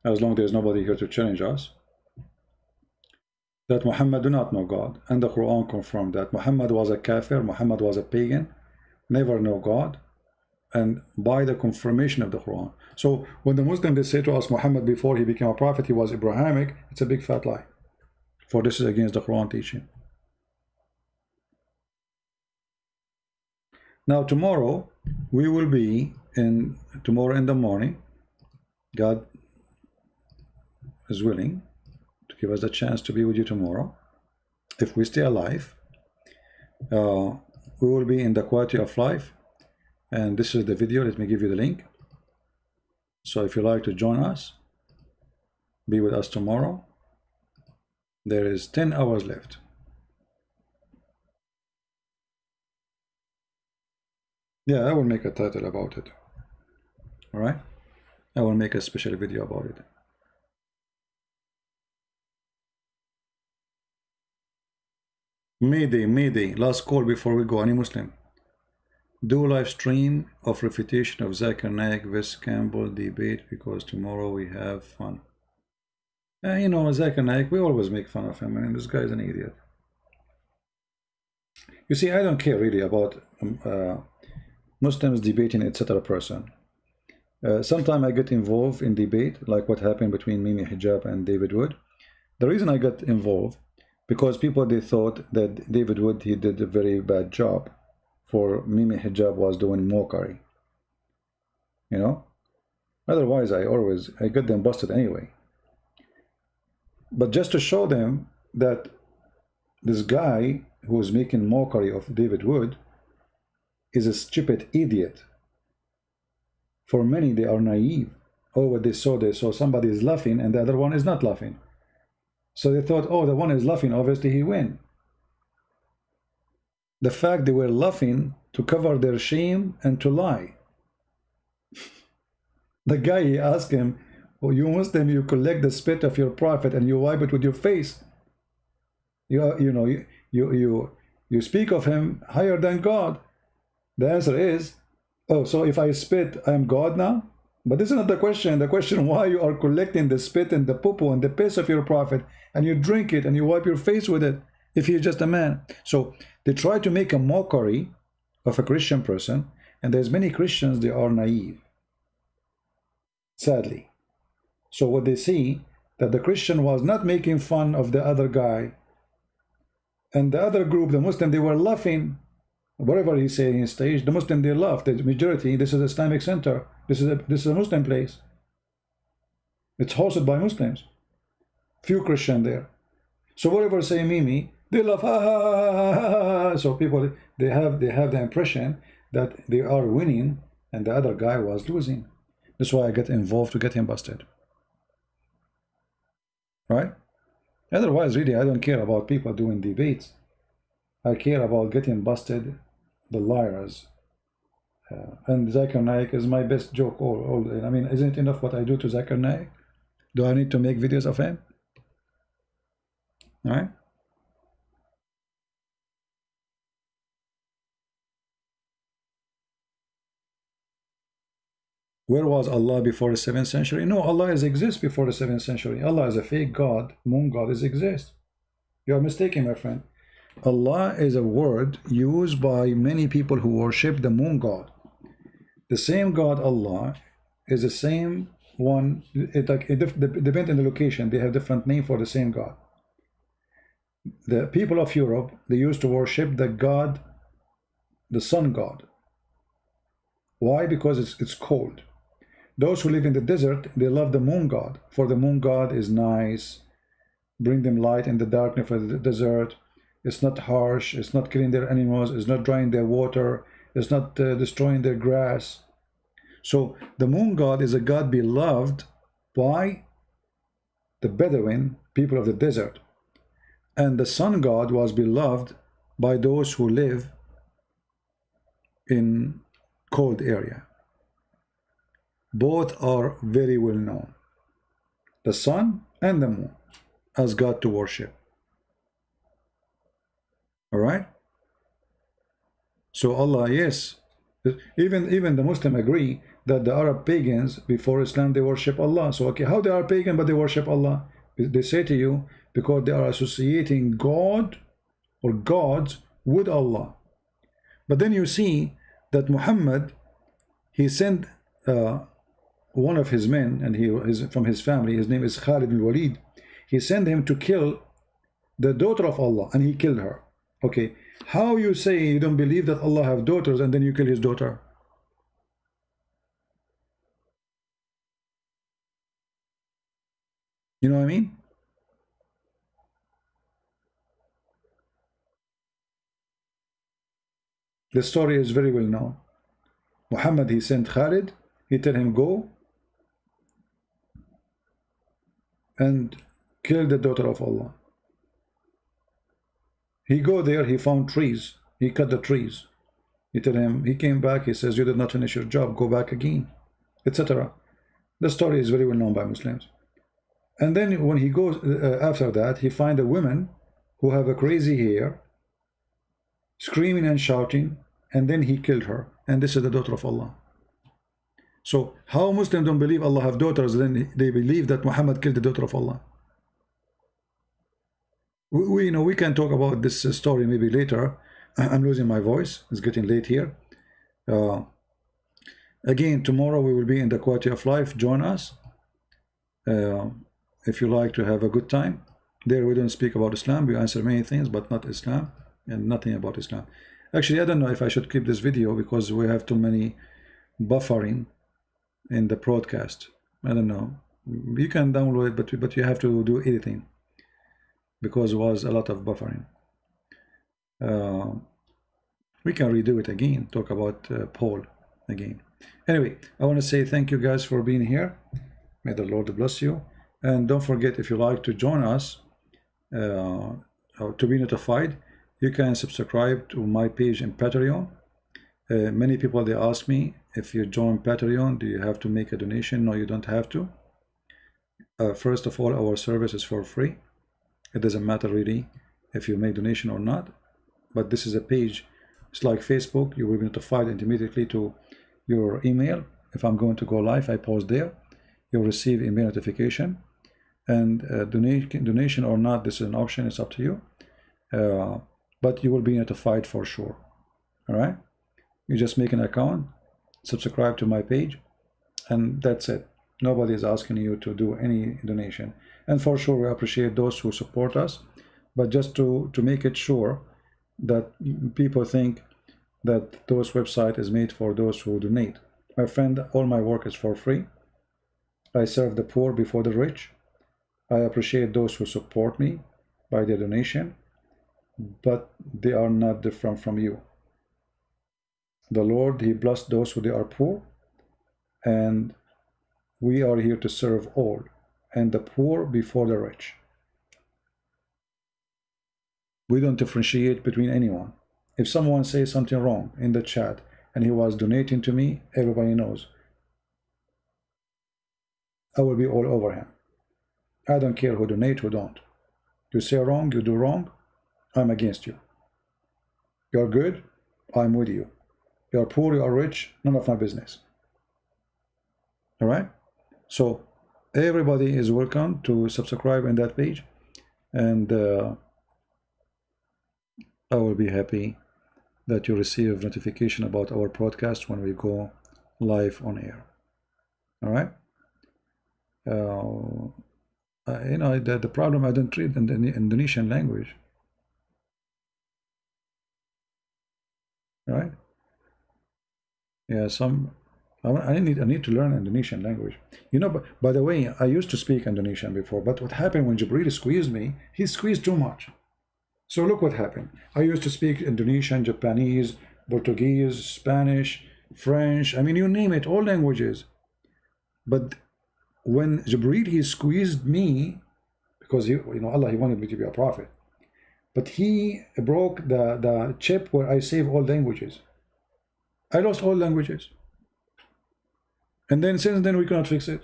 as long as there's nobody here to challenge us, that Muhammad do not know God, and the Quran confirmed that Muhammad was a kafir, Muhammad was a pagan, never know God, and by the confirmation of the Quran. So when the Muslims they say to us Muhammad before he became a prophet he was Abrahamic, it's a big fat lie, for this is against the Quran teaching. Now tomorrow we will be tomorrow in the morning, God is willing to give us the chance to be with you tomorrow, if we stay alive. We will be in the quality of life, and this is the video. Let me give you the link. So if you like to join us, be with us tomorrow. There is 10 hours left. Yeah, I will make a title about it. All right, I will make a special video about it. Mayday, last call before we go. Any Muslim? Do live stream of refutation of Zakir Naik vs Campbell debate, because tomorrow we have fun. You know, Zakir Naik, we always make fun of him. I mean, this guy is an idiot. You see, I don't care really about Muslims debating, etc. person. Sometimes I get involved in debate, like what happened between Mimi Hijab and David Wood. The reason I got involved, because people, they thought that David Wood, he did a very bad job, for Mimi Hijab was doing mockery. You know? Otherwise, I get them busted anyway. But just to show them that this guy who is making mockery of David Wood is a stupid idiot. For many, they are naive. Oh, what they saw somebody is laughing and the other one is not laughing. So they thought, oh, the one is laughing, obviously he win. The fact they were laughing to cover their shame and to lie. The guy, he asked him, oh, you Muslim, you collect the spit of your prophet and you wipe it with your face. You speak of him higher than God. The answer is, oh, so if I spit, I'm God now? But this is not the question. The question, why you are collecting the spit and the poo-poo and the piss of your prophet and you drink it and you wipe your face with it if he is just a man. So they try to make a mockery of a Christian person, and there's many Christians, they are naive, sadly. So what they see, that the Christian was not making fun of the other guy, and the other group, the Muslim, they were laughing. Whatever he say in stage, the Muslim, they laugh. The majority, this is an Islamic center. This is a Muslim place. It's hosted by Muslims. Few Christian there. So whatever say Mimi, they laugh. Ha, ha, ha, ha, ha. So people, they have the impression that they are winning and the other guy was losing. That's why I get involved to get him busted. Right? Otherwise, really, I don't care about people doing debates. I care about getting busted, the liars. And Zakir Naik is my best joke. I mean, isn't it enough what I do to Zakir Naik? Do I need to make videos of him? All right? Where was Allah before the 7th century? No, Allah exists before the 7th century. Allah is a fake God. Moon God exists. You are mistaken, my friend. Allah is a word used by many people who worship the moon god. The same God, Allah, is the same one. It depends on the location. They have different name for the same God. The people of Europe, they used to worship the God, the sun god. Why? Because it's cold. Those who live in the desert, they love the moon god, for the moon god is nice, bring them light in the darkness of the desert. It's not harsh, it's not killing their animals, it's not drying their water, it's not destroying their grass. So the moon god is a god beloved by the Bedouin, people of the desert. And the sun god was beloved by those who live in cold area. Both are very well known. The sun and the moon as God to worship. All right. So Allah, yes, even the Muslim agree that the Arab pagans before Islam, they worship Allah. So okay, how they are pagan but they worship Allah? They say to you, because they are associating God or gods with Allah. But then you see that Muhammad, he sent one of his men, and he is from his family, his name is Khalid al-Walid. He sent him to kill the daughter of Allah, and he killed her. Okay, how you say you don't believe that Allah have daughters and then you kill his daughter? You know what I mean? The story is very well known. Muhammad, he sent Khalid, he tell him go and kill the daughter of Allah. He go there, he found trees, he cut the trees. He tell him, he came back, he says, you did not finish your job, go back again, etc. The story is very well known by Muslims. And then when he goes after that, he find a woman who have a crazy hair, screaming and shouting, and then he killed her. And this is the daughter of Allah. So how Muslims don't believe Allah have daughters, then they believe that Muhammad killed the daughter of Allah? We can talk about this story maybe later, I'm losing my voice. It's getting late here. Again, tomorrow we will be in the quality of life. Join us if you like to have a good time. There we don't speak about Islam. We answer many things, but not Islam, and nothing about Islam. Actually, I don't know if I should keep this video because we have too many buffering in the broadcast. I don't know. You can download it, but you have to do editing because it was a lot of buffering. We can redo it again, talk about Paul again. Anyway, I want to say thank you guys for being here. May the Lord bless you. And don't forget, if you like to join us to be notified, you can subscribe to my page in Patreon. Many people, they ask me, if you join Patreon, do you have to make a donation? No, you don't have to. First of all, our service is for free. It doesn't matter really if you make donation or not. But this is a page. It's like Facebook. You will be notified immediately to your email. If I'm going to go live, I post there. You'll receive email notification. And donation or not, this is an option. It's up to you. But you will be notified for sure. All right. You just make an account, subscribe to my page, and that's it. Nobody is asking you to do any donation. And for sure, we appreciate those who support us. But just to make it sure that people think that those website is made for those who donate. My friend, all my work is for free. I serve the poor before the rich. I appreciate those who support me by their donation, but they are not different from you. The Lord, He blessed those who they are poor, and we are here to serve all, and the poor before the rich. We don't differentiate between anyone. If someone says something wrong in the chat and he was donating to me, everybody knows. I will be all over him. I don't care who donate, who don't. You say wrong, you do wrong, I'm against you. You're good, I'm with you. You're poor, you are rich, none of my business. All right? So everybody is welcome to subscribe in that page, and I will be happy that you receive notification about our podcast when we go live on air. All right? You know, the problem, I don't read in the Indonesian language. Right? Yeah, I need to learn Indonesian language. You know, by the way, I used to speak Indonesian before, but what happened when Jibril squeezed me, he squeezed too much. So look what happened. I used to speak Indonesian, Japanese, Portuguese, Spanish, French, I mean, you name it, all languages. But when Jibril, he squeezed me, because Allah, He wanted me to be a prophet. But He broke the chip where I save all languages. I lost all languages. And then since then we cannot fix it.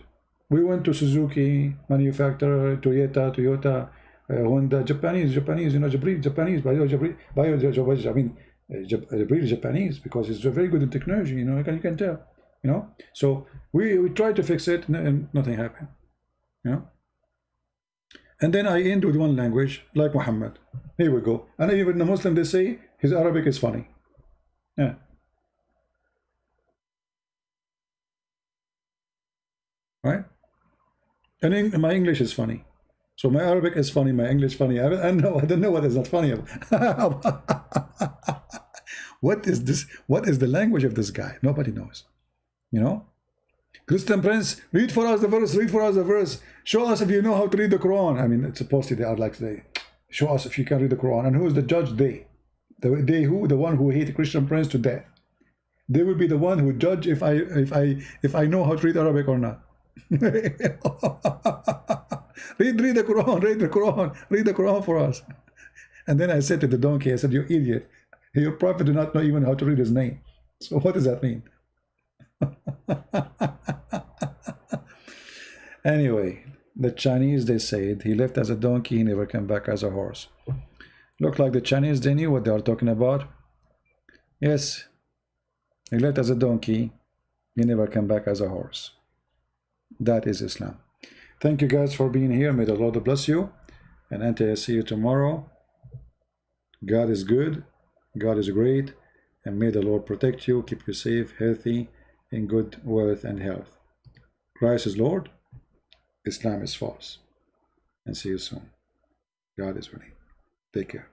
We went to Suzuki manufacturer, Toyota, Honda, Japanese, you know, Jibril, Japanese, I mean, Jibril Japanese, because he's very good in technology, you know, you can tell, you know. So we tried to fix it, and nothing happened, you know. And then I end with one language, like Muhammad. Here we go. And even the Muslim, they say his Arabic is funny. Yeah. Right? And my English is funny. So my Arabic is funny, my English funny. I don't know what is not funny about. What is this? What is the language of this guy? Nobody knows. You know? Christian Prince, read for us the verse, read for us the verse. Show us if you know how to read the Quran. I mean, it's supposedly they are like they show us if you can read the Quran. And who is the judge? They. They who? The one who hate Christian Prince to death. They will be the one who judge if I know how to read Arabic or not. read the Quran, read the Quran for us. And then I said to the donkey, I said, you idiot, your prophet do not know even how to read his name. So what does that mean? Anyway, the Chinese, they said he left as a donkey, he never came back as a horse. Look like the Chinese, they knew what they are talking about. Yes, he left as a donkey, he never came back as a horse. That is Islam. Thank you guys for being here. May the Lord bless you. And until I see you tomorrow, God is good God is great, and may the Lord protect you, keep you safe, healthy, in good wealth and health. Christ is Lord, Islam is false. And see you soon. God is willing. Take care.